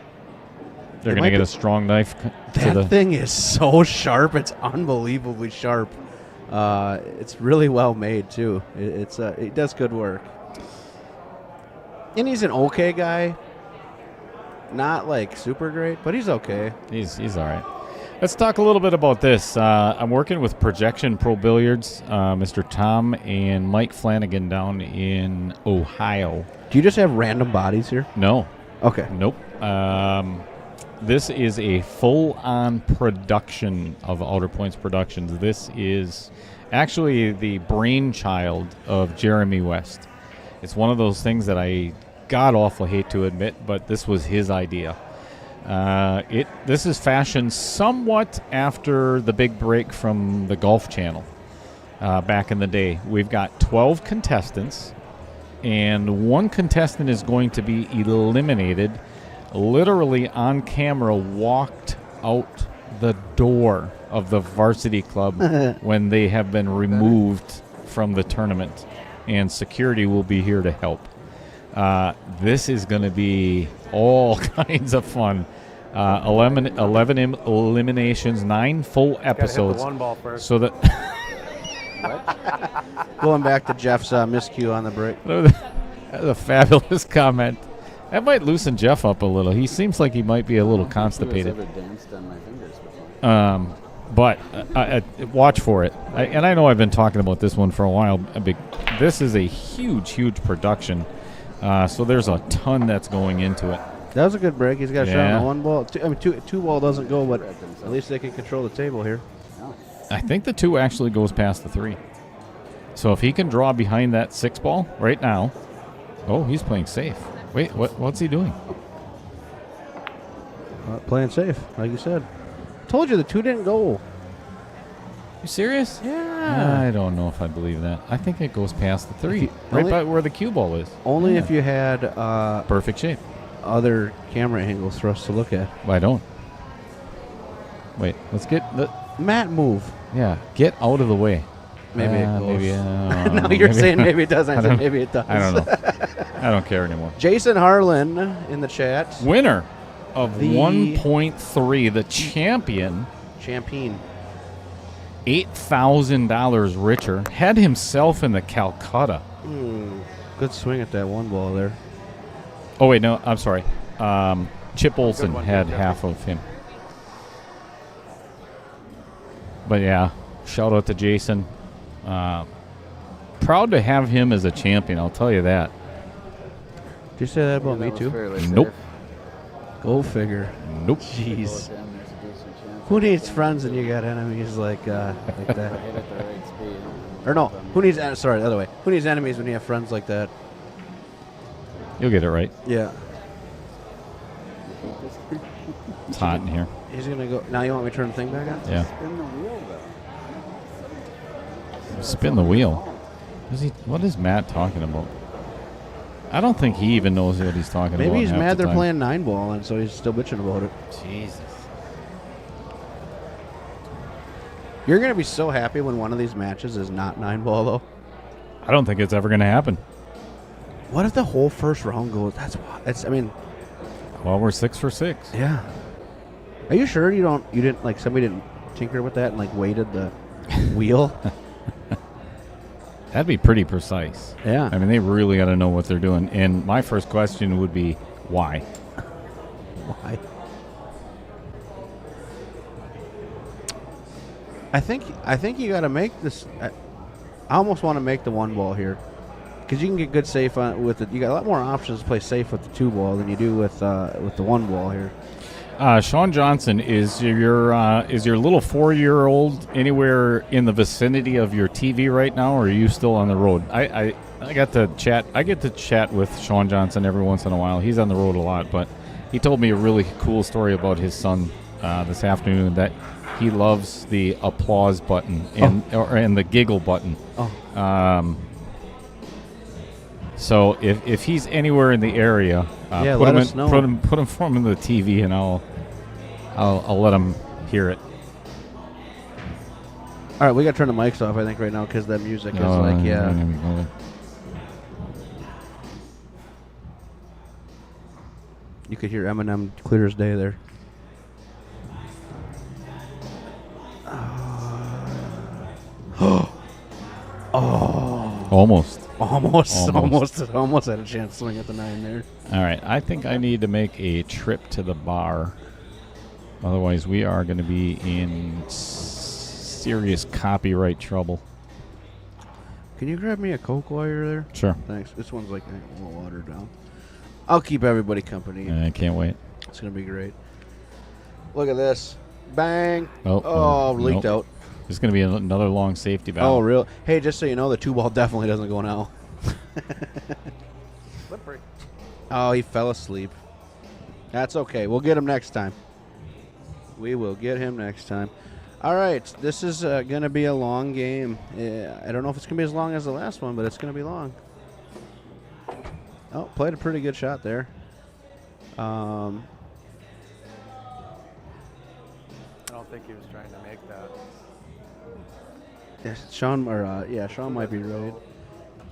they're going to get a strong knife. That thing is so sharp. It's unbelievably sharp. It's really well made too. It does good work. And he's an okay guy. Not super great, but he's okay. He's all right. Let's talk a little bit about this. I'm working with Projection Pro Billiards, Mr. Tom and Mike Flanagan down in Ohio. Do you just have random bodies here? No. Okay. Nope. This is a full-on production of Outer Points Productions. This is actually the brainchild of Jeremy West. It's one of those things that I god-awful hate to admit, but this was his idea. This is fashioned somewhat after the big break from the Golf Channel back in the day. We've got 12 contestants, and one contestant is going to be eliminated, literally on camera, walked out the door of the varsity club when they have been removed from the tournament, and security will be here to help. This is going to be all kinds of fun. 11 eliminations, 9 full episodes. Hit the one ball first. So that Going back to Jeff's miscue on the break. That's a fabulous comment. That might loosen Jeff up a little. He seems like he might be a little constipated. Ever danced on my fingers before. But watch for it. I know I've been talking about this one for a while. This is a huge, huge production. So there's a ton that's going into it. That was a good break. He's got a shot on the one ball. Two ball doesn't go, but at least they can control the table here. I think the 2 actually goes past the 3. So if he can draw behind that 6 ball right now. Oh, he's playing safe. Wait, what's he doing? Playing safe, like you said. Told you the 2 didn't go. You serious? Yeah. I don't know if I believe that. I think it goes past the 3, right only- by where the cue ball is. Only if you had Perfect shape. other camera angles for us to look at. I don't. Wait, let's get the. Matt, move. Yeah, get out of the way. Maybe it goes. Maybe. No, you're saying maybe it doesn't. I said maybe it does. I don't know. I don't care anymore. Jason Harlan in the chat. Winner of The 1.3, the champion, Champagne. $8,000 richer, had himself in the Calcutta. Good swing at that one ball there. Oh, wait, no, I'm sorry. Chip Olson one, had Jeff. half of him. But yeah, shout out to Jason. Proud to have him as a champion, I'll tell you that. Did you say that about me too? Nope. Go figure. Nope. Jeez. Who needs friends and you got enemies like that? Or no, who needs? Sorry, the other way. Who needs enemies when you have friends like that? You'll get it right. Yeah. It's hot in here. He's gonna go. Now you want me to turn the thing back on? Yeah. Spin the wheel, though. Spin the wheel. What is Matt talking about? I don't think he even knows what he's talking about. Maybe he's half mad the they're time. playing 9-ball, and so he's still bitching about it. Jesus. You're going to be so happy when one of these matches is not 9-ball, though. I don't think it's ever going to happen. What if the whole first round goes? I mean, Well, we're 6 for 6. yeah. Are you sure you didn't, like, somebody didn't tinker with that and, like, weighted the wheel? That'd be pretty precise. Yeah. I mean, they really got to know what they're doing. And my first question would be, why? Why? I think you got to make this. I almost want to make the 1-ball here, because you can get good safe on with it. You got a lot more options to play safe with the 2-ball than you do with the 1-ball here. Sean Johnson, is your little 4-year-old anywhere in the vicinity of your TV right now, or are you still on the road? I got to chat. I get to chat with Sean Johnson every once in a while. He's on the road a lot, but he told me a really cool story about his son this afternoon, that he loves the applause button and the giggle button. Oh. So if he's anywhere in the area, let us know. Put him for him in the TV, and I'll let him hear it. All right, we got to turn the mics off, I think, right now, because that music is like, yeah. You could hear Eminem clear as day there. Almost Almost had a chance to swing at the 9 there. All right, I think I need to make a trip to the bar. Otherwise, we are going to be in serious copyright trouble. Can you grab me a Coke while you're there? Sure. Thanks. This one's like a little watered down. I'll keep everybody company. I can't wait. It's going to be great. Look at this. Bang. Oh, leaked out. There's going to be another long safety valve. Oh, real? Hey, just so you know, the 2-ball definitely doesn't go now. Slippery. Oh, he fell asleep. That's okay. We'll get him next time. We will get him next time. All right. This is going to be a long game. I don't know if it's going to be as long as the last one, but it's going to be long. Oh, played a pretty good shot there. I don't think he was trying to make that. Yes, Sean might be right.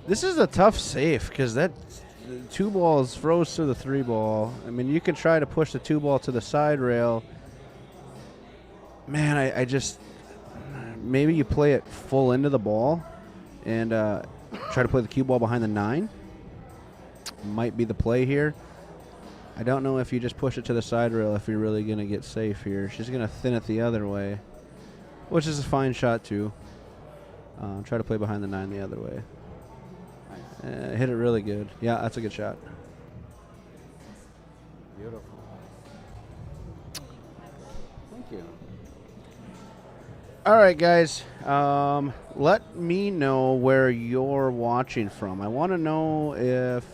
This is a tough save because that 2-ball froze to the 3-ball. I mean, you can try to push the 2-ball to the side rail. Man, I just maybe you play it full into the ball and try to play the cue ball behind the 9. Might be the play here. I don't know if you just push it to the side rail if you're really going to get safe here. She's going to thin it the other way, which is a fine shot too. Try to play behind the 9 the other way. Hit it really good. Yeah, that's a good shot. Beautiful. Thank you. All right, guys. Let me know where you're watching from. I want to know if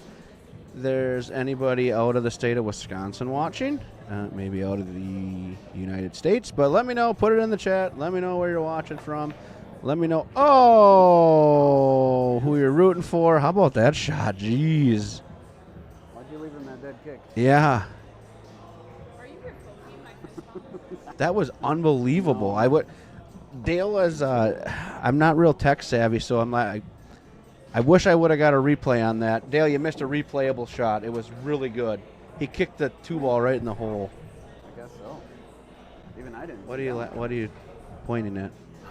there's anybody out of the state of Wisconsin watching, maybe out of the United States. But let me know. Put it in the chat. Let me know where you're watching from. Let me know. Oh, who you're rooting for. How about that shot? Jeez. Why'd you leave him that dead kick? Yeah. That was unbelievable. Dale was. I'm not real tech savvy, so I'm like. I wish I would have got a replay on that. Dale, you missed a replayable shot. It was really good. He kicked the 2-ball right in the hole. I guess so. Even I didn't. What are you pointing at?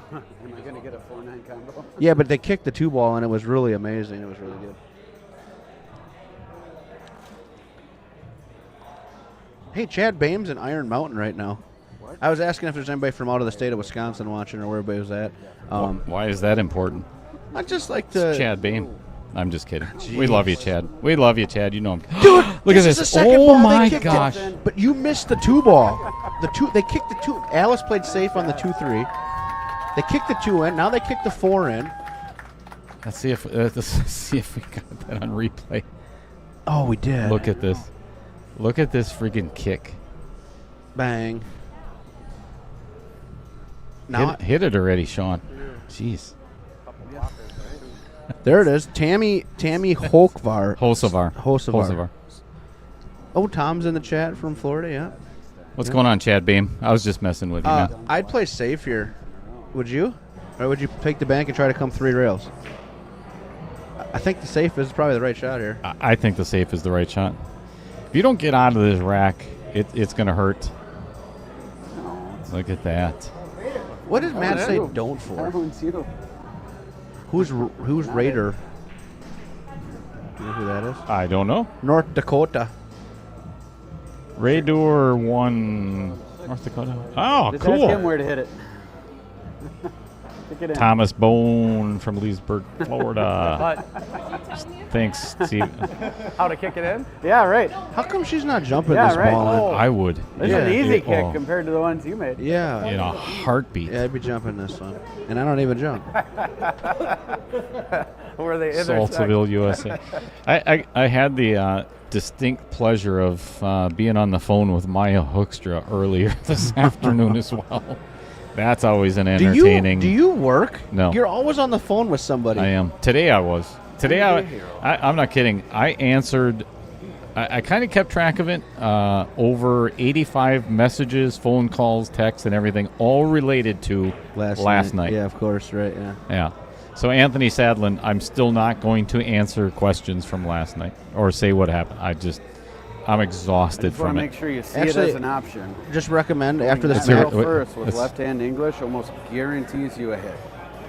Am I going to get a 4-9 combo? Yeah, but they kicked the 2-ball, and it was really amazing. It was really good. Hey, Chad Bame's in Iron Mountain right now. What? I was asking if there's anybody from out of the state of Wisconsin watching or where everybody was at. Why is that important? I'd just like to... Chad Bame. I'm just kidding. We love you, Chad. We love you, Chad. You know him. Dude, look at is this. the second Oh ball my they kicked gosh. it. But you missed the 2-ball. They kicked the 2. Alice played safe on the 2-3. They kicked the 2 in. Now they kicked the 4 in. Let's see if we got that on replay. Oh, we did. Look at this. Look at this freaking kick. Bang. Now Hit it already, Sean. Jeez. There it is. Tammy Hosevar. Hosevar. Oh, Tom's in the chat from Florida, yeah. What's going on, Chad Beam? I was just messing with you, man. I'd play safe here. Would you? Or would you take the bank and try to come 3 rails? I think the safe is probably the right shot here. I think the safe is the right shot. If you don't get out of this rack, it's going to hurt. Look at that. What did Matt say don't for? That one's you. Who's Raider? You know who that is? I don't know. North Dakota. Raider won North Dakota. Oh, Just cool. ask him where to hit it. Stick it in. Thomas Bone from Leesburg, Florida. Thanks, Steve. How to kick it in? Yeah, right. How come she's not jumping Yeah, this right. ball in? I would. This is an easy kick Oh, compared to the ones you made. Yeah. in a heartbeat. Yeah, I'd be jumping this one. And I don't even jump. Where they Saltsville, USA. I had the distinct pleasure of being on the phone with Maya Hoekstra earlier this afternoon as well. That's always an entertaining. Do you work? No. You're always on the phone with somebody. I am. Today I was. Today I'm not kidding. I answered. I kind of kept track of it. Over 85 messages, phone calls, texts, and everything, all related to last night. Yeah, of course, right, yeah. Yeah. So Anthony Sadlin, I'm still not going to answer questions from last night or say what happened. I'm exhausted Just want from to it. make sure you see Actually, it as an option. Just recommend after this Let's hear match, it. First with Let's- left-hand English almost guarantees you a hit.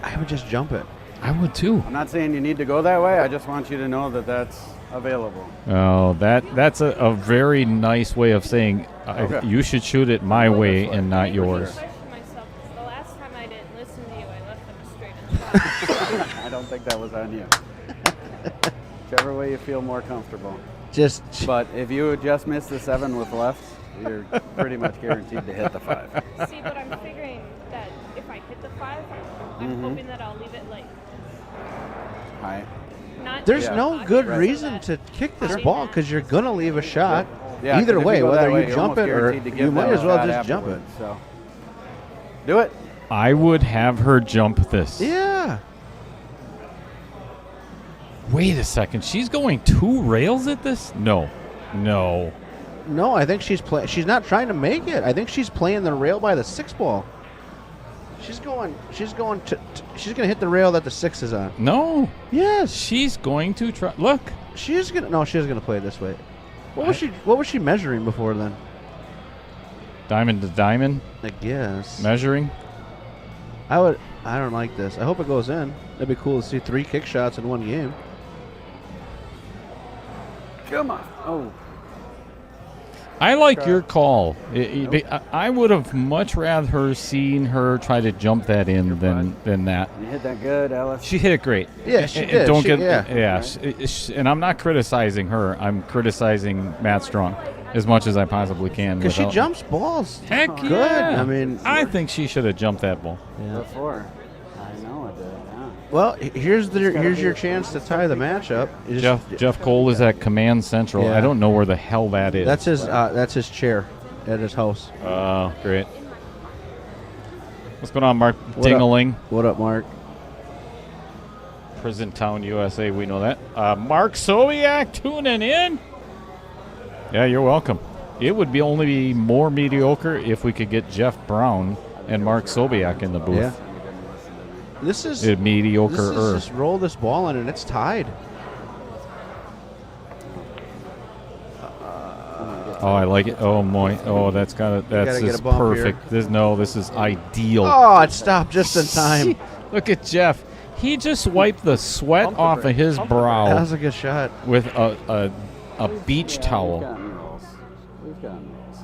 I would just jump it. I would too. I'm not saying you need to go that way. I just want you to know that that's available. Oh, that's a very nice way of saying Okay. you should shoot it my way and not yours. I question myself, 'cause the last time I didn't listen to you, I left them straight in shot. I don't think that was on you. Whichever way you feel more comfortable. Just But if you would just miss the 7 with left, you're pretty much guaranteed to hit the 5. See, but I'm figuring that if I hit the 5, I'm Mm-hmm. hoping that I'll leave it like High. not. there's Yeah. no good Right. reason to kick this Right. ball because you're gonna leave a shot. Yeah, 'cause Either if way, you go that whether way, you you're jump almost it or guaranteed to give you might them as a well shot just jump it. afterwards, So, do it. I would have her jump this. Yeah. Wait a second. She's going 2 rails at this? No. No, I think she's not trying to make it. I think she's playing the rail by the 6 ball. She's going she's gonna hit the rail that the 6 is on. No. Yes. She's going to try. Look. She's gonna play it this way. What was she measuring before then? Diamond to diamond I guess. measuring. I don't like this. I hope it goes in. That'd be cool to see 3 kick shots in one game. Come on. Oh. I like your call. I would have much rather seen her try to jump that in than that. You hit that good, Alice. She hit it great. Yeah, she And did. Don't She- get yeah. and I'm not criticizing her. I'm criticizing Matt Strong as much as I possibly can. Because she without- jumps balls. Heck Good. yeah. I mean, I think she should have jumped that ball. Before. I know it did. Yeah. well, here's your chance to tie the matchup. You just- Jeff Cole is at Command Central. Yeah. I don't know where the hell that is. That's his chair at his house. Oh, great. What's going on, Mark What up? Dingeling? What up, Mark? Prison Town, USA. We know that. Mark Sobiak tuning in. Yeah, you're welcome. It would only be more mediocre if we could get Jeff Brown and Mark Sobiak in the booth. Yeah. This is Mediocre. This is just roll this ball in and it's tied. Oh, I like it. Oh, boy. Oh, that's gotta that's get just a bump perfect. This is ideal. Oh, it stopped just in time. Look at Jeff. He just wiped the sweat off of his That brow was a good shot. with a beach towel. We've gotten rolls.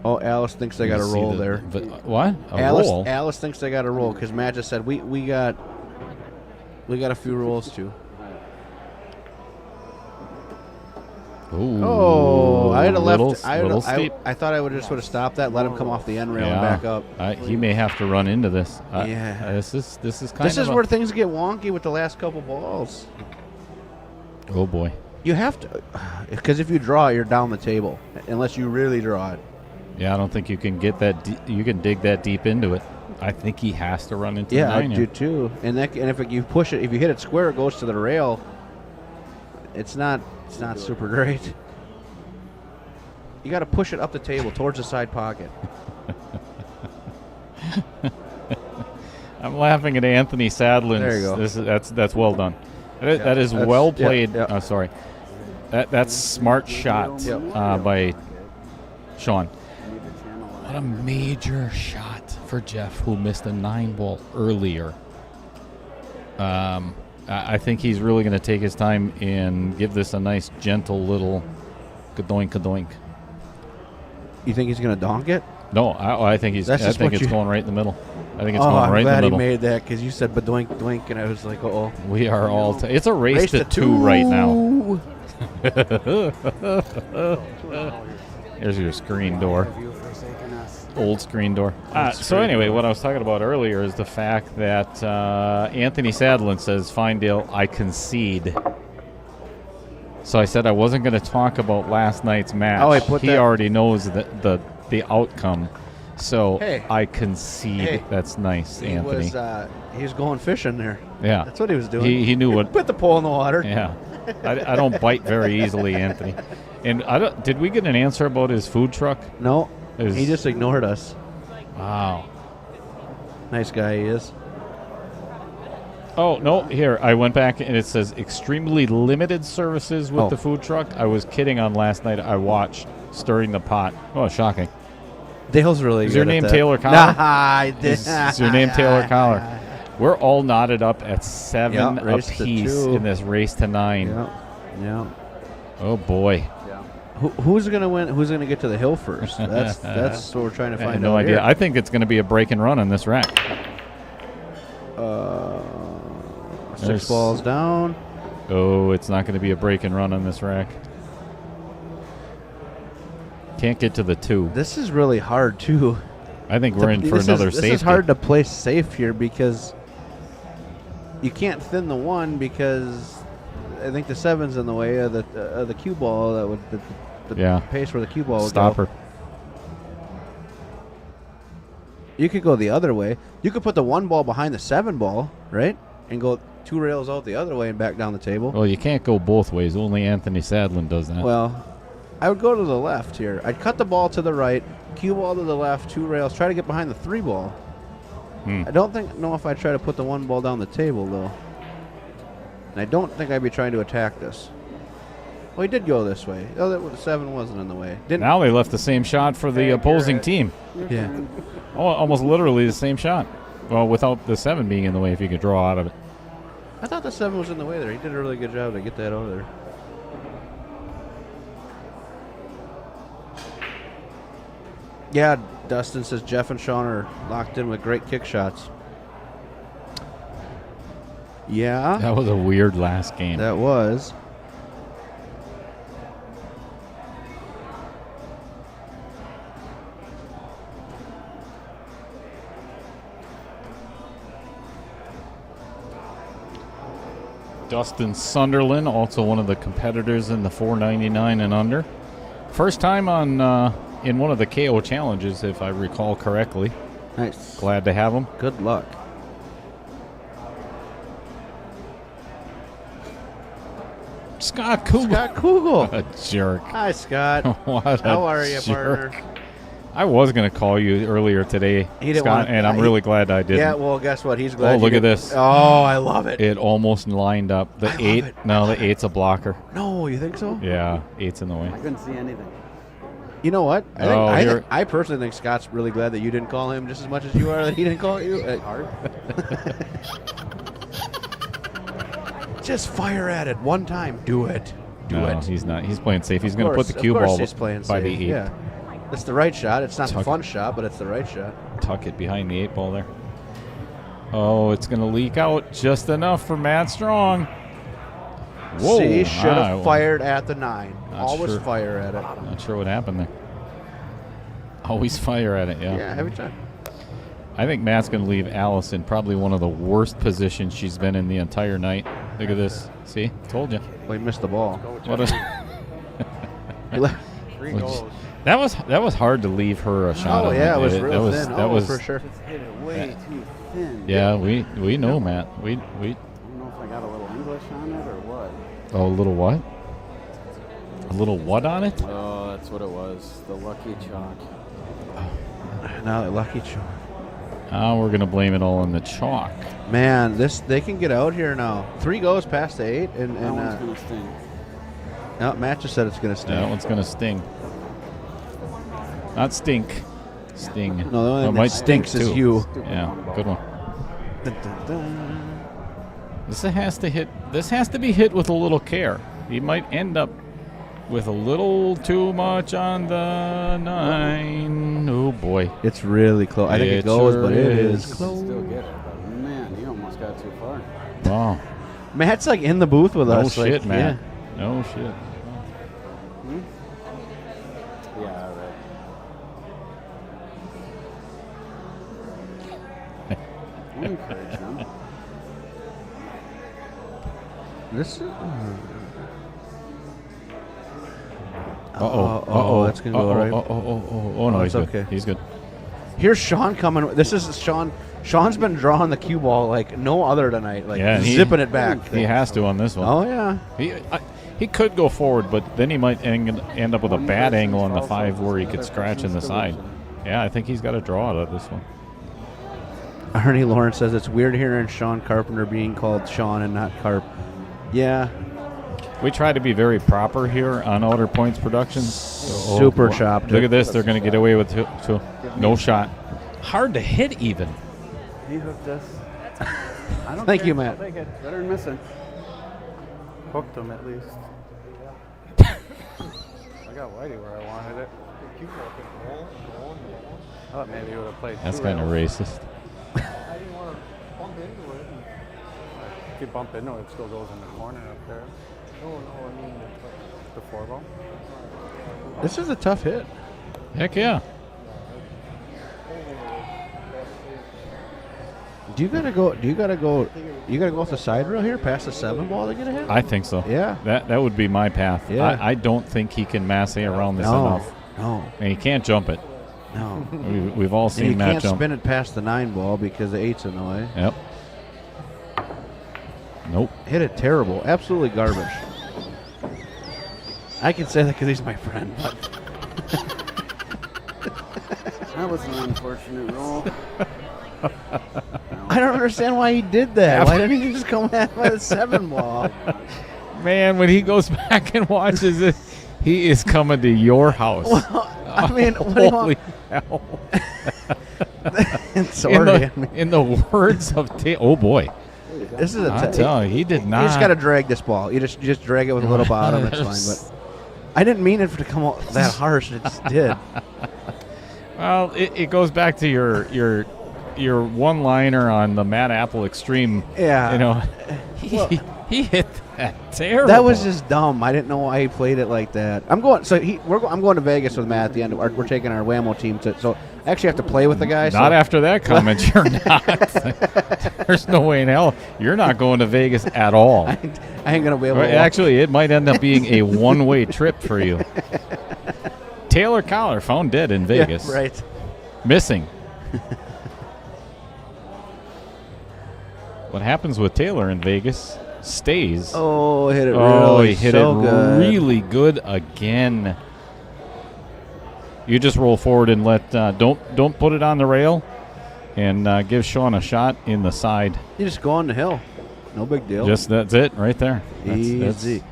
Oh, Alice thinks they got a You see roll the- there. What? A roll? Alice thinks they got a roll because Matt just said we got a few rolls too. Ooh, Oh, I had a little, left. little steep. I thought I would just would have stopped that, let him come off the end rail and back up. He may have to run into this. Yeah. This is kind This of is where things get wonky with the last couple balls. Oh boy. You have to, because if you draw it, you're down the table, unless you really draw it. Yeah, I don't think you can get that. You can dig that deep into it. I think he has to run into Yeah, the I 9 do here. too. And if you push it, if you hit it square, it goes to the rail. It's not super great. You got to push it up the table towards the side pocket. I'm laughing at Anthony Sadlin's. There you go. That's well done. That is well yeah, played. yeah. Oh, sorry. That's smart shot by Sean. What a major shot for Jeff, who missed a 9 ball earlier. I think he's really going to take his time and give this a nice, gentle little kadoink, kadoink. You think he's going to donk it? No, I think he's. I That's just think what it's you- going right in the middle. I think it's Oh, going I'm right in the glad he middle. made that because you said doink, doink, and I was like, oh. We are all. It's a race to 2 right now. Here's your screen door. Old screen door. So anyway, what I was talking about earlier is the fact that Anthony Sadlin says, "Fine, Dale, I concede." So I said I wasn't going to talk about last night's match. Oh, I put he that- already knows the outcome. So Hey. I concede. Hey. That's nice, Anthony. He was going fishing there. Yeah. That's what he was doing. He knew what. Put the pole in the water. Yeah. I don't bite very easily, Anthony. And did we get an answer about his food truck? No, Is- he just ignored us. Wow. Nice guy he is. Oh, no, here, I went back and it says extremely limited services with Oh. the food truck. I was kidding on last night. I watched Stirring the Pot. Oh, shocking. Dale's really Is good your at name that. Taylor Collar? Nah, I did. Is your name Taylor Collar? We're all knotted up at 7 Yeah, race to apiece 2. in this race to 9. Yeah. Oh, boy. Who's going to win? Who's going to get to the hill first? That's what we're trying to I find have no out idea. here. I think it's going to be a break and run on this rack. 6 There's- balls down. Oh, it's not going to be a break and run on this rack. Can't get to the 2. This is really hard, too. I think we're in for another safety. This is hard to play safe here because you can't thin the 1 because I think the 7's in the way of the cue ball. That would the pace where the cue ball would Stop go. her. You could go the other way. You could put the 1 ball behind the 7 ball, right? And go 2 rails out the other way and back down the table. Well, you can't go both ways. Only Anthony Sadlin does that. Well, I would go to the left here. I'd cut the ball to the right, cue ball to the left, 2 rails, try to get behind the 3 ball. I don't know if I'd try to put the 1 ball down the table, though. And I don't think I'd be trying to attack this. Well, he did go this way. Oh, the 7 wasn't in the way. Now they left the same shot for the opposing team. Yeah. Oh, almost literally the same shot. Well, without the 7 being in the way, if you could draw out of it. I thought the 7 was in the way there. He did a really good job to get that out of there. Yeah, Dustin says Jeff and Sean are locked in with great kick shots. Yeah. That was a weird last game. That was. Dustin Sunderland, also one of the competitors in the 499 and under. First time on in one of the KO challenges, if I recall correctly. Nice. Glad to have him. Good luck. Scott Kugel. Scott Kugel. A jerk. Hi, Scott. What a How are you, jerk. partner? I was going to call you earlier today, He didn't Scott, wanna- and I'm really glad I didn't. Yeah, well, guess what? He's glad. Oh, look you at didn't- this. Oh, I love it. It almost lined up. The I love 8. it. No, the 8's a blocker. No, you think so? Yeah, 8's in the way. I couldn't see anything. You know what? Oh, here- I personally think Scott's really glad that you didn't call him just as much as you are that he didn't call you. Hard. Just fire at it one time. Do it. Do No, it. he's not. He's playing safe. He's Of going to put course- the cue of course ball he's playing by safe. the 8. Yeah. It's the right shot. It's not the Tuck- fun shot, but it's the right shot. Tuck it behind the 8 ball there. Oh, it's going to leak out just enough for Matt Strong. Whoa. See, should have Ah, fired at the 9. Not Always sure. fire at it. Not sure what happened there. Always fire at it, yeah. Yeah, every time. I think Matt's going to leave Alice in probably one of the worst positions she's been in the entire night. Look at this. See? Told you. Well, he missed the ball. What a... He left- Three What'd goals. That was hard to leave her a shot. Oh on yeah, the it was day. real That thin. was for sure. Just hit it way too thin. Yeah, we know, Matt. We I don't know if I got a little English on it or what. oh, a little what? A little what on it? Oh, that's what it was. The lucky chalk. Now lucky chalk. We're gonna blame it all on the chalk. Man, they can get out here now. 3 goes past the 8, and That one's gonna sting. no, Matt just said it's gonna sting. That one's gonna sting. Not stink. Sting. No, the only Well, thing it might that stinks stink is too. you. Yeah, good one. Dun, dun, dun. This has to hit. This has to be hit with a little care. He might end up with a little too much on the 9. Oh boy. It's really close. I think it It goes, sure but it is. is close. Still get it, but man, you almost got too far. Wow. Matt's like in the booth with No us. shit, like, man. No shit. Yeah, right. I'll encourage them. This is. Uh-oh. That's gonna go right. Oh, no, it's he's good. okay. He's good. Here's Sean coming. This is Sean. Sean's been drawing the cue ball like no other tonight. Like Yeah, and zipping it back. He has to on this one. Oh yeah. He could go forward, but then he might end up with a bad angle on the 5 where he could scratch in the side. Yeah, I think he's got a draw out of this one. Ernie Lawrence says it's weird hearing Sean Carpenter being called Sean and not Carp. Yeah. We try to be very proper here on Outer Points Productions. Super chopped. Look at this. They're going to get away with no shot. Hard to hit even. He hooked us. I don't Thank care. you, Matt. I'll take it. Better than missing. Hooked him at least. I got Whitey where I wanted it. I thought maybe he would have played. That's 2 kind of rails. racist. I didn't want to bump into it. If you bump into it, it still goes in the corner up there. No, I mean the 4 ball. This is a tough hit. Heck yeah. You gotta go off the side rail here, past the 7 ball to get a hit? I think so. Yeah. That would be my path. Yeah. I don't think he can masse around this No. enough. No. And he can't jump it. No. We've all And seen you Matt can't jump. spin it past the 9 ball because the 8's in the way. Yep. Nope. Hit it terrible. Absolutely garbage. I can say that because he's my friend. But That was an unfortunate roll. I don't understand why he did that. Why didn't he just come at by the 7 ball? Man, when he goes back and watches it, he is coming to your house. Well, I mean, what do you Holy want? hell. Sorry. In the words of oh boy. This is I tell you, he did not. You just got to drag this ball. You just drag it with a little bottom. It's fine. But I didn't mean it to come out that harsh. It just did. Well, it goes back to your one-liner on the Matt Apple Extreme. Yeah. You know, Well, he hit that terrible. that was just dumb. I didn't know why he played it like that. I'm going. So I'm going to Vegas with Matt at the end. We're taking our Whammo team to. So I actually have to play with the guy. Not so. after that comment, you're not. There's no way in hell you're not going to Vegas at all. I ain't gonna be able. Well, to walk. actually, it might end up being a one-way trip for you. Taylor Collar found dead in Vegas. Yeah, right. Missing. What happens with Taylor in Vegas stays. Oh, hit it Oh, really he hit so it good. really good again. You just roll forward and let don't put it on the rail, and give Sean a shot in the side. You just go on the hill. No big deal. Just that's it right there. Easy.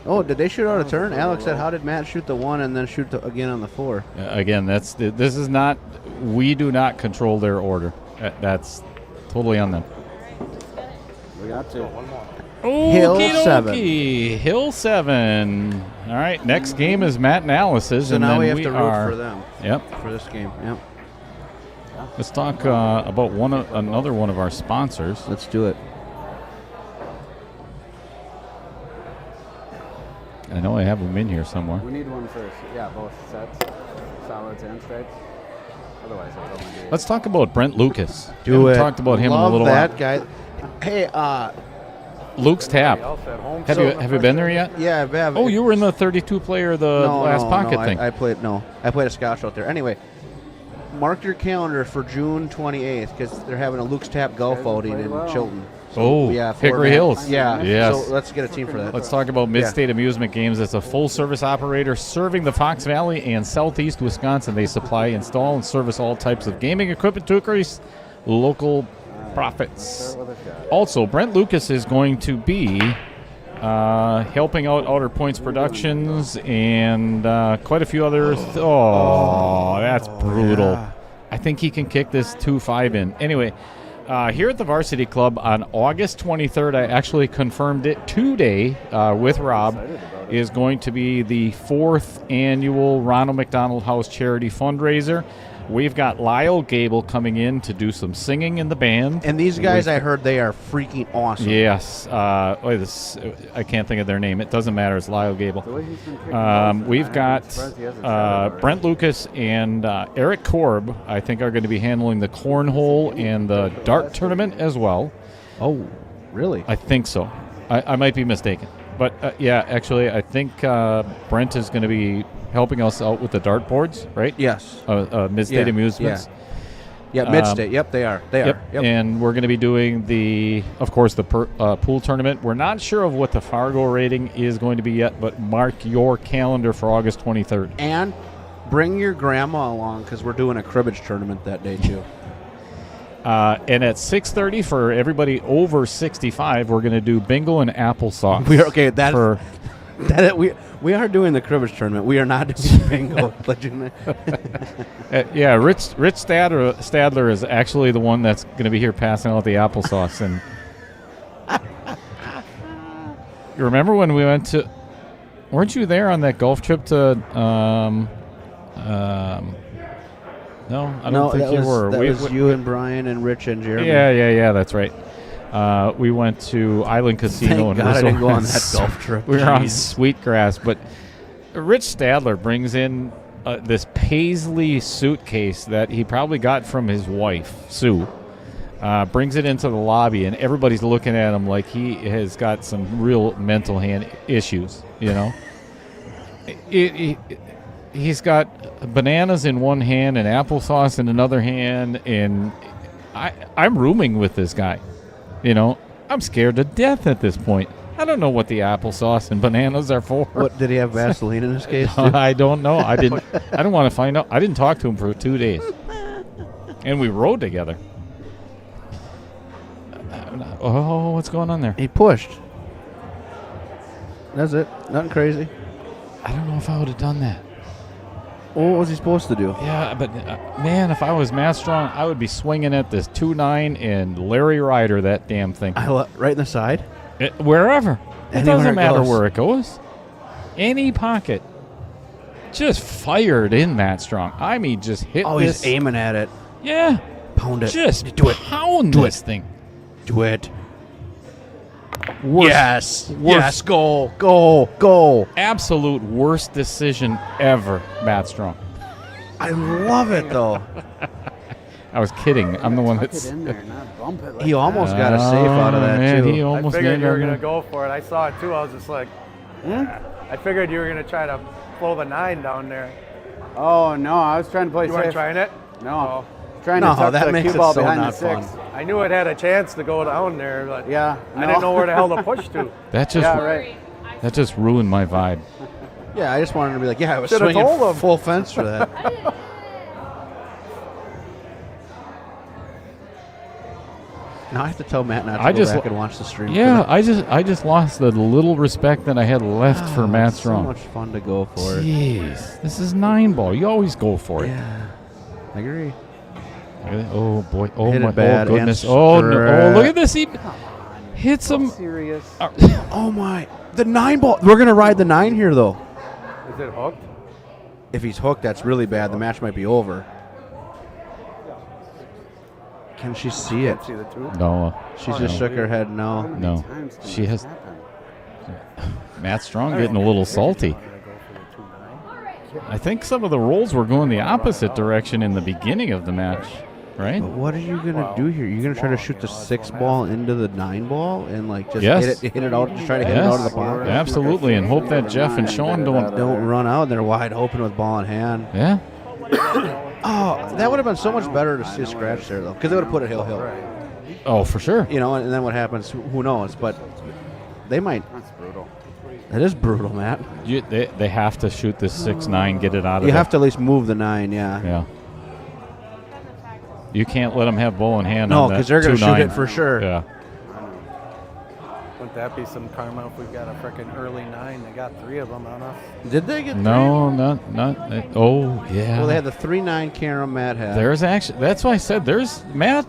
Oh, did they shoot out a turn? Alex said, "How did Matt shoot the 1 and then shoot again on the 4?" Again, this is not. We do not control their order. That's totally on them. We got to. Hill Okey 7. dokey. Hill 7. All right. Next game is Matt Analysis, So and now then we have to are. root for them. Yep. For this game. Yep. Let's talk about another one of our sponsors. Let's do it. I know I have them in here somewhere. We need one first. Yeah, both sets. Solids and stripes. Otherwise, I'll only do it. Let's talk about Brent Lucas. Do We it. talked about him Love a little that while. guy. Hey, Luke's Tap. Else at home. Have you been there yet? Yeah, I have. Oh, you were in the 32 player, the last pocket thing. I played a Scotch out there. Anyway, mark your calendar for June 28th because they're having a Luke's Tap golf outing in Chilton. So, yeah, Hickory Hills. Yeah. Yes. So let's get a team for that. Let's talk about Mid-State Amusement Games. It's a full-service operator serving the Fox Valley and southeast Wisconsin. They supply, install, and service all types of gaming equipment to increase local profits. Also, Brent Lucas is going to be helping out Outer Points Productions and quite a few others. That's brutal. Yeah. I think he can kick this 2-5 in. Anyway, here at the Varsity Club on August 23rd, I actually confirmed it today with Rob, is going to be the 4th annual Ronald McDonald House Charity Fundraiser. We've got Lyle Gable coming in to do some singing in the band. And these guys, I heard they are freaking awesome. Yes. I can't think of their name. It doesn't matter. It's Lyle Gable. We've got Brent Lucas and Eric Korb, I think, are going to be handling the cornhole and the dart tournament as well. Oh, really? I think so. I might be mistaken. But, actually, I think Brent is going to be helping us out with the dart boards, right? Yes. Mid-State Amusements. Yeah, Mid-State. Yep, they are. They are. Yep. And we're going to be doing the pool tournament. We're not sure of what the Fargo rating is going to be yet, but mark your calendar for August 23rd. And bring your grandma along because we're doing a cribbage tournament that day, too. And at 6:30 for everybody over 65, we're going to do bingo and applesauce. We are doing the cribbage tournament. We are not doing bingo. Rich Stadler is actually the one that's going to be here passing out the applesauce. And you remember when we went to? Weren't you there on that golf trip to? No, I don't think you were. That was you and Brian and Rich and Jeremy. Yeah, that's right. We went to Island Casino. Thank God I didn't go on that golf trip. We were on Sweetgrass, but Rich Stadler brings in this paisley suitcase that he probably got from his wife, Sue. Brings it into the lobby, and everybody's looking at him like he has got some real mental issues, you know? He's got bananas in one hand and applesauce in another hand, and I'm rooming with this guy. You know, I'm scared to death at this point. I don't know what the applesauce and bananas are for. What, did he have Vaseline in his case? I don't know. I didn't want to find out. I didn't talk to him for 2 days. And we rode together. Oh, what's going on there? He pushed. That's it. Nothing crazy. I don't know if I would have done that. Well, what was he supposed to do? Yeah, but man, if I was Matt Strong, I would be swinging at this 2-9 and Larry Ryder that damn thing. Right in the side? Wherever. It doesn't matter where it goes. Any pocket. Just fired in Matt Strong. I mean, just hit this. He's aiming at it. Yeah. Pound it. Just do it. Pound do this it. thing. Do it. Worst, yes. Worst, yes. Go. Absolute worst decision ever, Matt Strong. I love it, though. I was kidding. I'm the one that's. In there, not bump it like he almost got a safe out of that, man, too. He almost I figured you were going to go for it. I saw it, too. I was just like, I figured you were going to try to blow the 9 down there. Oh, no. I was trying to play You safe. weren't trying it? No. Trying to tuck that the makes cue ball it so behind not the 6. fun. I knew it had a chance to go down there, but Yeah. I didn't know where the hell to push to. That just that just ruined my vibe. Yeah, I just wanted to be like, I was Should've swinging told him. full fence for that. Now I have to tell Matt not to go back and watch the stream. Yeah, I just lost the little respect that I had left for Matt Strong. So much fun to go for it. Jeez, this is 9-ball. You always go for it. Yeah, I agree. Oh boy! Oh Hit my! it bad Oh goodness! and Oh no! Oh look at this! He hits him. Serious. Oh my! The 9-ball. We're gonna ride the 9 here though. Is it hooked? If he's hooked, that's really bad. The match might be over. Can she see it? See the 2? No, She just shook her head. No. no. She has. Matt Strong getting a little salty. I think some of the rolls were going the opposite direction in the beginning of the match. right? But what are you gonna do here? You're gonna try to shoot the 6 ball into the 9 ball and like just Yes. hit it out, just try to hit it out of the pocket. Absolutely, and hope that Jeff and Sean Don't run out. They're wide open with ball in hand. Yeah. Oh, that would have been so much better to see a scratch there though, because they would have put it hill. Oh, for sure. You know, and then what happens? Who knows? But they might. That's brutal. That is brutal, Matt. They have to shoot this 6-9, get it out of You there. have to at least move the 9, yeah. Yeah. You can't let them have ball in hand. No, on that because they're going to shoot 2-9. it for sure. Yeah. Wouldn't that be some karma if we got a freaking early 9? They got 3 of them on us. Did they get No, not. Oh, yeah. Well, they had the 3-9 carom Matt had. There's actually. That's why I said there's Matt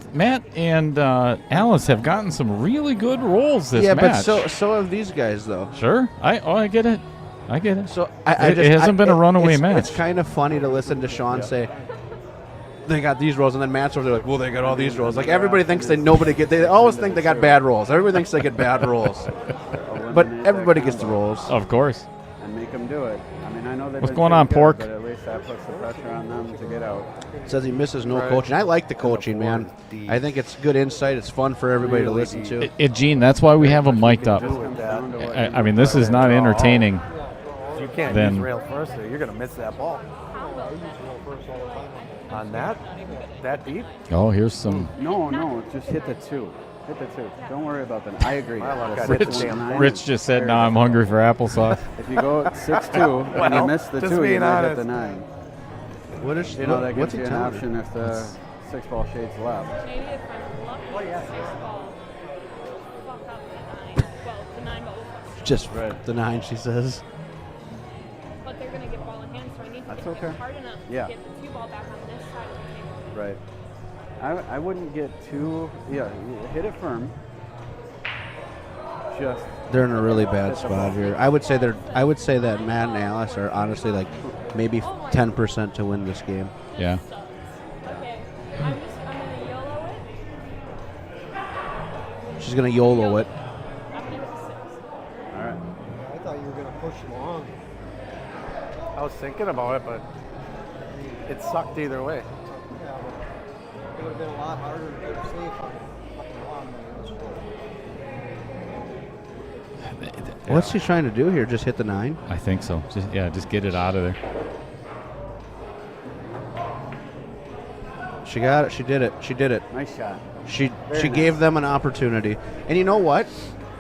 and Alice have gotten some really good rolls this match. But so have these guys though. Sure. I get it. I get it. So it hasn't been a runaway match. It's kind of funny to listen to Sean say they got these rolls, and then Matt's over there like, well, they got all these rolls. Like everybody thinks they always think they got bad rolls. Everybody thinks they get bad rolls, but everybody gets the rolls. Of course. And make them do it. I mean, I know they've What's been going pretty on, good, Pork? But at least that puts the pressure on them to get out. Says he misses no coaching. I like the coaching, man. I think it's good insight. It's fun for everybody to listen to. Gene, that's why we have them mic'd up. I mean, this is not entertaining. You can't Then- use rail first there. You're going to miss that ball. On that deep? Oh, here's some. No, just hit the 2. Hit the 2. Don't worry about that. I agree. Well, The I 6 did and the 9. Rich just said, "Now I'm hungry for applesauce." If you go 6-2 and you miss the just 2, you being might hit honest. the 9. What is You know, that what's gives he you an telling option if the 6 ball shade's left. Maybe if I'm lucky, 6 ball. Fuck up the 9. Well, the 9 ball will fuck up. Just the 9, she says. But they're going to get ball in hand, so I need to That's get okay. hard enough Yeah. to get the 2 ball back on this side of the table. Right. I wouldn't get too. Yeah, you hit it firm. Just They're in a really bad spot here. I would say that Matt and Alice are honestly like maybe 10% to win this game. Yeah. Okay. I'm going to YOLO it. She's gonna YOLO it. I'm going to hit the 6. all right. I thought you were going to push long. I was thinking about it, but it sucked either way. Yeah, but it would have been a lot harder to get safe on fucking long than it was. What's she trying to do here? Just hit the 9? I think so. Just get it out of there. She got it. She did it. She did it. Nice shot. She Very gave nice. them an opportunity. And you know what?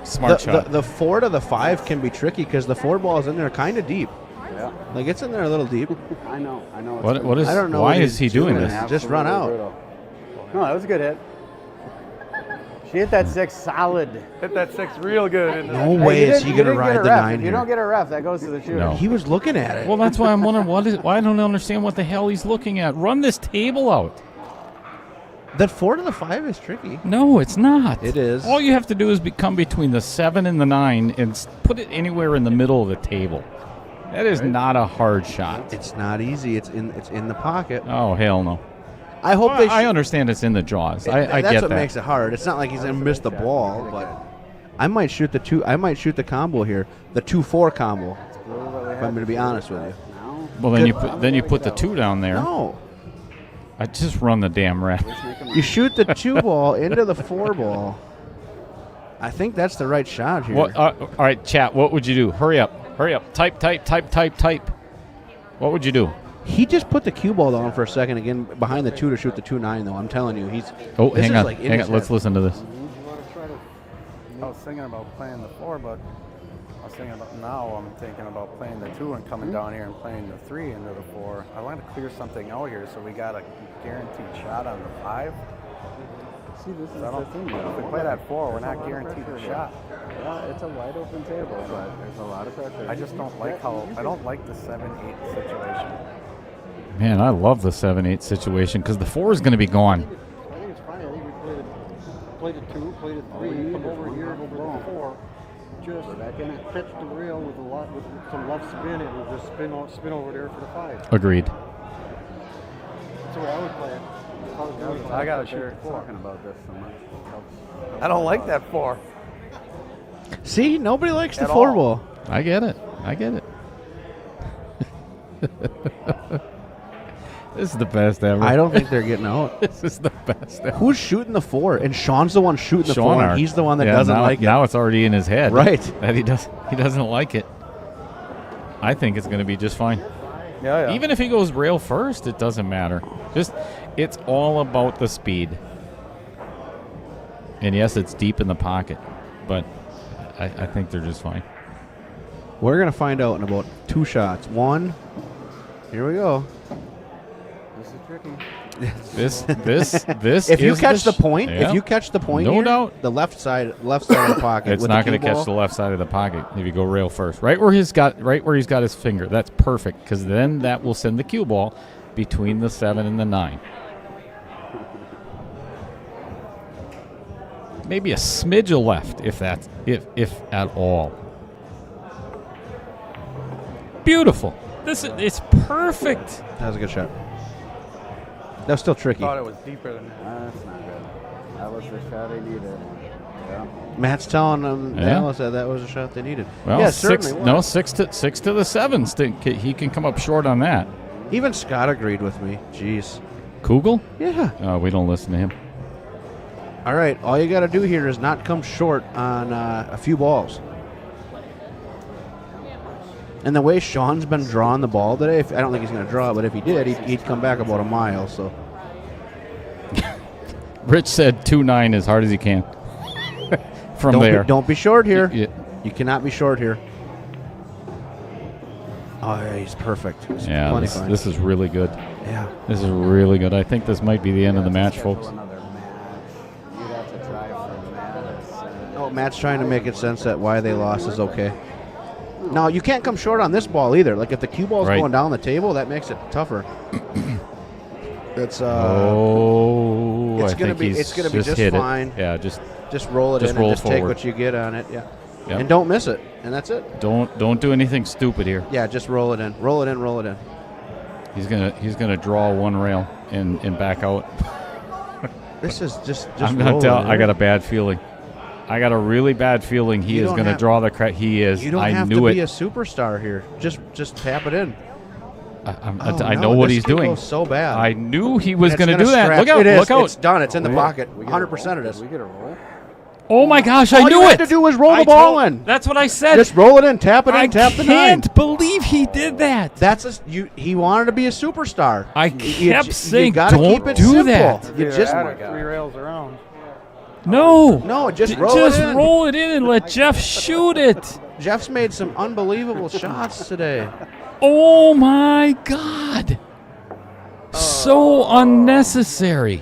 Smart shot. The 4 to the 5 can be tricky because the 4 ball is in there kind of deep. Yeah. Like it's in there a little deep. I know. What is? I don't know Why what is he he's doing doing. this? Just run out. Brutal. No, that was a good hit. She hit that 6 solid. Hit that 6 real good. No way is he gonna ride the 9 If you here. don't get a ref, that goes to the shooter. No. He was looking at it. Well, that's why I'm wondering why I don't understand what the hell he's looking at. Run this table out. That 4 to the 5 is tricky. No, it's not. It is. All you have to do is come between the 7 and the 9 and put it anywhere in the middle of the table. That is not a hard shot. It's not easy. It's in the pocket. Oh, hell no. I hope Well, they. I understand it's in the jaws. I that's get what that. makes it hard. It's not like he's gonna miss the ball, but I might shoot the 2. I might shoot the combo here, the 2-4 combo. If I'm gonna be honest with you. Well, then you put the 2 down there. No, I just run the damn ref. you shoot the 2 ball into the 4 ball. I think that's the right shot here. What? All right, chat. What would you do? Hurry up. Type. What would you do? He just put the cue ball down for a second again behind the 2 to shoot the 2-9 though. I'm telling you, he's. Oh, this hang is on. like in Hang his on. Let's head. listen to this. I was thinking about playing the 4, but I was thinking about now I'm thinking about playing the 2 and coming down here and playing the 3 into the 4. I want to clear something out here so we got a guaranteed shot on the 5. See, this is I the don't thing. If we play that 4, we're not guaranteed a shot. Yeah, it's a wide open table, but there's a lot of pressure. I just don't like I don't like the 7-8 situation. Man, I love the 7-8 situation because the 4 is going to be gone. I think it's fine. I think we played a 2, played a 3, come over here and over the 4. Just pitch the rail with some left spin and we'll just spin over there for the 5. Agreed. That's the way I would play it. I got to shoot They're the 4. talking about this so much. I don't like that 4. See, nobody likes the At 4 all. ball. I get it. This is the best ever. I don't think they're getting out. This is the best ever. Who's shooting the 4? And Sean's the one shooting the 4. Sean And he's the one that yeah, doesn't now, like it. Now it's already in his head. Right. That he doesn't like it. I think it's going to be just fine. Yeah. Even if he goes rail first, it doesn't matter. It's all about the speed. And yes, it's deep in the pocket, but I think they're just fine. We're going to find out in about 2 shots. 1. Here we go. This is tricky. This. If you is catch the point, yeah. if you catch the point, No here, doubt. the left side of the pocket. It's with not the going to cue catch ball. the left side of the pocket if you go rail first. Right where he's got his finger. That's perfect because then that will send the cue ball between the 7 and the 9. Maybe a smidge of left if at all. Beautiful. It's perfect. That was a good shot. That was still tricky. I thought it was deeper than that. That's not good. That was the shot I needed. Yeah. Matt's telling them Yeah. Alice that was a shot they needed. Well, yeah, six certainly was. six to the 7. He can come up short on that. Even Scott agreed with me. Jeez. Kugel? Yeah. We don't listen to him. All right. All you got to do here is not come short on a few balls. And the way Sean's been drawing the ball today, I don't think he's going to draw, but if he did, he'd come back about a mile. So Rich said 2-9 as hard as he can. From there. Don't be short here. Yeah. You cannot be short here. Oh, yeah, he's perfect. He's Yeah, plenty fine. this is really good. Yeah. This is really good. I think this might be the end of the match, folks. Another match. You'd have to try for Madison. Oh, Matt's trying to make it sense that why they lost is okay. Now, you can't come short on this ball either. Like, if the cue ball's Right. going down the table, that makes it tougher. It's It's gonna be just fine. Yeah, just roll it just in roll and just take forward. what you get on it. Yeah. Yep. And don't miss it. And that's it. don't do anything stupid here. Yeah, just roll it in. Roll it in, roll it in. He's gonna draw one rail and back out. This is just I'm roll gonna tell. it in. I got a bad feeling. I got a really bad feeling he You is don't gonna have- draw the credit. He is. You don't I have knew to it. be a superstar here. Just tap it in. I no, know what this he's could doing. go so bad. I knew he was It's going to gonna do that. scratch. Look out! It is. Look out! It's done. It's in the pocket. We get 100% it is. We get a roll. Oh my gosh! I All knew you it. had to do was roll the I ball told- in. That's what I said. Just roll it in. Tap it in. I Tap the 9. can't believe he did that. He wanted to be a superstar. I kept you saying, gotta don't keep it do simple. that. You Either just that or 3 rails around. No, just roll just it in. roll it in and let Jeff shoot it. Jeff's made some unbelievable shots today. Oh my God! So unnecessary.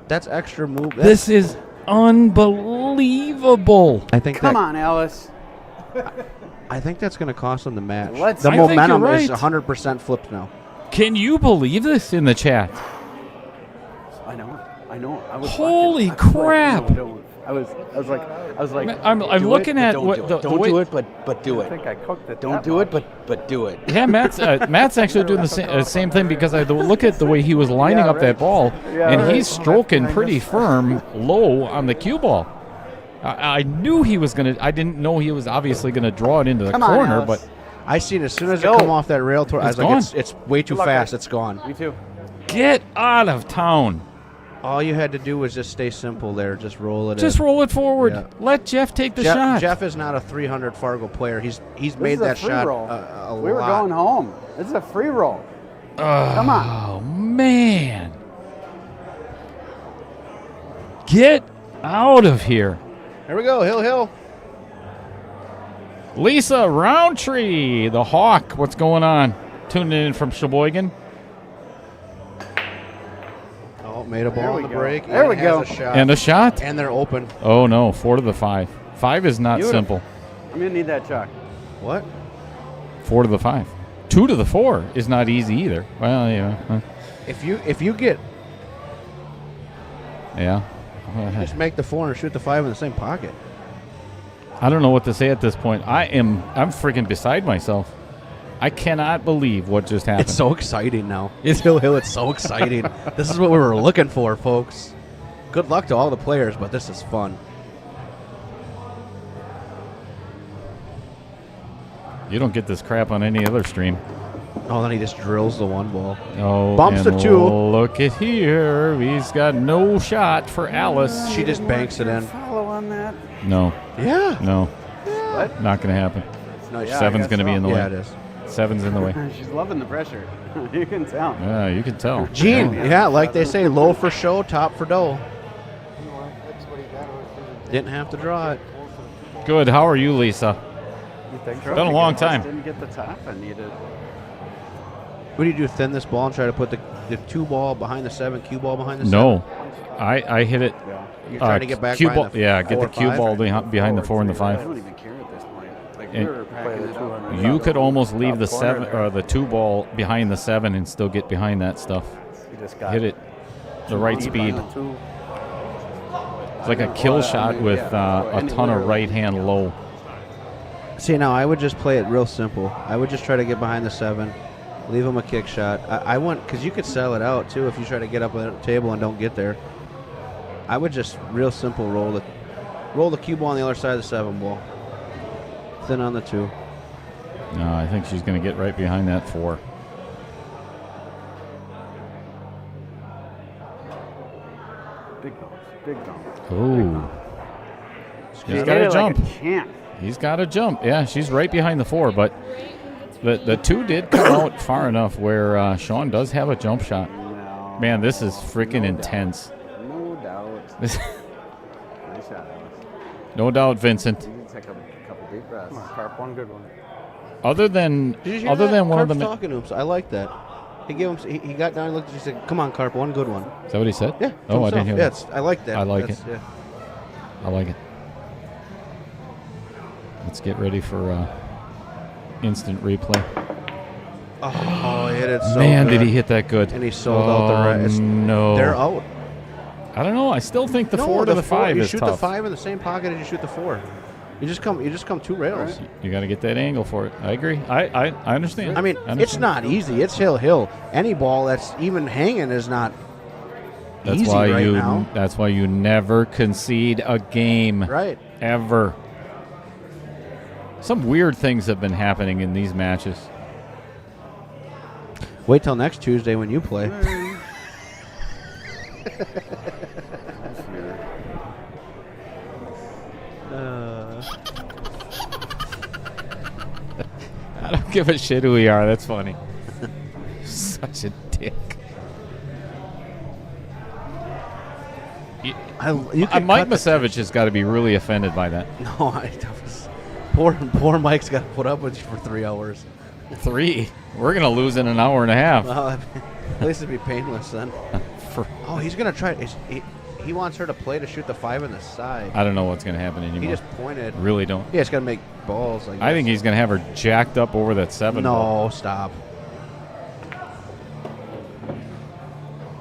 That's extra move. This is unbelievable. I think Come on, Alice. I think that's going to cost them the match. Let's- The I think you're momentum right. is 100% flipped now. Can you believe this in the chat? I know. I was Holy watching. I was like, crap. no, don't. I was like. I'm do looking it, at but what don't the do it. Don't way- do it, but do I it. think I cooked it. Don't that do it, much. but do it. Yeah, Matt's actually doing the same thing because I look at the way he was lining up that ball, and he's stroking pretty firm low on the cue ball. I knew he was gonna. I didn't know he was obviously gonna draw it into the Come on, corner, Alice. but I seen as soon as Go. it come off that rail tour, I was It's like, gone. it's way too luck, fast. guys. It's gone. Me too. get out of town. All you had to do was just stay simple there. Just roll it Just in. roll it forward. Yeah. Let Jeff take the Jeff, shot. Jeff is not a 300 Fargo player. He's This made is a that free shot roll. a We were lot. going home. This is a free roll. Come on. Oh man, get out of here. Here we go. Hill. Lisa Roundtree, the Hawk. What's going on? Tuning in from Sheboygan. Oh, made a ball on the break. There we and has go. A shot. And a shot. And they're open. Oh no, 4 to the 5. 5 is not Beautiful. simple. I'm gonna need that chuck. What? 4 to the 5. 2 to the 4 is not easy either. Well, yeah. If you get Yeah. just make the 4 and shoot the 5 in the same pocket. I don't know what to say at this point. I'm freaking beside myself. I cannot believe what just happened. It's so exciting now. It's Hill. It's so exciting. This is what we were looking for, folks. Good luck to all the players, but this is fun. You don't get this crap on any other stream. Oh, then he just drills the one ball. Oh, Bumps and the two. Look at here. He's got no shot for Alice. She just banks it in. Follow on that. No. Yeah. No. What? Not going to happen. No, Yeah, I Seven's guess going to be so. in the way. Yeah, it is. Seven's in the way. She's loving the pressure. You can tell. Yeah, you can tell. Gene, yeah, like they say, low for show, top for dough. That's what he got. Didn't have to draw it. Good. How are you, Lisa? You think Been a long time. Didn't get the top I needed. What do you do? Thin this ball and try to put the 2 ball behind the 7, cue ball behind the 7? No. I hit it. Yeah. You're trying to get back cue behind ball, the yeah, get 4 the cue 5? ball behind the 4 and the I 5. don't even care at this point. Like And we were packing it up. You could almost leave the Top corner 7 there. or the 2 ball behind the 7 and still get behind that stuff. You just got Hit it the right deep speed. on the two. It's like a kill shot with a ton of right hand low. See, now I would just play it real simple. I would just try to get behind the 7, leave him a kick shot. I want, because you could sell it out too if you try to get up on the table and don't get there. I would just real simple roll the cue ball on the other side of the 7 ball. Thin on the 2. No, I think she's going to get right behind that 4. Big bounce. Big bounce. Ooh. He's Hit got to it jump. Like a champ. He's got to jump. Yeah, she's right behind the 4, but the 2 did come out far enough where Sean does have a jump shot. No. Man, this is freaking No intense. Doubt. No doubt. This- Nice shot, Alice. no doubt, Vincent. You can take a couple deep breaths. Carp, one good one. Other than Did you hear other that? than one of Carp's the talking to him, so I like that. He gave him. He got down and looked. He said, "Come on, Carp, one good one." Is that what he said? Yeah. Oh, I didn't hear that. I like that. I like That's- it. Yeah. I like it. Let's get ready for instant replay. Oh, he hit it so Man, good. did he hit that good. And he sold out the right. It's- No. They're out. I don't know. I still think the No, 4 to the 5 you is shoot tough. the 5 in the same pocket as you shoot the 4. You just come 2 rails. You got to get that angle for it. I agree. I understand. I mean, I it's understand. not easy. It's hill. Any ball that's even hanging is not That's easy why right you. now. That's why you never concede a game. Right. Ever. Some weird things have been happening in these matches. Wait till next Tuesday when you play. I don't give a shit who we are. That's funny. Such a dick. You could Mike cut the- Masevich has got to be really offended by that. No, poor Mike's got to put up with you for 3 hours. 3. We're gonna lose in an hour and a half. Well, at least it'd be painless then. Oh, he's gonna try. He wants her to play to shoot the 5 in the side. I don't know what's gonna happen anymore. He just pointed. Really don't. Yeah, it's gonna make balls. I think he's gonna have her jacked up over that 7. No, ball. stop.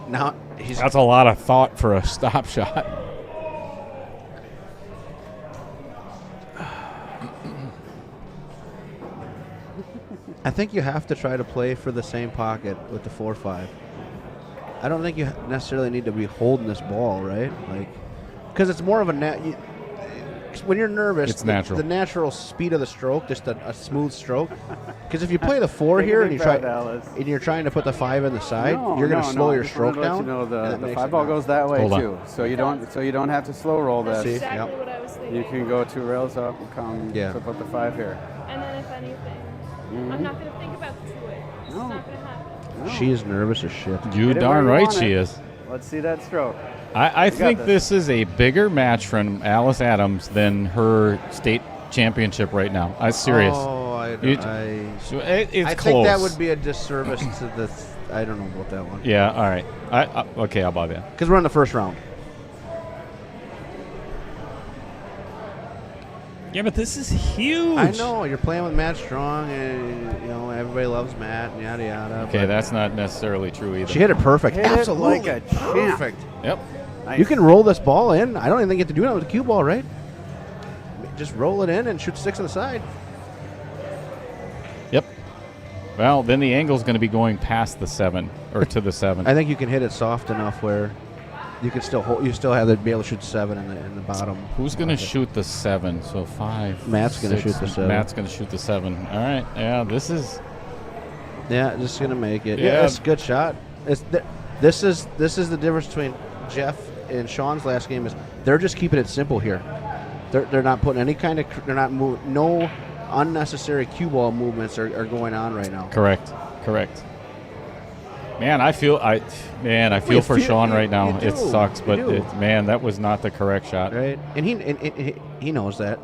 Now he's. That's a lot of thought for a stop shot. I think you have to try to play for the same pocket with the 4-5. I don't think you necessarily need to be holding this ball, right? Like, because it's more of a when you're nervous, It's natural. The natural speed of the stroke, just a smooth stroke. Because if you play the 4 Take a here big and breath, Alice. you're trying to put the 5 in the side, No, you're going to no, slow no, your I just wanted stroke to let down. You know, and that the makes 5 it ball not- goes that way Hold on. too, so you don't have to slow roll That's this. See? exactly Yep. what I was thinking. You can go 2 rails up and come Yeah. to put the 5 here. And then if anything, I'm not going to think about the 2-way. It's No. not going to happen. No. She is nervous as shit. You Hit it darn where you right want she it. is. Let's see that stroke. I got think this. this is a bigger match from Alice Adams than her state championship right now. I'm serious. Oh, You- I It's think close. that would be a disservice to the. I don't know about that one. Yeah, all right. Okay, I'll buy that. Because we're in the first round. Yeah, but this is huge. I know you're playing with Matt Strong, and everybody loves Matt, and yada yada. Okay, but that's not necessarily true either. she hit it perfect. Hit it Absolutely like a champ. perfect. Yep. Nice. You can roll this ball in. I don't even think you have to do that with the cue ball, right? Just roll it in and shoot 6 on the side. Yep. Well, then the angle's going to be going past the 7 or to the 7. I think you can hit it soft enough where you can still hold. You still have to be able to shoot 7 in the bottom. Who's going to shoot the 7? So 5. Matt's gonna 6, shoot the 7. Matt's going to shoot the 7. All right. Yeah, this is. Yeah, just gonna make it. Yeah. Yeah, it's a good shot. This is the difference between Jeff and Sean's last game is they're just keeping it simple here. They're not putting any kind of no unnecessary cue ball movements are going on right now. Correct. Man, I feel for Sean right now. It sucks, but man, that was not the correct shot. Right, and he knows that.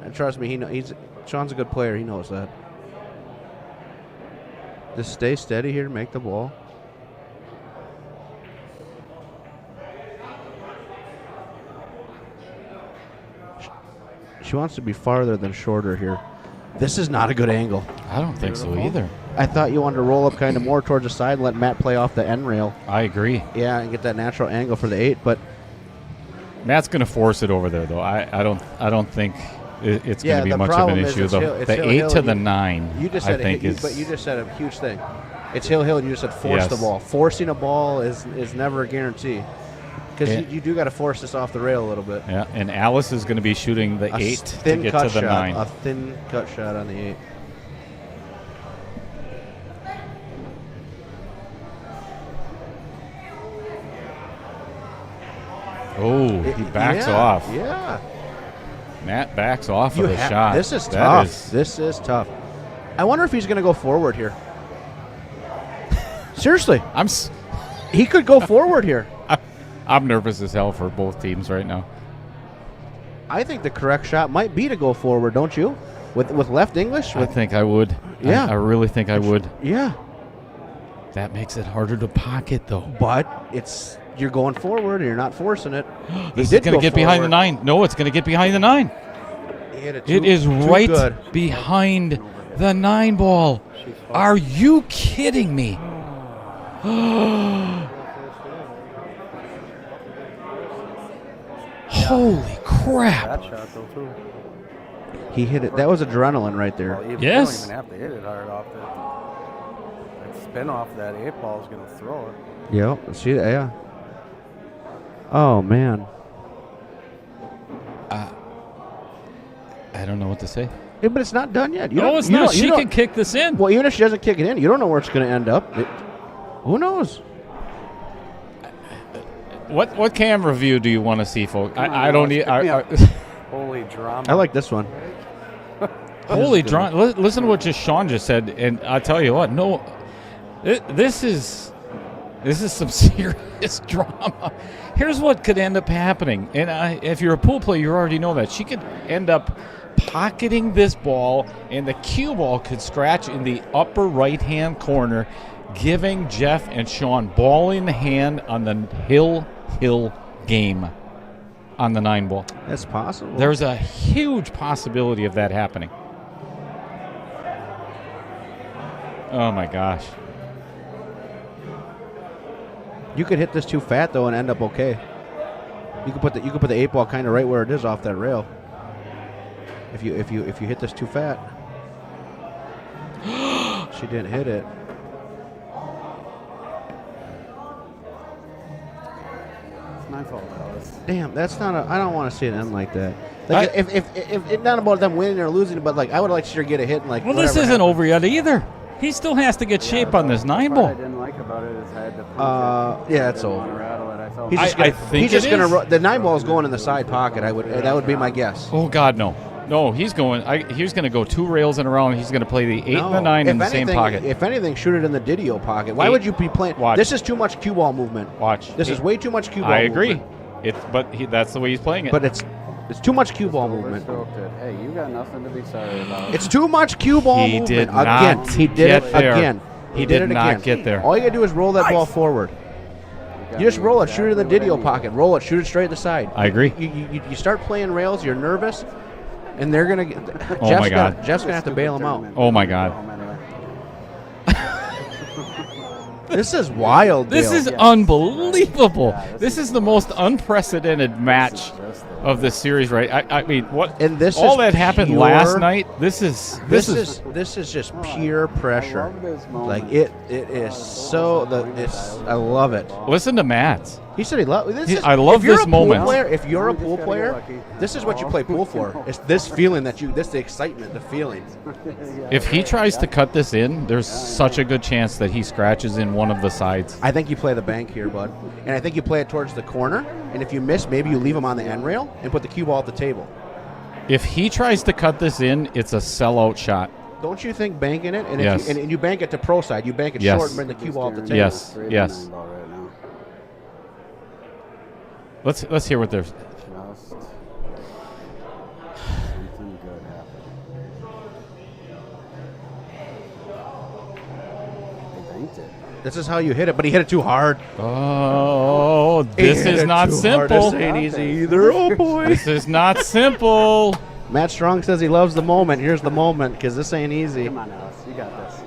And trust me, Sean's a good player. He knows that. Just stay steady here, make the ball. She wants to be farther than shorter here. This is not a good angle. I don't think so either. I thought you wanted to roll up kind of more towards the side and let Matt play off the end rail. I agree. Yeah, and get that natural angle for the 8, but Matt's going to force it over there, though. I don't think it's going to be much of an issue. The 8 to the 9, you just I said think is. But you just said a huge thing. It's hill, and you just said force the ball. Forcing a ball is never a guarantee. Because you do got to force this off the rail a little bit. Yeah, and Alice is going to be shooting the 8 to get to the 9. A thin cut shot on the 8. Oh, he backs off. Yeah. Matt backs off of the shot. This is tough. This is tough. I wonder if he's going to go forward here. Seriously. He could go forward here. I'm nervous as hell for both teams right now. I think the correct shot might be to go forward, don't you? With left English? I think I would. Yeah. I really think I would. Yeah. That makes it harder to pocket, though. But you're going forward and you're not forcing it. This is going to get behind the 9. No, it's going to get behind the 9. It is right behind the 9 ball. Are you kidding me? Holy crap. That shot, though, too. He hit it. That was adrenaline right there. Well, yes. You don't even have to hit it hard off that spin off that 8 ball is going to throw it. Yep. See that? Yeah. Oh, man. I don't know what to say. Yeah, but it's not done yet. It's not. She can kick this in. Well, even if she doesn't kick it in, you don't know where it's going to end up. Who knows? What camera view do you want to see, folks? I don't need. Holy drama. I like this one. Holy drama. Listen to what Sean just said, and I'll tell you what. No, this is some serious drama. Here's what could end up happening, and if you're a pool player, you already know that she could end up pocketing this ball, and the cue ball could scratch in the upper right-hand corner, giving Jeff and Sean ball in hand on the hill game on the 9 ball. That's possible. There's a huge possibility of that happening. Oh my gosh. You could hit this too fat though and end up okay. You could put the 8 ball kind of right where it is off that rail. If you hit this too fat. She didn't hit it. It's my fault, Alice. Damn, that's not I don't want to see it end like that. Like if it's not about them winning or losing, but like I would like to see her get a hit and like. Well, this isn't over yet either. He still has to get shape on this 9 ball. What I didn't like about it is I had to punch it. Yeah, it's I didn't over. want to rattle it. I felt I think he's just it gonna is. the 9 ball is going in the side pocket. That would be my guess. Oh God, no. No, he's going. He's going to go 2 rails in a row, and he's going to play the 8 and the 9 in the same pocket. If anything, shoot it in the Didio pocket. Why would you be playing? Watch. This is too much cue ball movement. Watch. This is way too much cue ball. I agree. Movement. That's the way he's playing it. But it's too much cue ball movement. Hey, you got nothing to be sorry about. It's too much cue ball He movement. did Again, not he did get it there. again. He did it not again. get there. All you gotta do is roll that ball forward. You just roll it, shoot it in the Didio pocket. Roll it, shoot it straight to the side. I agree. You start playing rails, you're nervous, and they're gonna get. Oh my God. Jeff's gonna have to bail him out. Oh my God. This is wild. This Dale. is unbelievable. This is the most unprecedented match of this series, right? I mean, what? And this all is that happened pure- last night. This is just pure pressure. Like it is so. I love it. Listen to Matt. He said he loved this. I love this moment. If you're a You just pool gotta get player, lucky. this is what you play pool for. It's this feeling that the excitement, the feeling. If he tries to cut this in, there's such a good chance that he scratches in one of the sides. I think you play the bank here, bud. And I think you play it towards the corner. And if you miss, maybe you leave him on the end rail and put the cue ball at the table. If he tries to cut this in, it's a sellout shot. Don't you think banking it? And Yes. if you, and you bank it to pro side. You bank it Yes. short and bring the cue ball at the table. Yes. Yes. Straight ball right now. Let's hear what they're. Just something good happened. They banked it. This is how you hit it, but he hit it too hard. Oh, this He hit is it not too hard. simple. This ain't easy either. Oh, boy. This is not simple. Matt Strong says he loves the moment. Here's the moment, because this ain't easy. Come on, Alice. You got this.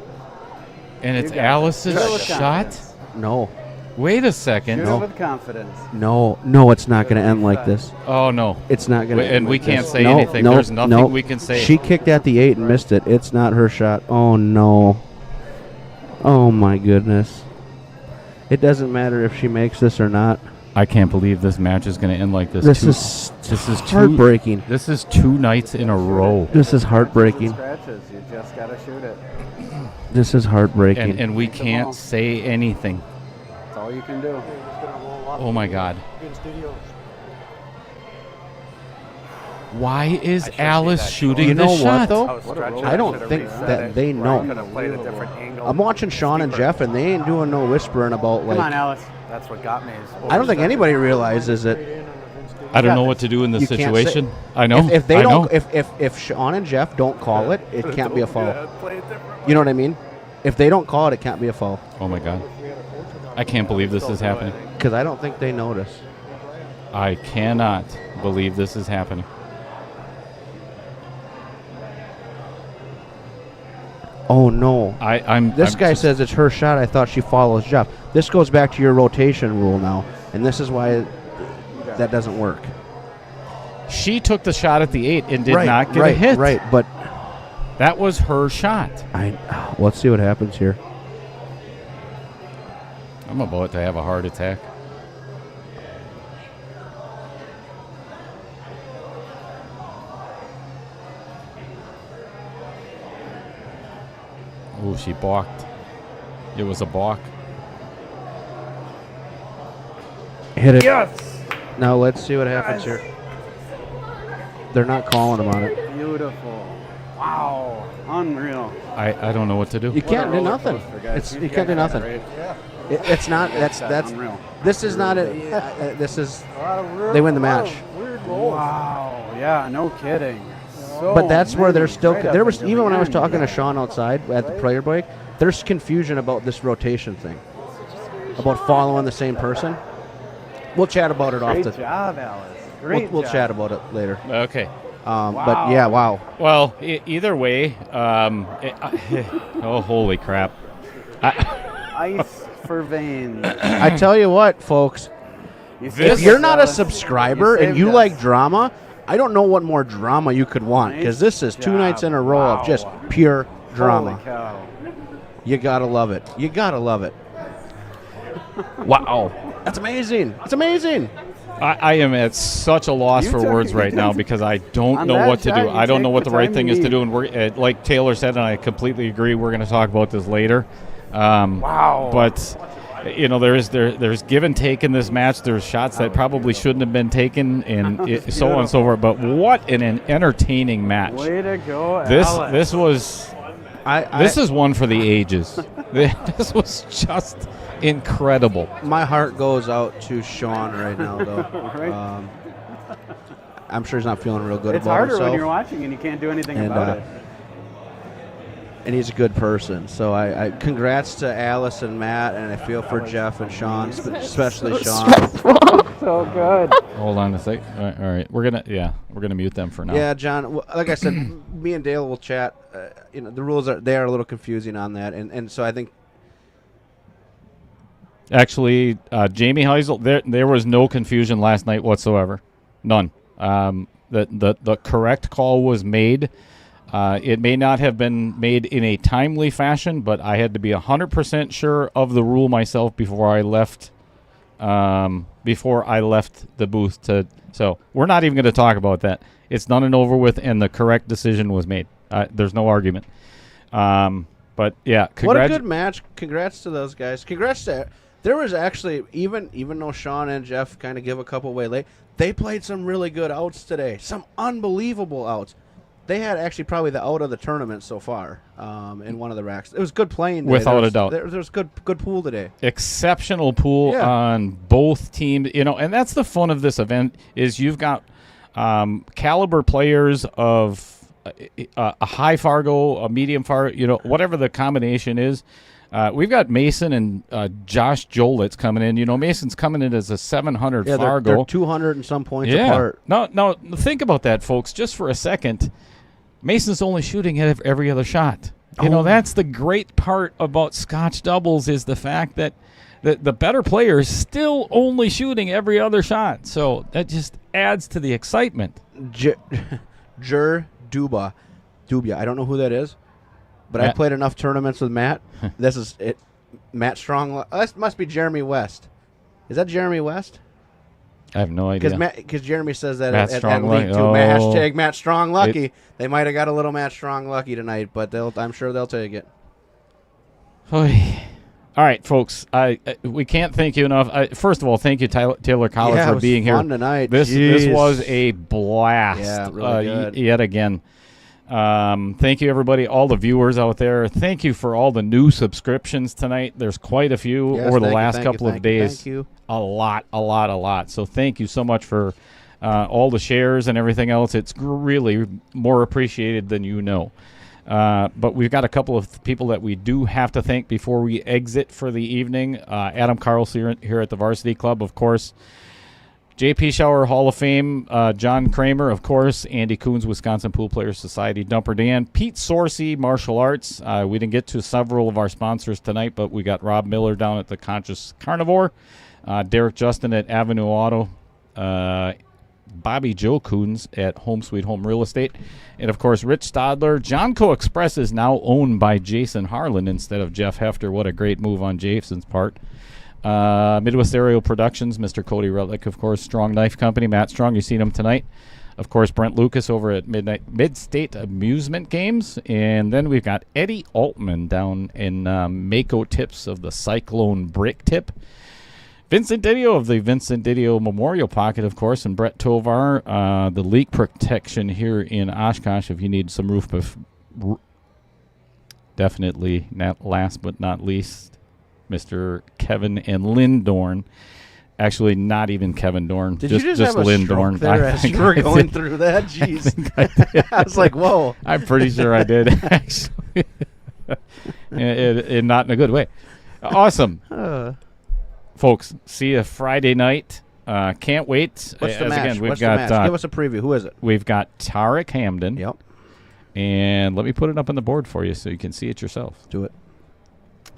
And it's You got Alice's this. Shoot it with shot. confidence. No. Wait a second. Shoot it with confidence. No, it's not going to end like this. Oh no. It's not going to. And we can't say anything. There's nothing we can say. She kicked at the 8 and missed it. It's not her shot. Oh no. Oh my goodness. It doesn't matter if she makes this or not. I can't believe this match is going to end like this. This is two- heartbreaking. This is 2 nights in a row. This is heartbreaking. Scratches. You just gotta shoot it. This is heartbreaking. And we can't say anything. That's all you can do. Oh my God. Why is Alice shooting You know this what, shot? though? I don't think that they know. I'm watching Sean and Jeff, and they ain't doing no whispering about, Come on, like, Alice. That's what got me. I don't think anybody realizes it. I don't know what to do in this You can't situation. say- I know. If they I don't, know. if Sean and Jeff don't call it, it can't be a foul. You know what I mean? If they don't call it, it can't be a foul. Oh my God. I can't believe this is happening. Because I don't think they notice. I cannot believe this is happening. Oh no! This I'm guy just- says it's her shot. I thought she follows Jeff. This goes back to your rotation rule now, and this is why that doesn't work. She took the shot at the 8 and did Right, not get right, a hit. Right, but That was her shot. let's see what happens here. I'm about to have a heart attack. Oh, she balked. It was a balk. Hit it. Yes! Now let's see what happens here. They're not calling him on it. Beautiful. Wow. Unreal. I don't know what to do. You can't do nothing. coaster, guys. You can't do nothing. It's not. That's unreal. This is not a. This is. They win the match. Wow. Yeah, no kidding. So But that's where many there's still. right up There was until even the when I was end. talking to Sean outside at the prayer break. There's confusion about this rotation thing. About following the same person. We'll chat about it off Great the. job, Alice. Great We'll job. chat about it later. Okay. But yeah, wow. Well, either way, oh, holy crap. Ice for veins. I tell you what, folks. You If saved you're us, not a Alice. subscriber and saved you us. like drama, I don't know what more drama you could want, because this is 2 nights in a row of just pure drama. Holy cow. You gotta love it. You gotta love it. Wow, that's amazing. It's amazing. I am at such a loss You for took- words right now because I don't On know that what to shot, do. you I don't take know what the the right time thing you is to need. do. And we're like Taylor said, and I completely agree. We're going to talk about this later. Wow! But there's give and take in this match. There's shots that probably shouldn't have been taken, and so on and so forth. But what an entertaining match! Way to go, This Alice. this was this is one for the ages. This was just incredible. My heart goes out to Sean right now, though. Right. I'm sure he's not feeling real good It's about harder himself. when you're watching and you can't do anything And, about it. And he's a good person. So I congrats to Alice and Matt, and I feel for Jeff and Sean, especially Sean. So good. Hold on a sec. All right, we're gonna mute them for now. Yeah, John. Like I said, me and Dale will chat. The rules are a little confusing on that, and so I think Actually, Jamie Heisel, there was no confusion last night whatsoever. None. The correct call was made. It may not have been made in a timely fashion, but I had to be 100% sure of the rule myself before I left before I left the booth. So we're not even going to talk about that. It's done and over with, and the correct decision was made. There's no argument. But, yeah. What a good match. Congrats to those guys. Congrats to – there was actually – even though Sean and Jeff kind of give a couple away late, they played some really good outs today. Some unbelievable outs. They had actually probably the out of the tournament so far in one of the racks. It was good playing today. Without a doubt. There was good pool today. Exceptional pool on both teams. And that's the fun of this event is you've got caliber players of a high Fargo, a medium Fargo, whatever the combination is. We've got Mason and Josh Jolitz coming in. Mason's coming in as a 700 Fargo. They're 200 and some points apart. No, think about that, folks, just for a second. Mason's only shooting at every other shot. That's the great part about Scotch doubles is the fact that the better player is still only shooting every other shot. So that just adds to the excitement. Dubia. I don't know who that is, but I played enough tournaments with Matt. This is it. Matt Strong. This must be Jeremy West. Is that Jeremy West? I have no idea. Because Jeremy says that Matt at Strong League 2. Oh. Hashtag Matt Strong lucky. They might have got a little Matt Strong lucky tonight, but I'm sure they'll take it. All right, folks. We can't thank you enough. First of all, thank you, Taylor Collins, for being here. Fun tonight. This was a blast. Yeah, really good. Yet again. Thank you, everybody, all the viewers out there. Thank you for all the new subscriptions tonight. There's quite a few over the last couple of days. Thank you. A lot. So thank you so much for all the shares and everything else. It's really more appreciated than you know. But we've got a couple of people that we do have to thank before we exit for the evening. Adam Carlson here at the Varsity Club, of course. JP Shower Hall of Fame, John Kramer, of course, Andy Coons, Wisconsin Pool Players Society, Dumper Dan, Pete Sorsey, Martial Arts. We didn't get to several of our sponsors tonight, but we got Rob Miller down at the Conscious Carnivore, Derek Justin at Avenue Auto, Bobby Joe Coons at Home Sweet Home Real Estate, and, of course, Rich Stadler. Johnco Express is now owned by Jason Harlan instead of Jeff Hefter. What a great move on Jason's part. Midwest Aerial Productions, Mr. Cody Rutlick, of course, Strong Knife Company, Matt Strong, you've seen him tonight. Of course, Brent Lucas over at Mid-State Amusement Games. And then we've got Eddie Altman down in Mako Tips of the Cyclone Brick Tip. Vincent Didio of the Vincent Didio Memorial Pocket, of course, and Brett Tovar, the leak protection here in Oshkosh if you need some roof. Definitely not last but not least, Mr. Kevin and Lynn Dorn. Actually, not even Kevin Dorn. Did you just have a Lynn stroke Dorn. there as you were going through that? Jeez. I was like, whoa. I'm pretty sure I did, actually. and not in a good way. Awesome. Folks, see you Friday night. Can't wait. What's the match? Again, What's the match? Give us a preview. Who is it? We've got Tarek Hamden. Yep. And let me put it up on the board for you so you can see it yourself. Do it.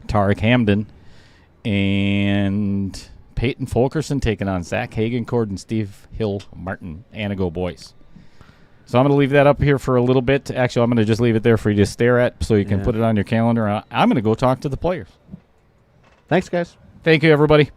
Tarek Hamden and Peyton Fulkerson taking on Zach Hagencord and Steve Hill Martin. Anago boys. So I'm going to leave that up here for a little bit. Actually, I'm going to just leave it there for you to stare at so you can put it on your calendar. I'm going to go talk to the players. Thanks, guys. Thank you, everybody.